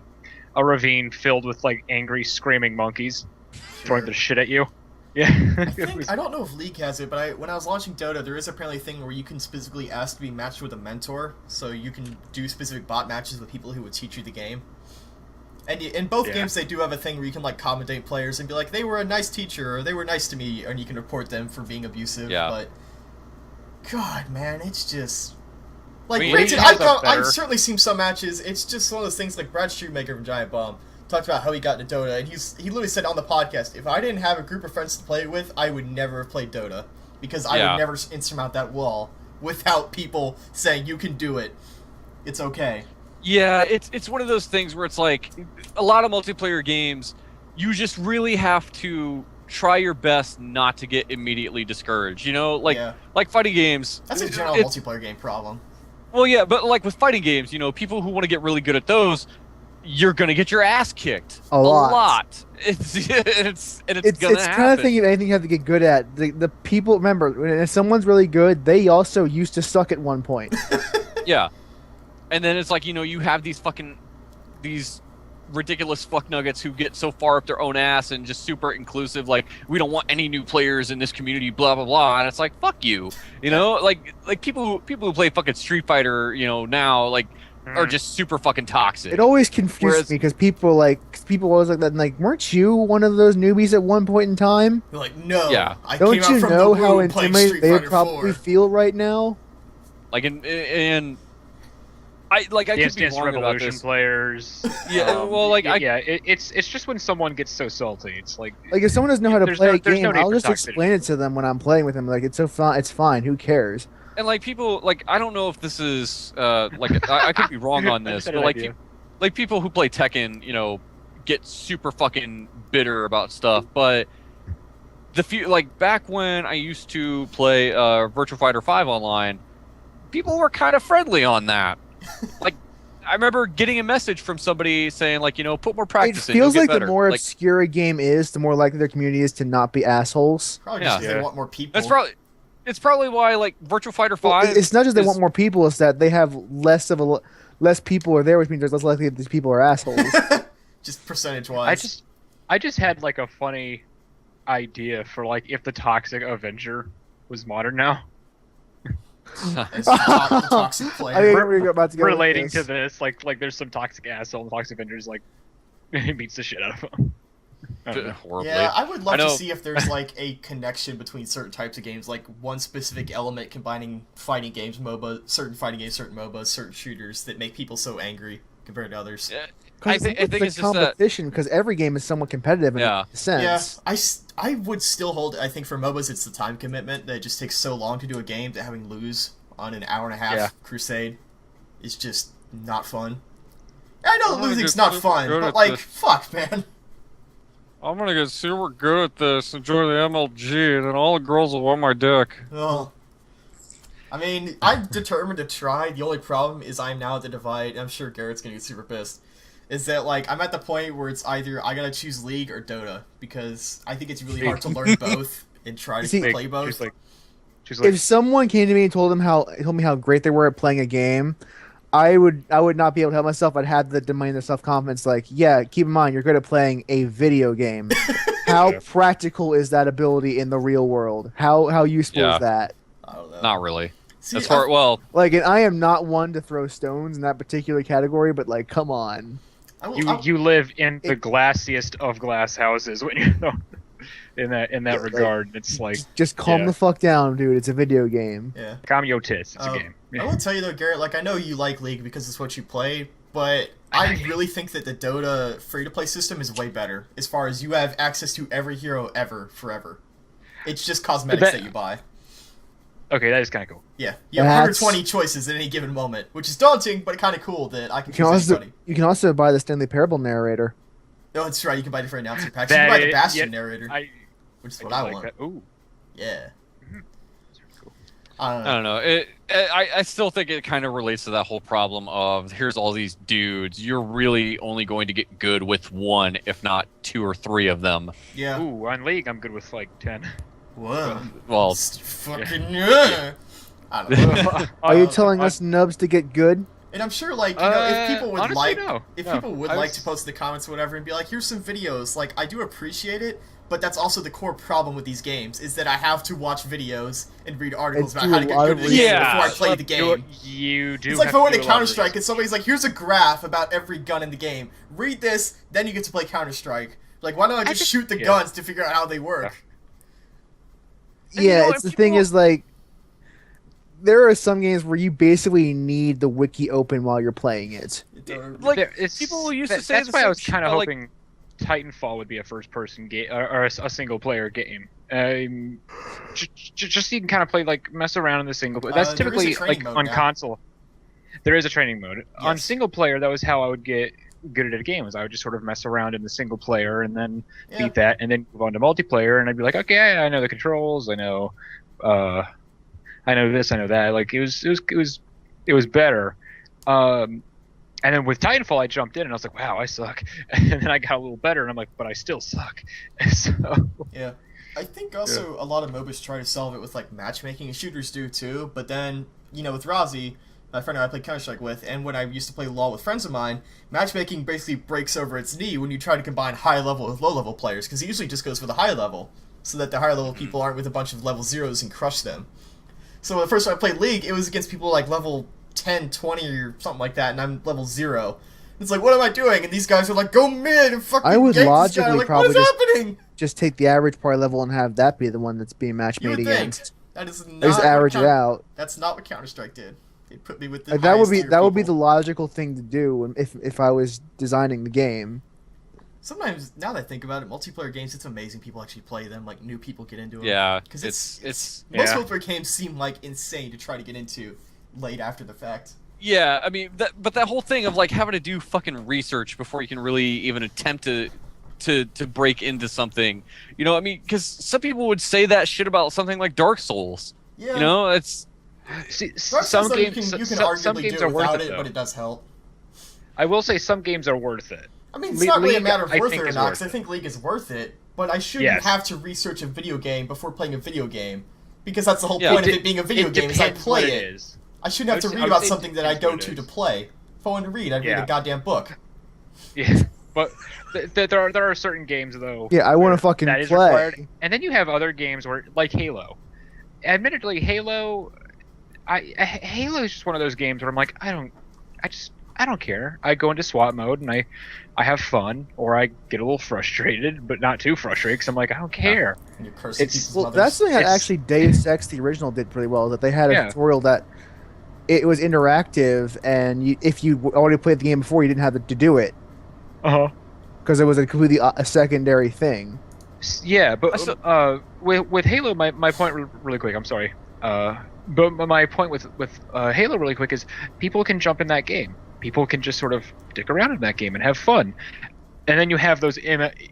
ravine filled with like angry screaming monkeys throwing their shit at you. Yeah. I don't know if League has it, but when I was launching Dota, there is apparently a thing where you can specifically ask to be matched with a mentor, so you can do specific bot matches with people who would teach you the game. And in both games, they do have a thing where you can like commentate players and be like, they were a nice teacher, or they were nice to me, and you can report them for being abusive. Yeah. But God, man, it's just like, I mean, granted, League I've certainly seen some matches. It's just one of those things like Brad Shoemaker from Giant Bomb talked about how he got into Dota, and he literally said on the podcast, if I didn't have a group of friends to play with, I would never have played Dota, because I would never insurmount that wall without people saying you can do it. It's okay. Yeah, it's one of those things where it's like a lot of multiplayer games, you just really have to try your best not to get immediately discouraged. You know, like fighting games. That's a general multiplayer game problem. Well, yeah, but like with fighting games, you know, people who want to get really good at those, you're gonna get your ass kicked a lot. It's gonna it's happen. kind of thing. Anything you have to get good at. The people, remember, when someone's really good, they also used to suck at one point. Yeah. And then it's like, you know, you have these ridiculous fuck nuggets who get so far up their own ass and just super inclusive, like, we don't want any new players in this community, blah blah blah. And it's like, fuck you. You know, like people who play fucking Street Fighter, you know, now like are just super fucking toxic. It always confused me because people always like that. And like, weren't you one of those newbies at one point in time? You're like, no. Yeah. Don't you know how intimidated they probably feel right now? Like in I could be wrong about this. Players. Yeah, well, like it's just when someone gets so salty, it's like if someone doesn't know how to play a game, I'll just toxicity. explain it to them when I'm playing with them. Like, it's so fun, it's fine. Who cares? And like people, like, I don't know if this is like I could be wrong on this, but like people who play Tekken, you know, get super fucking bitter about stuff. But back when I used to play Virtua Fighter 5 online, people were kind of friendly on that. Like, I remember getting a message from somebody saying, like, you know, put more practice in. It feels like better. the more obscure a game is, the more likely their community is to not be assholes. Probably just because they want more people. It's probably why, like, Virtua Fighter 5... it's not just they want more people, it's that they have less people are there, which means there's less likely that these people are assholes. Just percentage-wise. I just had, like, a funny idea for, like, if the Toxic Avenger was modern now. It's the toxic player. I think we're about to go relating to this, like there's some toxic asshole, and the Toxic Avenger's like he beats the shit out of him. Horribly. Yeah, I would love to see if there's like a connection between certain types of games, like one specific element combining fighting games, certain fighting games, certain MOBAs, certain shooters that make people so angry compared to others. Yeah. I think it's just competition, because every game is somewhat competitive in a sense. Yeah, I would still hold. I think for MOBAs, it's the time commitment that it just takes so long to do a game that having lose on an hour and a half crusade is just not fun. I know losing's not fun, but like, fuck, man. I'm gonna get super good at this, enjoy the MLG, and then all the girls will want my dick. Oh. I mean, I'm determined to try. The only problem is I'm now at the divide, and I'm sure Garrett's gonna get super pissed. Is that, like, I'm at the point where it's either I gotta choose League or Dota, because I think it's really hard to learn both and try to play both. If someone came to me and told me how great they were at playing a game, I would not be able to help myself. I'd have the demand of self-confidence, like, yeah, keep in mind, you're good at playing a video game. How practical is that ability in the real world? How useful is that? I don't know. Not really. See, as far like, and I am not one to throw stones in that particular category, but like, come on. You live in the glassiest of glass houses when you're in that regard. Like, it's like just calm the fuck down, dude. It's a video game. Yeah. Calm your tits. It's a game. I will tell you though, Garrett. Like, I know you like League because it's what you play, but I really think that the Dota free-to-play system is way better. As far as you have access to every hero ever, forever. It's just cosmetics that you buy. Okay, that is kind of cool. Yeah, you have 120 choices at any given moment, which is daunting, but kind of cool that I can choose anybody. You can also buy the Stanley Parable narrator. No, that's right. You can buy different announcer packs. You can buy the Bastion narrator, which is what I want. That. Ooh. Yeah. Mm-hmm. Cool. I I don't know. don't know. I still think it kind of relates to that whole problem of here's all these dudes. You're really only going to get good with one, if not two or three of them. Yeah. Ooh, on League, I'm good with like 10. Whoa. Well, Fucking yeah. I don't know. Are you telling us nubs to get good? And I'm sure, like, you know, if people would honestly, like, no. if No. people would I like was- to post in the comments or whatever and be like, here's some videos, like, I do appreciate it, but that's also the core problem with these games, is that I have to watch videos and read articles And about do how a to get lot good of at the game research. before I play the game. You do. It's like if I have went to to do a lot of Counter-Strike research. and somebody's like, here's a graph about every gun in the game. Read this, then you get to play Counter-Strike. Like, why don't I just shoot the yeah. guns to figure out how they work? And you Yeah, know, it's and the thing people- is like there are some games where you basically need the wiki open while you're playing it. Like, It's, people used to say that's the why I same was shit kind of about, like- hoping Titanfall would be a first-person game or a single-player game. Just so you can kind of play like mess around in the single player. That's there is a typically training like mode on now. console. There is a training mode on Yes. single player. That was how I would get good at a game. Was I would just sort of mess around in the single player and then Yeah. beat that, and then move on to multiplayer. And I'd be like, okay, I know the controls. I know this. I know that. Like it was better. And then with Titanfall, I jumped in and I was like, wow, I suck. And then I got a little better, and I'm like, but I still suck. So Yeah. I think also a lot of MOBAs try to solve it with like matchmaking, and shooters do too, but then, you know, with Rozzy, my friend who I played Counter-Strike with, and when I used to play LoL with friends of mine, matchmaking basically breaks over its knee when you try to combine high level with low level players, because it usually just goes for the high level, so that the higher level people aren't with a bunch of level zeros and crush them. So the first time I played League, it was against people like level 10, 20 or something like that, and I'm level 0. It's like, what am I doing? And these guys are like, go mid and fucking I would gank this guy. logically Like, probably what is happening? Just take the average party level and have that be the one that's being match You made would think. against. That is not Just what average it Counter- out. That's not what Counter-Strike did. They put me with the Like, that would highest be tier the people. logical thing to do if I was designing the game. Sometimes, now that I think about it, multiplayer games, it's amazing people actually play them. Like, new people get into them. Yeah, Because it's most Yeah. multiplayer games seem like insane to try to get into late after the fact. Yeah, I mean, but that whole thing of like having to do fucking research before you can really even attempt to break into something, you know, I mean, because some people would say that shit about something like Dark Souls. Yeah. You know, it's see, Dark some Souls, though, games, you can some arguably games do are it worth without it, it, though. but it does help. I will say some games are worth it. I mean, it's Le- not really a League, matter of I worth it think, or is not, worth because I it. think League is worth it, but I shouldn't Yes. have to research a video game before playing a video game, because that's the whole Yeah. point of de- it being a video it game, is I depends what play it it. is. I shouldn't have to I would read say- I about would say something that I depends go what it to is. play. If I wanted to read, I'd read Yeah. a goddamn book. Yeah, but there are certain games though. Yeah, I want where to fucking that is play. required. And then you have other games where, like Halo. Admittedly, Halo is just one of those games where I'm like, I don't care. I go into SWAT mode and I have fun, or I get a little frustrated, but not too frustrated because I'm like, I don't care. And you're cursing It's- people's Well, mothers. that's something that It's- actually Deus Ex the original did pretty well. That they had a Yeah. tutorial that it was interactive, and if you already played the game before, you didn't have to do it because it was a completely a secondary thing. Yeah, but I still- with Halo, my point really quick. I'm sorry. But my point with Halo really quick is people can jump in that game. People can just sort of dick around in that game and have fun. And then you have those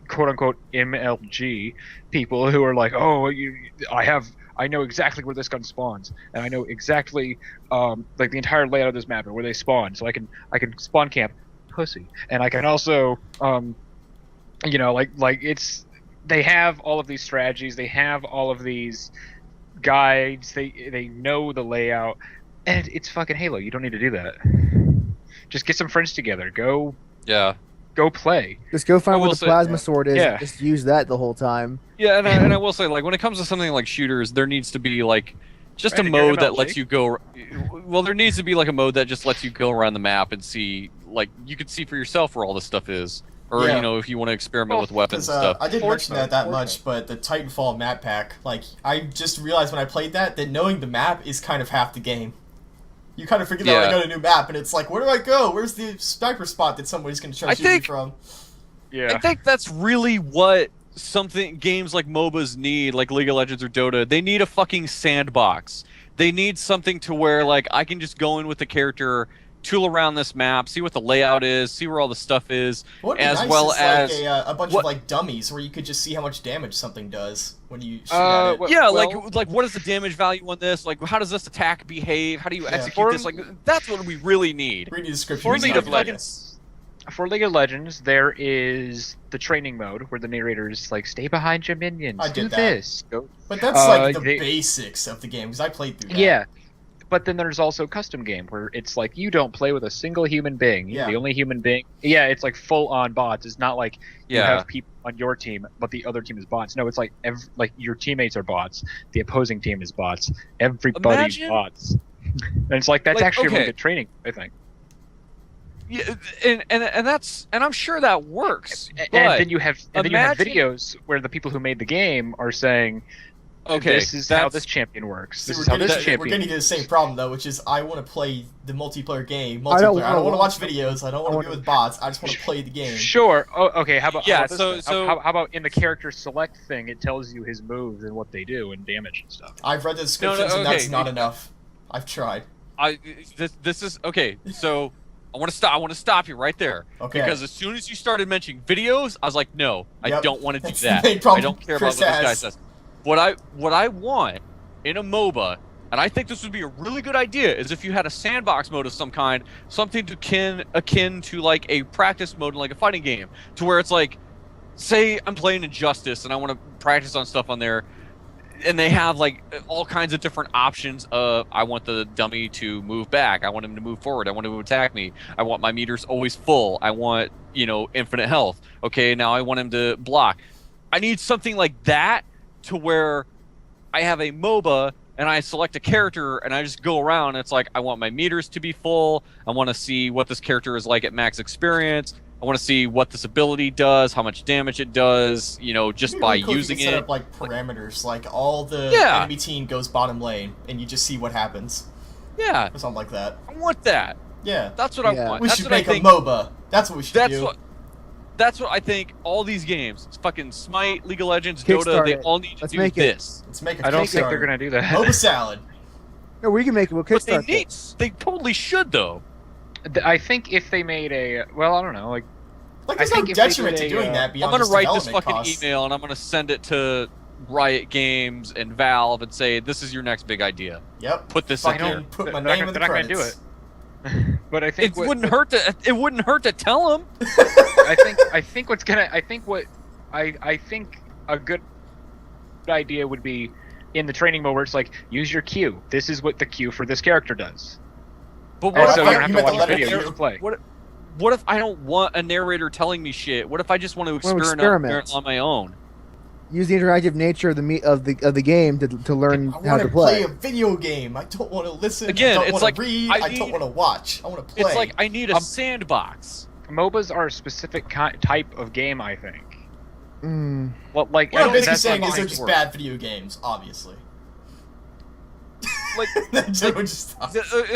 quote unquote MLG people who are like, oh, I know exactly where this gun spawns, and I know exactly like the entire layout of this map and where they spawn, so I can spawn camp pussy, and I can also you know, like it's they have all of these strategies, they have all of these guides, they know the layout, and it's fucking Halo. You don't need to do that. Just get some friends together, go play. Just go find I where will the say- plasma sword is. Yeah. And just use that the whole time. Yeah, and I will say, like, when it comes to something like shooters, there needs to be like just Right, a and your mode that MLG. lets you go. Well, there needs to be like a mode that just lets you go around the map and see, like, you could see for yourself where all this stuff is, or Yeah. you know, if you want to experiment Well, with weapons Because and stuff. I didn't Forge mention mode, that Forge much, but the Titanfall map pack, like, I just realized when I played that knowing the map is kind of half the game. You kind of forget that when I Yeah. go to a new map, and it's like, where do I go? Where's the sniper spot that somebody's going to try I to shoot me think- from? Yeah. I think that's really what games like MOBAs need, like League of Legends or Dota. They need a fucking sandbox. They need something to where, like, I can just go in with the character tool around this map, see what the layout is, see where all the stuff is, What would be as nice well is as like a bunch what- of like dummies where you could just see how much damage something does when you shoot Uh, at it. well- yeah, like what is the damage value on this? Like, how does this attack behave? How do you execute this? Like, that's what we really need. Read the description. For it's League not of a good idea. Legends, for League of Legends, there is the training mode where the narrator's like, "Stay behind your minions, I do get that. this." Go. But that's like the they- basics of the game because I played through that. Yeah, but then there's also custom game where it's like you don't play with a single human being. You're Yeah. the only human being. Yeah, it's like full on bots. It's not like you Yeah. have people on your team, but the other team is bots. No, it's like like your teammates are bots. The opposing team is bots. Everybody's Imagine- bots. And it's like that's Like, actually really okay. good training, I think. Yeah, and that's and I'm sure that works. And but then you have imagine- videos where the people who made the game are saying, okay, this is how that's- this champion works. See, This we're is how getting, this we're champion." getting to the same problem though, which is I want to play the multiplayer game. I don't Multiplayer. I don't want to wanna- watch videos. I don't want to be with bots. I just want to play the game. Sure. Oh, okay. How about Yeah, How about this so- then? so- how about in the character select thing, it tells you his moves and what they do and damage and stuff. I've read the descriptions and that's okay. not enough. I've tried. This is okay. So I want to stop you right there. Okay. Because as soon as you started mentioning videos, I was like, no, I Yep. don't want to do That's that. the main problem I don't care Chris about what this guy has. says. What I want in a MOBA, and I think this would be a really good idea, is if you had a sandbox mode of some kind, something akin to like a practice mode in like a fighting game, to where it's like, say I'm playing Injustice and I want to practice on stuff on there, and they have like all kinds of different options of I want the dummy to move back, I want him to move forward, I want him to attack me, I want my meters always full, I want, infinite health. Okay, now I want him to block. I need something like that to where I have a MOBA and I select a character and I just go around and it's like I want my meters to be full, I want to see what this character is like at max experience, I want to see what this ability does, how much damage it does, just It'd be by really cool if you using could set it. up like parameters, like all the Yeah. enemy team goes bottom lane, and you just see what happens, Yeah, or something like that. I want that. Yeah, That's what Yeah. I want. we That's should what I make a think. MOBA. That's what we should do. That's what I think. All these games, fucking Smite, League of Legends, Kickstart Dota, they it. all need to Let's do make it. this. Let's make a I don't think Kickstarter. they're gonna do that. MOBA salad. No, we can make it. We'll But they kickstart need. it. They totally should though. I think if they made I don't know, like Like, I there's no think if they detriment did to a, doing that I'm beyond gonna just write this development fucking costs. email and I'm gonna send it to Riot Games and Valve and say this is your next big idea. Yep. Put this in Fucking there. put my They're name not in the gonna credits. do it. But I think It wouldn't hurt to. It wouldn't hurt to tell them. I think a good idea would be in the training mode where it's like use your Q. This is what the Q for this character does. But And what so if you I don't have you to meant the watch letter videos Q. to play. What if I don't want a narrator telling me shit? What if I just want to experiment. experiment on my own? Use the interactive nature of the game to learn I how want to to play. play a video game. I don't want to listen. Again, I don't it's want like, to read. I I don't need- want to watch. I want to play. It's like I need a sandbox. MOBAs are a specific type of game, I think. Mm. Well, like what I'm basically that's saying how is they're mine just work. bad video games, obviously. Like,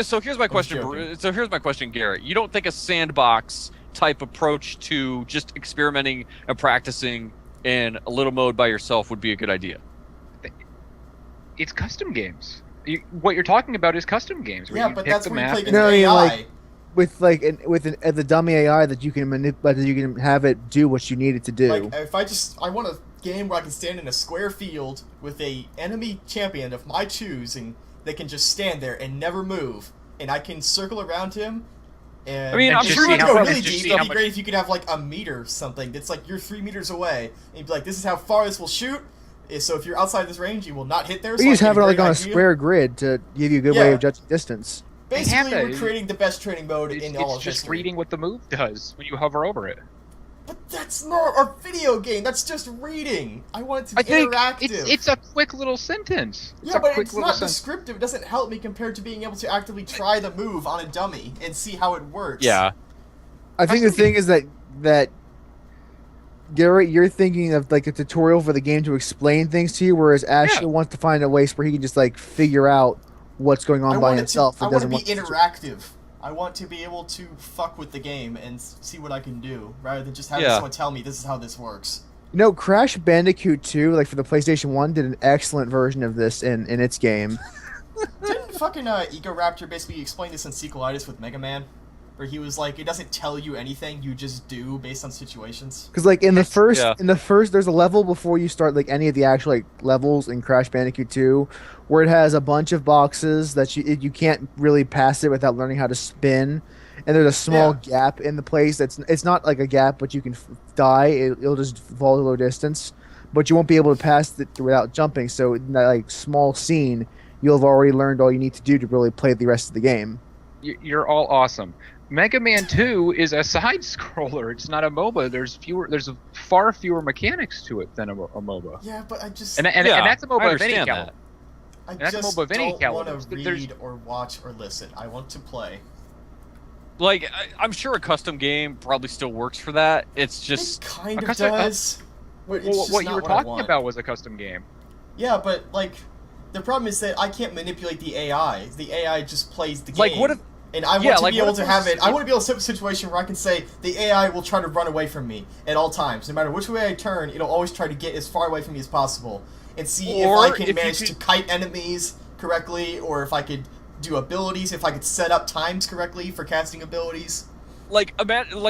so here's my question. joking. So here's my question, Garrett. You don't think a sandbox type approach to just experimenting and practicing in a little mode by yourself would be a good idea? It's custom games. What you're talking about is custom games. Where Yeah, you but pick that's the where you map play and- against No, I mean, AI. like- with the dummy AI that you can that you can have it do what you need it to do. Like, if I want a game where I can stand in a square field with a enemy champion of my choosing that can just stand there and never move, and I can circle around him. And I mean, I'm I'm sure sure you you could can go probably really just deep. see It'd how be much- great if you could have like a meter or something that's like you're 3 meters away, and you'd be like, "This is how far this will shoot." So if you're outside this range, you will not hit there. we so I just get have a it like great on a idea. square grid to give you a good way Yeah. of judging distance. Basically, that. we're creating the best training mode in all It's of just history. reading what the move does when you hover over it. But that's not a video game. That's just reading. I want it to be I think interactive. It's a quick little sentence. Yeah, a but quick it's little not sentence. descriptive. It doesn't help me compared to being able to actively try the move on a dummy and see how it works. Yeah. I think the Custom thing is that Garrett, you're thinking of like a tutorial for the game to explain things to you, whereas Ashley wants to find a way where he can just like figure out what's going on I by want himself. I and want to doesn't be want interactive. I want to be able to fuck with the game and see what I can do, rather than just having Yeah. someone tell me this is how this works. You know, Crash Bandicoot 2, like for the PlayStation 1, did an excellent version of this in its game. Didn't fucking Ego Raptor basically explained this in Sequelitis with Mega Man, where he was like, it doesn't tell you anything, you just do based on situations. Because like in the first, Yeah. there's a level before you start like any of the actual like levels in Crash Bandicoot 2, where it has a bunch of boxes that you can't really pass it without learning how to spin, and there's a small gap in the place it's not like a gap, but you can die. It'll just fall a low distance, but you won't be able to pass it without jumping. So in that like small scene, you'll have already learned all you need to do to really play the rest of the game. You're all awesome. Mega Man 2 is a side scroller. It's not a MOBA. There's far fewer mechanics to it than a MOBA. Yeah, but I just... And Yeah, that's a I MOBA of any understand caliber. that. I that's a just MOBA of any don't caliber. want to There's- read or watch or listen. I want to play. Like, I'm sure a custom game probably still works for that. It's just It kind a of custom- does. But it's Well, just what you not were what I talking want. about was a custom game. Yeah, but, like, the problem is that I can't manipulate the AI. The AI just plays the game. like what if And I want Yeah, to like, be what able if to it have was- it. I want to be able to set up a situation where I can say the AI will try to run away from me at all times. No matter which way I turn, it'll always try to get as far away from me as possible. And see if Or I if can you manage could- to kite enemies correctly, or if I could do abilities, if I could set up times correctly for casting abilities.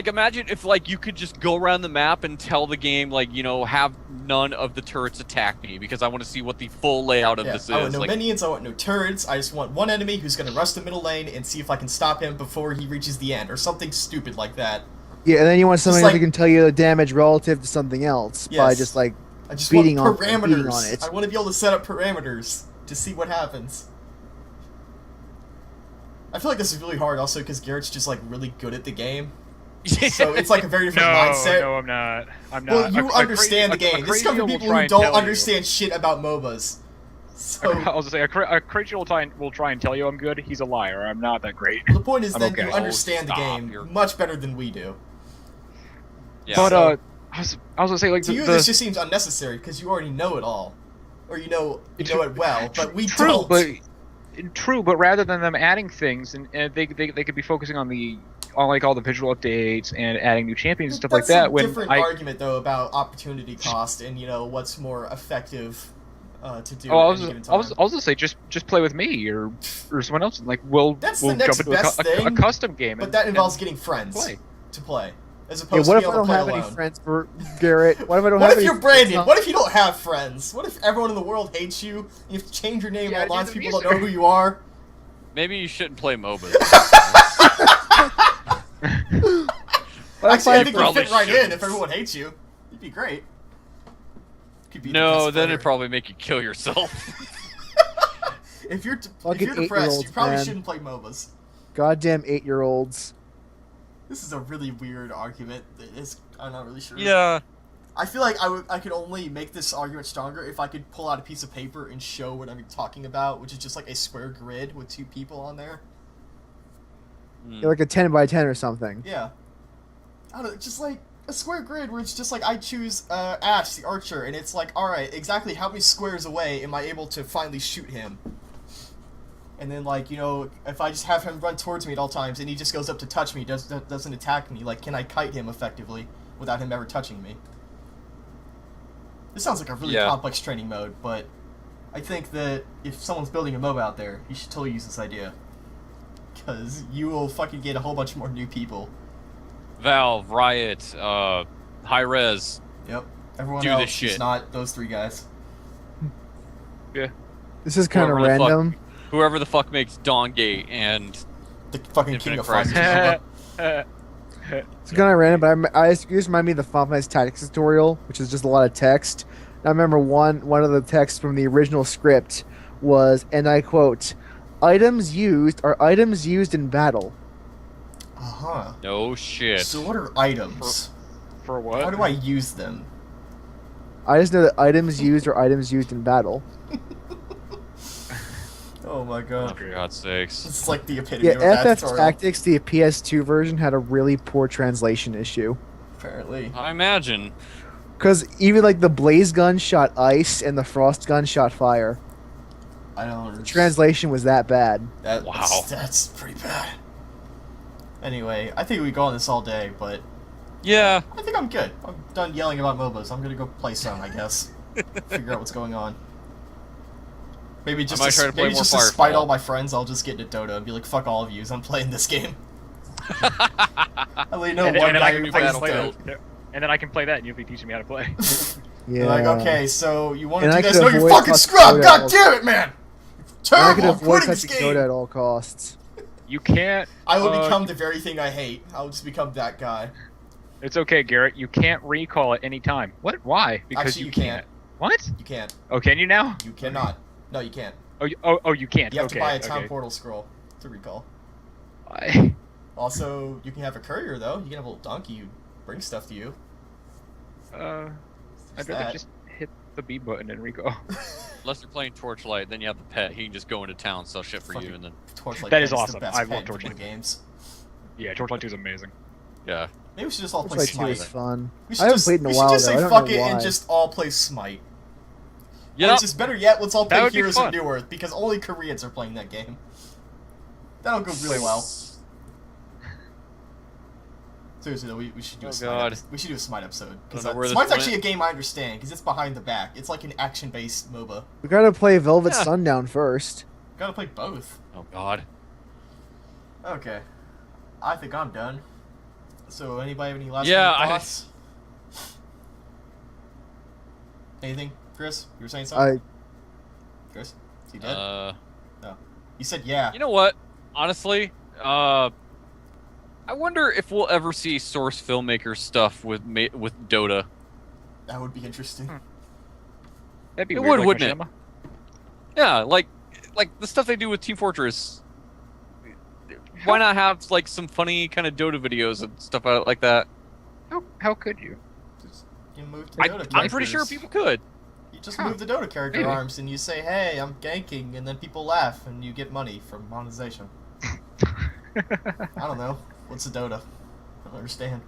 imagine if like you could just go around the map and tell the game like, you know, have none of the turrets attack me because I want to see what the full layout of Yeah, this I want is. no Like, minions, I want no turrets, I just want one enemy who's going to rush the middle lane and see if I can stop him before he reaches the end, or something stupid like that. Yeah, and then you want something like- that can tell you the damage relative to something else by Yes. just like I just beating want on parameters. it. I want to be able to set up parameters to see what happens. I feel like this is really hard also because Garrett's just like really good at the game. So it's like a very different mindset. No, I'm not. I'm not. Well, you A understand the crazy- game. a This is coming from crazy people will try who and don't tell you. understand shit about MOBAs. So I was gonna say a creature will try and tell you I'm good. He's a liar. I'm not that great. the point is I'm that okay. you Oh, understand the stop. game You're- much better than we do. yeah. But So- I was gonna say like To you, this just seems unnecessary because you already know it all, or you know it well, but we true, don't. but rather than them adding things and they could be focusing on like all the visual updates and adding new champions and stuff like That's that. a When different argument though about opportunity cost and what's more effective to do. Oh, I at was, any given I was time. gonna say just play with me or someone else. Like we'll That's we'll the next jump into best a thing, custom game. But and- that involves and getting friends play. to play, as Yeah, opposed what to if being I able don't to play have alone. any friends for Garrett? What if I don't What have if any you're Brandon? friends? What if you don't have friends? What if everyone in the world hates you? You have to change your name Yeah, online do so the people don't know research. who you are. Maybe you shouldn't play MOBAs. What if Actually, I think you'd probably fit right in shouldn't. if everyone hates you. You'd be great. Could be the No, best then player. it'd probably make you kill yourself. If you're Fucking depressed, you 8-year-olds, probably man. shouldn't play MOBAs. Goddamn 8-year-olds. This is a really weird argument. I'm not really sure. Yeah. I feel like I could only make this argument stronger if I could pull out a piece of paper and show what I'm talking about, which is just like a square grid with two people on there. Yeah, like a 10 by 10 or something. Yeah. I don't know, just like a square grid where it's just like I choose Ash, the archer, and it's like, alright, exactly how many squares away am I able to finally shoot him? And then, like, if I just have him run towards me at all times and he just goes up to touch me, doesn't attack me, like, can I kite him effectively without him ever touching me? This sounds like a really Yeah. complex training mode, but I think that if someone's building a MOBA out there, you should totally use this idea. Because you will fucking get a whole bunch more new people. Valve, Riot, Hi-Rez. Yep. Everyone Do this else is shit. not those three guys. This is kind of Whoever the fuck- random. Whoever the fuck makes Dawngate and The fucking king Infinite of Crisis. fighters. It's kind of random, but I just remind me of the Final Fantasy Tactics tutorial, which is just a lot of text. I remember one of the texts from the original script was, and I quote, "Items used are items used in battle." Uh-huh. no shit. So what are items? For what? How do I use them? I just know that items used are items used in battle. Oh my god. For God's sakes. It's like the epitome Yeah, of that FF tutorial. Tactics, the PS2 version, had a really poor translation issue. Apparently. I imagine. Because even like the blaze gun shot ice and the frost gun shot fire. I don't... Translation was that bad. Wow. That's pretty bad. Anyway, I think we go on this all day, but Yeah. I think I'm good. I'm done yelling about MOBAs. I'm gonna go play some, I guess. Figure out what's going on. Maybe just might try to play maybe more just to spite Firefall. all my friends, I'll just get into Dota and be like, fuck all of you, I'm playing this game. I only know And one then guy I who can plays play Dota. that. And then I can play that, and you'll be teaching me how to play. Yeah. Like, okay, so you want to And do I this? could No, you avoid fucking touching scrub! Dota God all- damn it, man! And I could Terrible! I'm avoid quitting this touching game! Dota at all costs. You can't. I will become the very thing I hate. I'll just become that guy. It's okay, Garrett. You can't recall at any time. What? Why? Because Actually, you you can't. can't. What? You can't. Oh, can you now? You cannot. No, you can't. Oh, you can't. You have okay, to buy a town okay. portal scroll to recall. I- Also, you can have a courier, though. You can have a little donkey who brings stuff to you. I'd Just rather that. just hit the B button and recall. Unless you're playing Torchlight, then you have the pet. He can just go into town, sell shit for Fucking- you, and then Torchlight That is Pet awesome. The best I pet love in Torchlight. video games. Yeah, Torchlight 2 is amazing. yeah. Maybe we should just all play Like 2 Smite. is fun. We I should haven't just, played in a we while should just though. say I don't fuck know it why. and just all play Smite. Yeah. Or just better yet, let's all That play would be Heroes of fun. New Earth because only Koreans are playing that game. That'll go really well. Seriously though, we should do Oh, a Smite. God. We should do a Smite episode because I don't know where this Smite's went. actually a game I understand because it's behind the back. It's like an action-based MOBA. We gotta play Velvet Yeah. Sundown first. Gotta play both. Oh God. Okay, I think I'm done. So, anybody have any last Yeah, minute I- thoughts? Anything, Chris? You were saying something? Chris, is he dead? No. You said yeah. You know what? Honestly, I wonder if we'll ever see Source filmmaker stuff with Dota. That would be interesting. That'd be It weird, would, like wouldn't it? Machinima. Yeah, like the stuff they do with Team Fortress. Why not have like some funny kind of Dota videos and stuff out like that? How could you? Just you move to Dota I'm pretty sure characters. people could. You just Huh. move the Dota character Maybe. arms and you say, "Hey, I'm ganking," and then people laugh and you get money from monetization. I don't know. What's a Dota? I don't understand.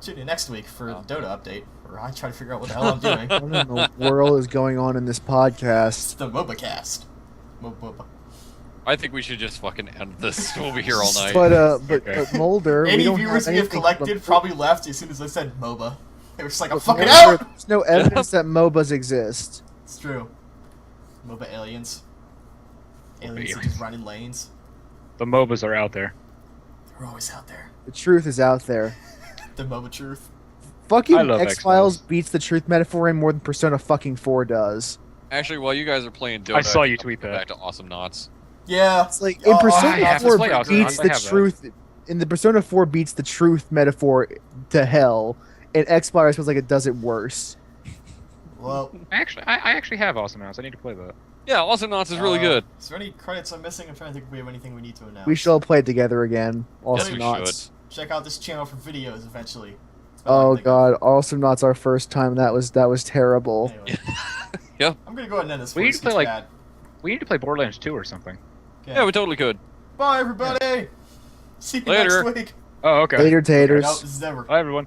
Tune in next week for Oh. the Dota update, where I try to figure out what the hell I'm doing. What in the world is going on in this It's podcast? the MOBA cast. MOBA. I think we should just fucking end this. We'll be here all night. But Mulder, we Any don't viewers have we have anything collected from- probably left as soon as I said MOBA. They were just like, "I'm but fucking Mulder, out." There's no evidence that MOBAs exist. It's true. MOBA aliens. Aliens that aliens. just run in lanes. The MOBAs are out there. They're always out there. The truth is out there. The MOBA truth. Fucking I love X-Files X-Files. beats the truth metaphor in more than Persona fucking 4 does. Actually, while you guys are playing Dota, I saw you I'll tweet go that. Back to Awesome Knots. Yeah. It's like Oh, in I Persona have to 4 play Awesome beats Knots. I the have that. truth. In the Persona 4 beats the truth metaphor to hell, and X-Files feels like it does it worse. Well, I actually have Awesome House. I need to play that. Yeah, Awesome Knots is really good. Is there any credits I'm missing? I'm trying to think if we have anything we need to announce. We should all play it together again. Yes, Awesome we Knots. Check out this channel for videos eventually. That's what I'm Oh thinking. god, Awesome Knots our first time. That was terrible. Anyway. Yep. I'm gonna go ahead and end this. We need first, to play, it's like- bad. We need to play Borderlands 2 or something. Okay. Yeah, we totally could. Bye, everybody. See you Later. next week. Oh, okay. Later, taters. No, this is never. Bye, everyone.